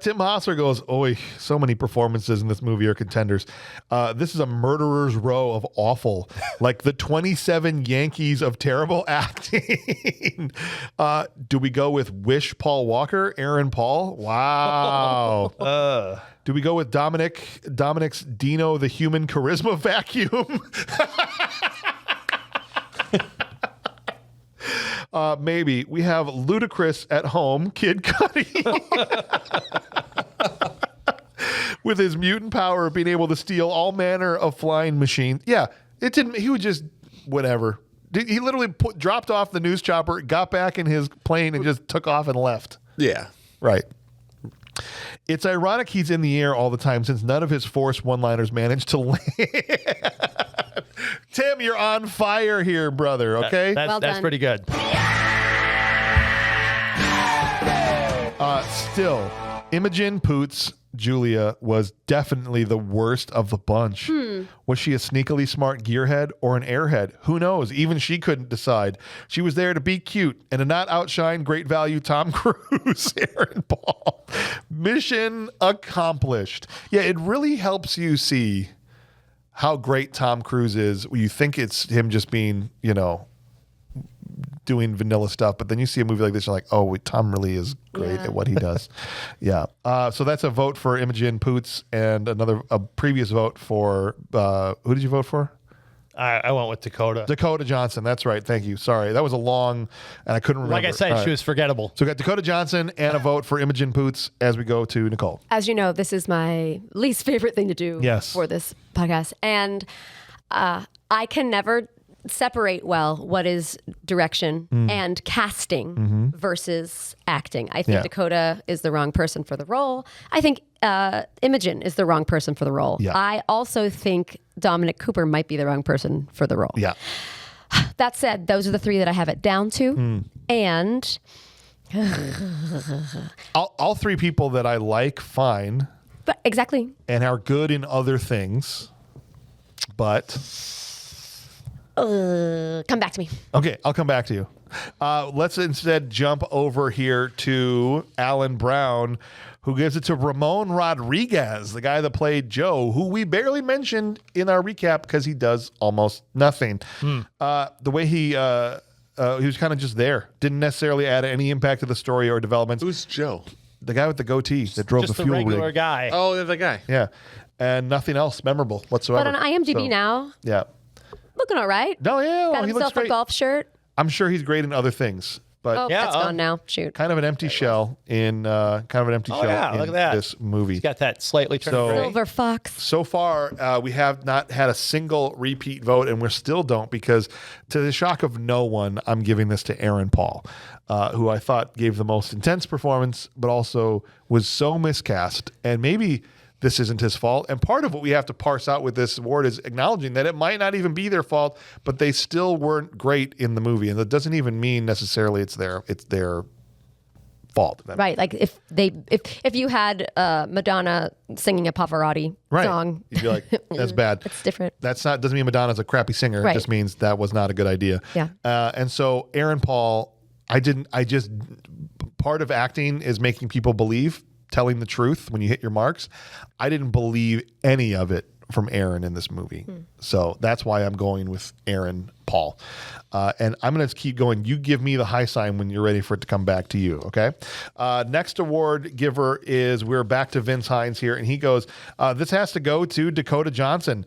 Tim Hosser goes, "Oi, so many performances in this movie are contenders. This is a murderer's row of awful, like the 27 Yankees of terrible acting." Do we go with Wish Paul Walker, Aaron Paul? Wow. Do we go with Dominic's Dino the Human Charisma Vacuum? Maybe. We have Ludacris at home, Kid Cudi. With his mutant power of being able to steal all manner of flying machines. Yeah, he would just, whatever. He literally dropped off the news chopper, got back in his plane, and just took off and left. Yeah. Right. It's ironic he's in the air all the time, since none of his forced one-liners managed to land. Tim, you're on fire here, brother, okay? That's pretty good. Still, Imogen Poots, Julia, was definitely the worst of the bunch. Was she a sneakily smart gearhead or an airhead? Who knows? Even she couldn't decide. She was there to be cute and to not outshine great value Tom Cruise, Aaron Paul. Mission accomplished. Yeah, it really helps you see how great Tom Cruise is. You think it's him just being, doing vanilla stuff, but then you see a movie like this, you're like, oh, Tom really is great at what he does. Yeah. So that's a vote for Imogen Poots, and a previous vote for, who did you vote for? I went with Dakota. Dakota Johnson. That's right. Thank you. Sorry. That was a long, and I couldn't remember. Like I said, she was forgettable. So we got Dakota Johnson and a vote for Imogen Poots as we go to Nicole. As you know, this is my least favorite thing to do for this podcast. And I can never separate well what is direction and casting versus acting. I think Dakota is the wrong person for the role. I think Imogen is the wrong person for the role. Yeah. I also think Dominic Cooper might be the wrong person for the role. Yeah. That said, those are the three that I have it down to. And all three people that I like, fine. But exactly. And are good in other things. But come back to me. Okay, I'll come back to you. Let's instead jump over here to Alan Brown, who gives it to Ramon Rodriguez, the guy that played Joe, who we barely mentioned in our recap because he does almost nothing. The way he was kind of just there, didn't necessarily add any impact to the story or development. Who's Joe? The guy with the goatee that drove just the fuel rig. Just the regular guy. Oh, the guy. Yeah, and nothing else memorable whatsoever. But on IMDb now, looking all right. No, yeah, Got he looks himself a great. golf shirt. I'm sure he's great in other things, but That's gone now. Shoot. kind of an empty shell in in look at that. this movie. He's got that slightly turned So- gray. Silver fox. So far, we have not had a single repeat vote, and we still don't, because to the shock of no one, I'm giving this to Aaron Paul, who I thought gave the most intense performance, but also was so miscast. And maybe this isn't his fault. And part of what we have to parse out with this award is acknowledging that it might not even be their fault, but they still weren't great in the movie. And that doesn't even mean necessarily it's their fault. Right, like if you had Madonna singing a Pavarotti song, you'd be like, that's bad. It's different. Doesn't mean Madonna's a crappy singer. Right. It just means that was not a good idea. Yeah. And so Aaron Paul, part of acting is making people believe, telling the truth when you hit your marks. I didn't believe any of it from Aaron in this movie. So that's why I'm going with Aaron Paul. And I'm going to keep going. You give me the high sign when you're ready for it to come back to you, okay? Next award giver we're back to Vince Hines here, and he goes, this has to go to Dakota Johnson.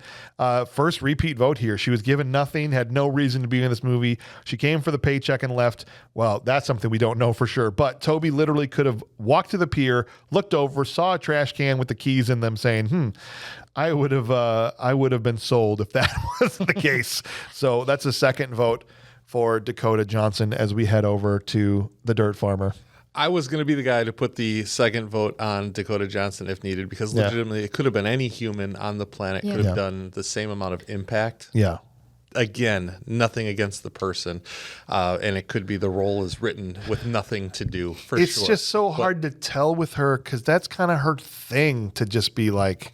First repeat vote here. She was given nothing, had no reason to be in this movie. She came for the paycheck and left. Well, that's something we don't know for sure. But Toby literally could have walked to the pier, looked over, saw a trash can with the keys in them saying, I would have been sold if that wasn't the case. So that's a second vote for Dakota Johnson as we head over to the Dirt Farmer. I was going to be the guy to put the second vote on Dakota Johnson if needed, because legitimately it could have been any human on the planet could have done the same amount of impact. Yeah. Again, nothing against the person, and it could be the role is written with nothing to do for it's sure. It's just so hard to tell with her because that's kind of her thing to just be like,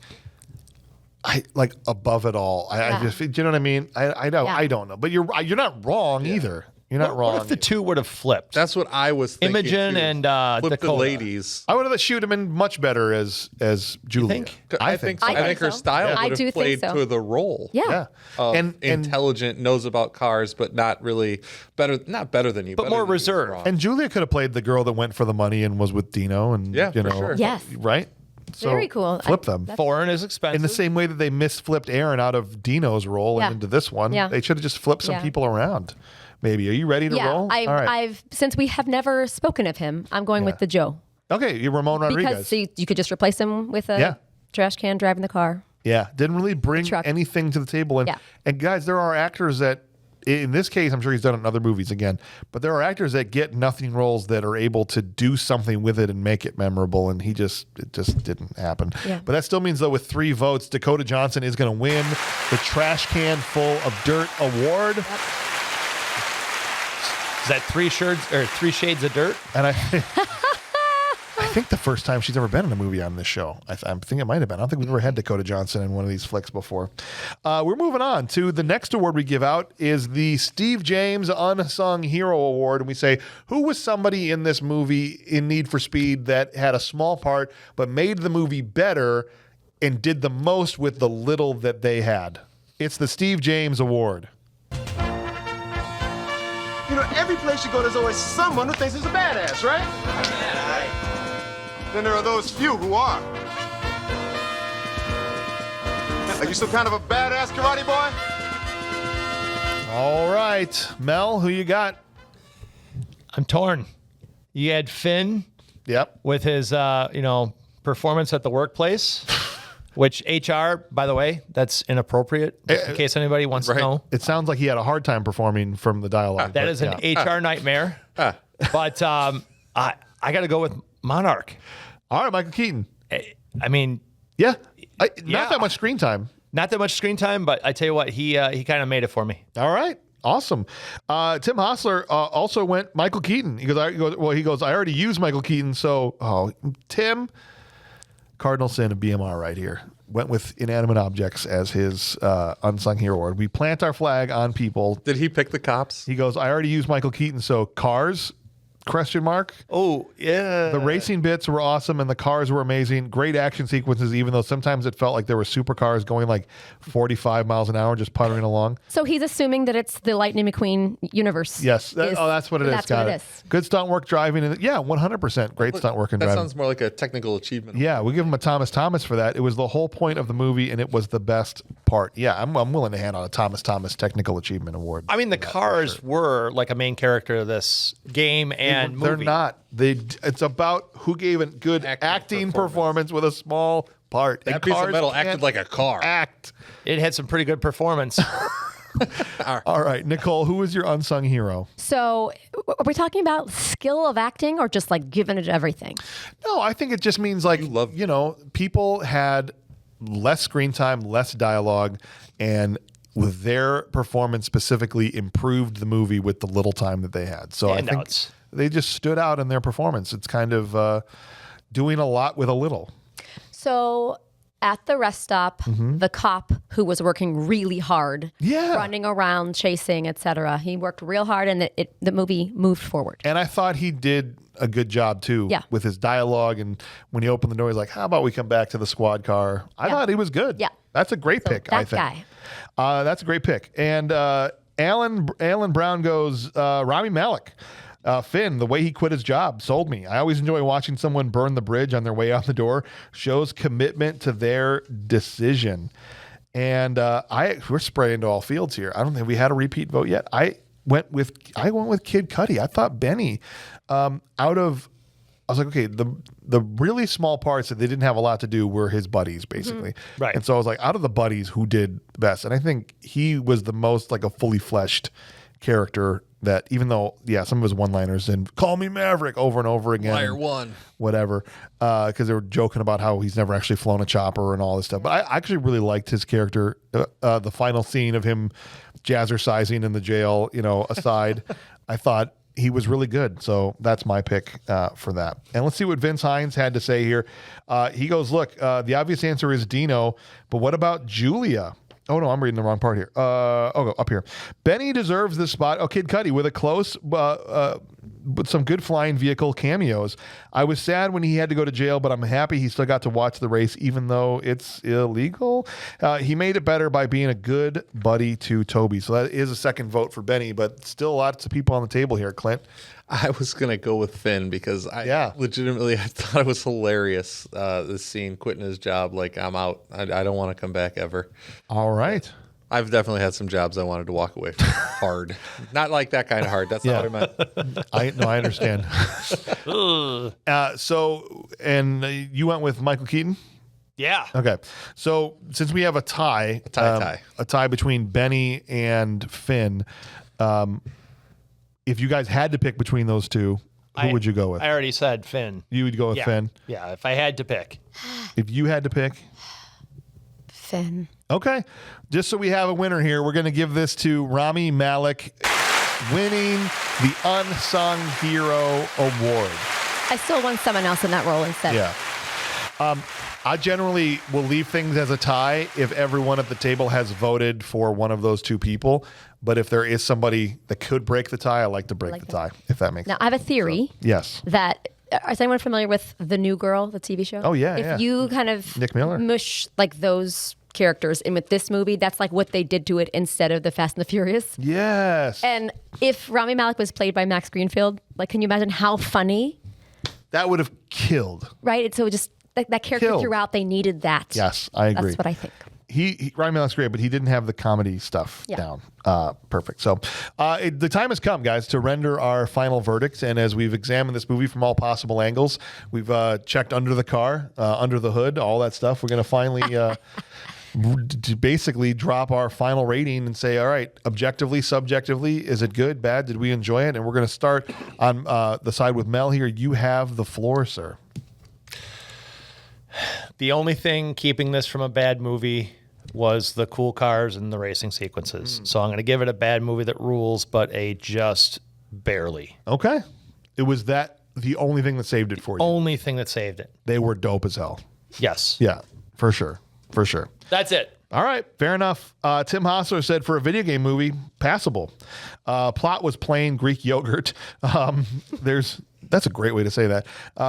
above it all. I just, do you know what I mean? I don't know, but you're not wrong either. You're not wrong. What if the two would have flipped? That's what I was thinking. Imogen and flip Dakota. the ladies. I would have shoot him in much better as Julia. think? I think so. I think her so. style I would do have think played so. to the role. Yeah. And Intelligent, knows about cars, but not really not better than you, but more reserved. and Julia could have played the girl that went for the money and was with Dino, and Yeah, for sure. Yes. right. So Very cool. Flip them. Foreign is expensive. In the same way that they misflipped Aaron out of Dino's role and into this one, they should have just flipped some people around. Maybe. Are you ready to roll? All right. I've since we have never spoken of him, I'm going with the Joe. Okay, you're Ramon Rodriguez. Because you could just replace him with a trash can driving the car. Yeah, didn't really bring anything to the table. And guys, there are actors that, in this case, I'm sure he's done it in other movies again, but there are actors that get nothing roles that are able to do something with it and make it memorable, and it just didn't happen. Yeah. But that still means, though, with 3 votes, Dakota Johnson is going to win the Trash Can Full of Dirt Award. Yep. Is that 3 shades of dirt? And I think the first time she's ever been in a movie on this show. I think it might have been. I don't think we've ever had Dakota Johnson in one of these flicks before. We're moving on to the next award we give out is the Steve James Unsung Hero Award. And we say, who was somebody in this movie in Need for Speed that had a small part but made the movie better and did the most with the little that they had? It's the Steve James Award. You know, every place you go, there's always someone who thinks he's a badass, right? Yeah, right. Then there are those few who are. Are you some kind of a badass karate boy? All right. Mel, who you got? I'm torn. You had Finn. Yep. With his, performance at the workplace. Which HR, by the way, that's inappropriate, just in case anybody wants to know. It sounds like he had a hard time performing from the dialogue. That is an HR nightmare. But I got to go with Monarch. All right, Michael Keaton. I mean, not that much screen time. Not that much screen time, but I tell you what, he kind of made it for me. All right. Awesome. Tim Hostler also went Michael Keaton. He goes, I already used Michael Keaton, so Tim, cardinal sin of BMR right here. Went with inanimate objects as his unsung hero award. We plant our flag on people. Did he pick the cops? He goes, I already used Michael Keaton, so cars, ? Oh, yeah. The racing bits were awesome and the cars were amazing. Great action sequences, even though sometimes it felt like there were supercars going like 45 miles an hour just puttering along. So he's assuming that it's the Lightning McQueen universe. Yes. That's what it is. Got it. Good stunt work driving. 100% great stunt work and driving. That sounds more like a technical achievement. Yeah, we give him a Thomas for that. It was the whole point of the movie and it was the best part. Yeah, I'm willing to hand out a Thomas Technical Achievement Award. I mean, the cars were like a main character of this game and movie. They're not. It's about who gave a good acting performance with a small part. That piece of metal acted like a car. It had some pretty good performance. All right, Nicole, who is your unsung hero? So are we talking about skill of acting or just like giving it everything? No, I think it just means like, people had less screen time, less dialogue, and with their performance specifically improved the movie with the little time that they had. So I think they just stood out in their performance. It's kind of doing a lot with a little. So at the rest stop, the cop who was working really hard, running around, chasing, etc. He worked real hard, and the movie moved forward. And I thought he did a good job too with his dialogue. And when he opened the door, he's like, "How about we come back to the squad car?" I thought he was good. Yeah, that's a great pick. I think that's a great pick. And Alan Brown goes Rami Malek. Finn, the way he quit his job sold me. I always enjoy watching someone burn the bridge on their way out the door. Shows commitment to their decision. And we're spraying to all fields here. I don't think we had a repeat vote yet. I went with Kid Cudi. I thought Benny, I was like, okay, the really small parts that they didn't have a lot to do were his buddies, basically. Right. And so I was like, out of the buddies, who did the best? And I think he was the most like a fully fleshed character that, even though, some of his one-liners and "call me Maverick" over and over again. Liar one. Whatever. Because they were joking about how he's never actually flown a chopper and all this stuff. But I actually really liked his character. The final scene of him jazzercising in the jail, aside, I thought he was really good. So that's my pick for that. And let's see what Vince Hines had to say here. He goes, look, the obvious answer is Dino, but what about Julia? Oh, no, I'm reading the wrong part here. Up here. Benny deserves this spot. Oh, Kid Cudi with a close, with some good flying vehicle cameos. I was sad when he had to go to jail, but I'm happy he still got to watch the race, even though it's illegal. He made it better by being a good buddy to Toby. So that is a second vote for Benny, but still lots of people on the table here, Clint. I was going to go with Finn because I thought it was hilarious, this scene, quitting his job, like, I'm out. I don't want to come back ever. All right. I've definitely had some jobs I wanted to walk away from hard. Not like that kind of hard. That's not what I meant. I understand. And you went with Michael Keaton? Yeah. Okay. So since we have a tie between Benny and Finn, if you guys had to pick between those two, who would you go with? I already said Finn. You would go with Finn? Yeah, if I had to pick. If you had to pick? Finn. Okay. Just so we have a winner here, we're going to give this to Rami Malek, winning the Unsung Hero Award. I still want someone else in that role instead. Yeah. I generally will leave things as a tie if everyone at the table has voted for one of those two people. But if there is somebody that could break the tie, I like to break the tie, if that makes sense. Now, I have a theory. Yes. That, is anyone familiar with The New Girl, the TV show? Oh, yeah, If you kind of Nick Miller. mush like those characters in with this movie, that's like what they did to it instead of the Fast and the Furious. Yes. And if Rami Malek was played by Max Greenfield, like, can you imagine how funny? That would have killed. Right? So just that character throughout, they needed that. Yes, I agree. That's what I think. Ryan Malek's great, but he didn't have the comedy stuff down. Perfect. So the time has come, guys, to render our final verdicts. And as we've examined this movie from all possible angles, we've checked under the car, under the hood, all that stuff. We're going to finally basically drop our final rating and say, all right, objectively, subjectively, is it good, bad? Did we enjoy it? And we're going to start on the side with Mel here. You have the floor, sir. The only thing keeping this from a bad movie was the cool cars and the racing sequences. So I'm going to give it a bad movie that rules, but a just barely. Okay. It was the only thing that saved it for you. Only thing that saved it. They were dope as hell. Yes. Yeah, for sure. For sure. That's it. All right, fair enough. Tim Hostler said for a video game movie, passable. Plot was plain Greek yogurt. That's a great way to say that.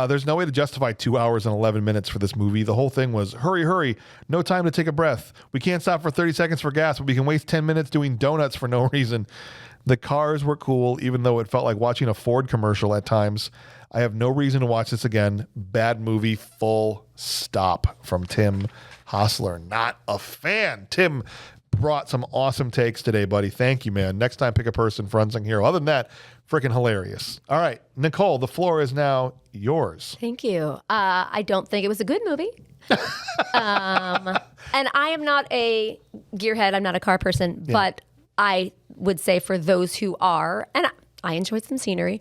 There's no way to justify 2 hours and 11 minutes for this movie. The whole thing was hurry, no time to take a breath. We can't stop for 30 seconds for gas, but we can waste 10 minutes doing donuts for no reason. The cars were cool, even though it felt like watching a Ford commercial at times. I have no reason to watch this again. Bad movie, full stop, from Tim Hostler. Not a fan. Tim brought some awesome takes today, buddy. Thank you, man. Next time, pick a person for Unsung Hero. Other than that, freaking hilarious. All right, Nicole, the floor is now yours. Thank you. I don't think it was a good movie. And I am not a gearhead. I'm not a car person, but I would say for those who are, and I enjoyed some scenery,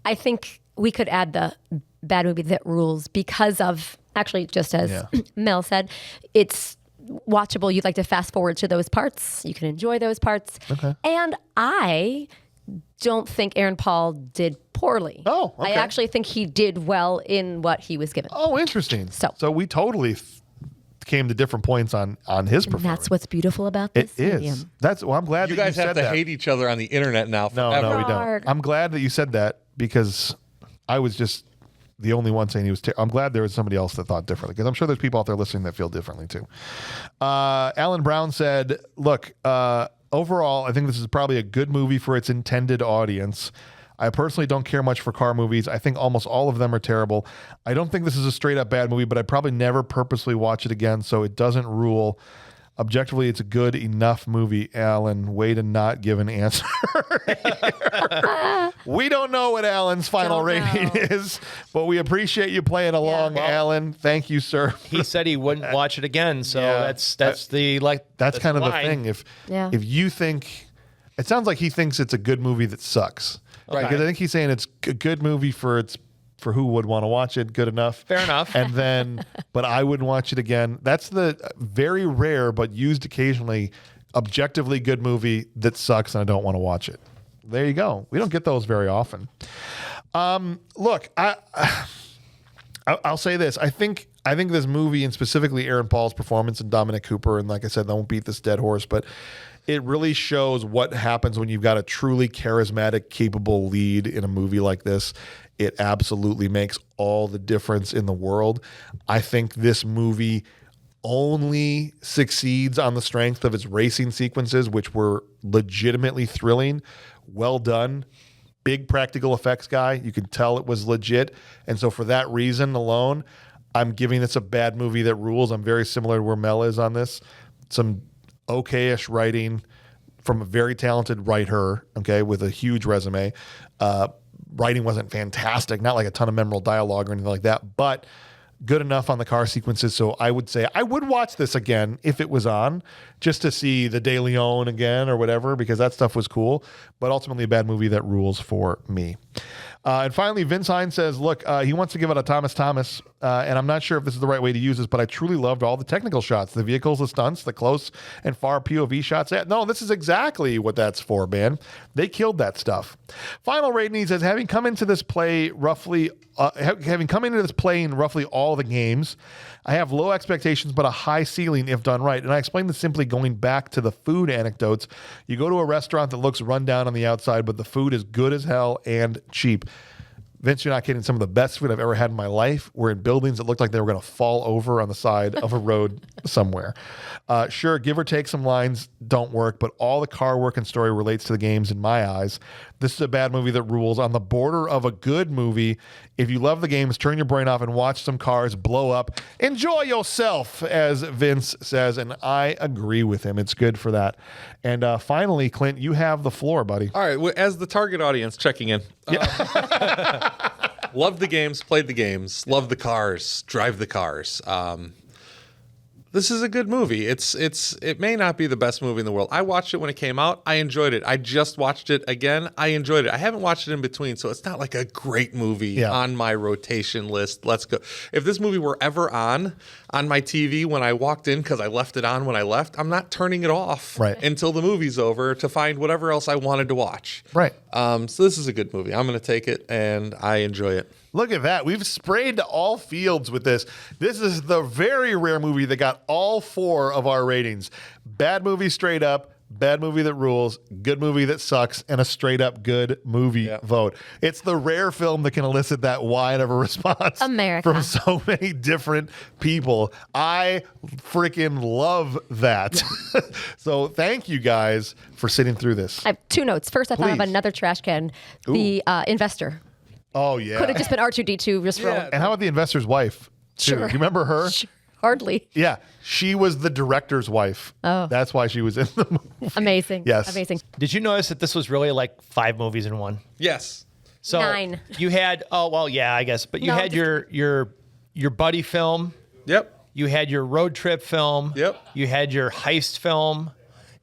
I think we could add the bad movie that rules because of, actually, just as Mel said, it's watchable. You'd like to fast forward to those parts. You can enjoy those parts. Okay. And I don't think Aaron Paul did poorly. Oh, okay. I actually think he did well in what he was given. Oh, interesting. So we totally came to different points on his performance. And that's what's beautiful about this is. I'm glad You that guys you said have to that. hate each other on the internet now forever. No, we Arg. don't. I'm glad that you said that because I was just the only one saying he was I'm glad there was somebody else that thought differently because I'm sure there's people out there listening that feel differently too. Alan Brown said, look, overall, I think this is probably a good movie for its intended audience. I personally don't care much for car movies. I think almost all of them are terrible. I don't think this is a straight up bad movie, but I'd probably never purposely watch it again, so it doesn't rule. Objectively, it's a good enough movie, Alan. Way to not give an answer. We don't know what Alan's final rating is, but we appreciate you playing along, Alan. Thank you, sir. He said he wouldn't watch it again, so that's kind of the thing. If you think, it sounds like he thinks it's a good movie that sucks. Right. Because I think he's saying it's a good movie for who would want to watch it. Good enough. Fair enough. And then, but I wouldn't watch it again. That's the very rare, but used occasionally, objectively good movie that sucks and I don't want to watch it. There you go. We don't get those very often. Look, I'll say this. I think this movie, and specifically Aaron Paul's performance and Dominic Cooper, and like I said, I won't beat this dead horse, but it really shows what happens when you've got a truly charismatic, capable lead in a movie like this. It absolutely makes all the difference in the world. I think this movie only succeeds on the strength of its racing sequences, which were legitimately thrilling. Well done. Big practical effects guy. You could tell it was legit. And so for that reason alone, I'm giving this a bad movie that rules. I'm very similar to where Mel is on this. Some okay-ish writing from a very talented writer, okay, with a huge resume. Writing wasn't fantastic, not like a ton of memorable dialogue or anything like that, but good enough on the car sequences. So I would say I would watch this again if it was on, just to see the De Leon again or whatever, because that stuff was cool, but ultimately a bad movie that rules for me. And finally, Vince Hines says, look, he wants to give it a Thomas, and I'm not sure if this is the right way to use this, but I truly loved all the technical shots, the vehicles, the stunts, the close and far POV shots. No, this is exactly what that's for, man. They killed that stuff. Final rating, he says, having come into this playing roughly all the games, I have low expectations, but a high ceiling if done right. And I explained this simply going back to the food anecdotes. You go to a restaurant that looks run down on the outside, but the food is good as hell and cheap. Vince, you're not kidding. Some of the best food I've ever had in my life were in buildings that looked like they were going to fall over on the side of a road somewhere. Sure, give or take some lines don't work, but all the car work and story relates to the games in my eyes. This is a bad movie that rules on the border of a good movie. If you love the games, turn your brain off and watch some cars blow up. Enjoy yourself, as Vince says, and I agree with him. It's good for that. And finally, Clint, you have the floor, buddy. All right, well, as the target audience checking in. Loved the games, played the games, love the cars, drive the cars. This is a good movie. It may not be the best movie in the world. I watched it when it came out. I enjoyed it. I just watched it again. I enjoyed it. I haven't watched it in between, so it's not like a great movie on my rotation list. Let's go. If this movie were ever on my TV when I walked in, because I left it on when I left, I'm not turning it off until the movie's over to find whatever else I wanted to watch. Right. So this is a good movie. I'm going to take it, and I enjoy it. Look at that. We've sprayed to all fields with this. This is the very rare movie that got all 4 of our ratings. Bad movie straight up, bad movie that rules, good movie that sucks, and a straight up good movie vote. It's the rare film that can elicit that wide of a response from so many different people. I freaking love that. So thank you guys for sitting through this. I have 2 notes. First, I thought of another trash can, the investor. Oh, yeah. Could have just been R2-D2 just rolling. And how about the investor's wife, too? Sure. You remember her? Sure. Hardly. Yeah. She was the director's wife. Oh. That's why she was in the movie. Amazing. Yes. Amazing. Did you notice that this was really like 5 movies in one? Yes. So 9. You had, I guess, but you had your buddy film. Yep. You had your road trip film. Yep. You had your heist film.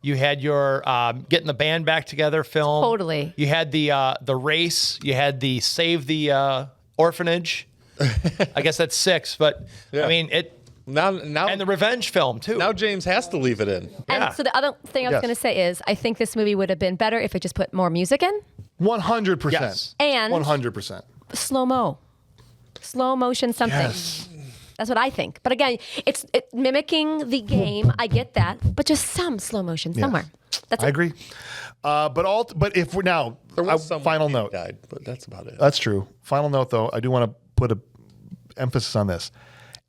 You had your getting the band back together film. Totally. You had the race. You had the save the orphanage. I guess that's 6, but I mean it. Now, and the revenge film too. Now James has to leave it in. And so the other thing I was going to say is I think this movie would have been better if it just put more music in. 100%. Yes. And 100%. slow motion something. Yes. That's what I think. But again, it's mimicking the game. I get that, but just some slow motion somewhere. That's I it. agree. But if we're now, There was someone final who note. died, but that's about it. That's true. Final note, though, I do want to put a emphasis on this.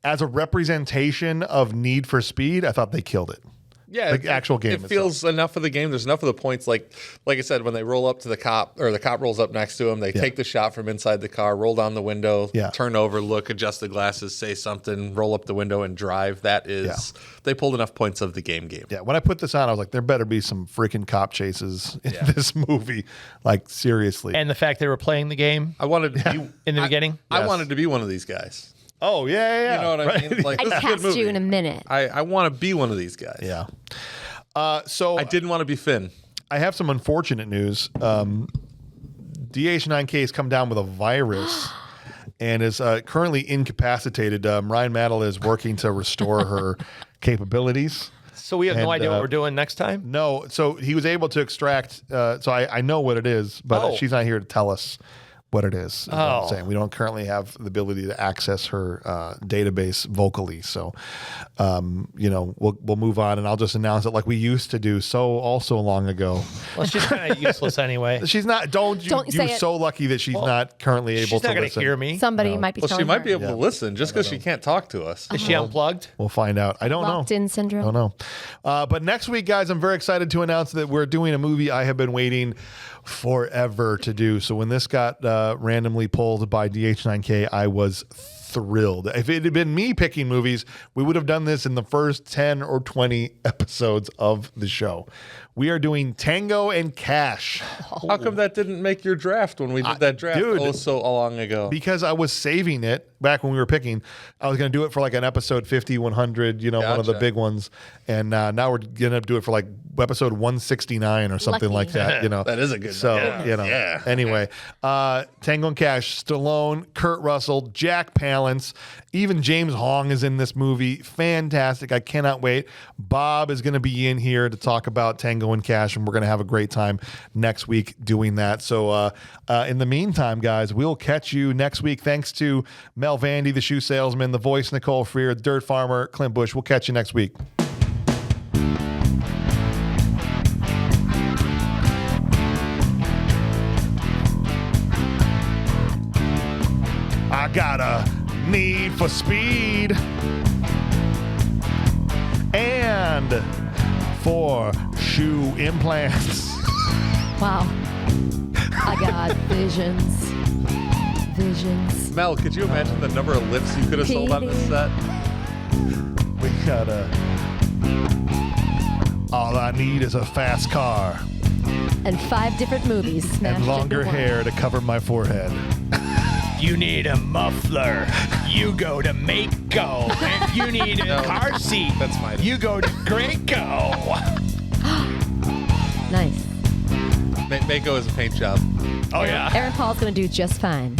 As a representation of Need for Speed, I thought they killed it. Yeah, The actual game It itself. feels enough of the game. There's enough of the points. Like I said, when they roll up to the cop, or the cop rolls up next to him, they take the shot from inside the car, roll down the window, turn over, look, adjust the glasses, say something, roll up the window, and drive. That is, they pulled enough points of the game. Yeah, when I put this on, I was like, there better be some freaking cop chases in this movie. Like, seriously. And the fact they were playing the game I wanted to be in the beginning. I wanted to be one of these guys. Oh, yeah. You know what I mean? Like, I'd this is a good cast movie. you in a minute. I want to be one of these guys. Yeah. So I didn't want to be Finn. I have some unfortunate news. DH9K has come down with a virus and is currently incapacitated. Ryan Maddle is working to restore her capabilities. So we have no And, idea what we're doing next time. No, so he was able to extract. So I know what it is, but she's not here to tell us what it is. What I'm saying. We don't currently have the ability to access her database vocally. So, we'll move on, and I'll just announce it like we used to do so long ago. Well, she's kind of useless anyway. She's not. Don't You're say it. so lucky that she's not currently able She's to not going listen. to hear me. Somebody might be Well, telling she might her. be able to listen just because she can't talk to us. Is she unplugged? We'll find out. I don't know. Locked-in syndrome. I don't know. But next week, guys, I'm very excited to announce that we're doing a movie I have been waiting forever to do. So when this got randomly pulled by DH9K, I was thrilled. If it had been me picking movies, we would have done this in the first 10 or 20 episodes of the show. We are doing Tango and Cash. How come that didn't make your draft when we did that draft so long ago? Because I was saving it back when we were picking. I was going to do it for like an episode 50, 100, one of the Gotcha. big ones. And now we're going to do it for like episode 169 or something like that. That is a good So, number. Yeah. Anyway, Tango and Cash, Stallone, Kurt Russell, Jack Palance, even James Hong is in this movie. Fantastic. I cannot wait. Bob is going to be in here to talk about Tango and Cash, and we're going to have a great time next week doing that. So in the meantime, guys, we'll catch you next week. Thanks to Mel Vandy, the shoe salesman, the voice, Nicole Freer, the dirt farmer, Clint Bush. We'll catch you next week. I got a need for speed and for shoe implants. Wow. I got visions. Mel, could you imagine the number of lifts you could have sold on this set? We got all I need is a fast car And 5 different movies smashed and longer into one. hair to cover my forehead. You need a muffler. You go to Mako. If you need a car seat, That's mine. you go to Graco. Nice. Mako is a paint job. Oh yeah. Aaron Paul's going to do just fine.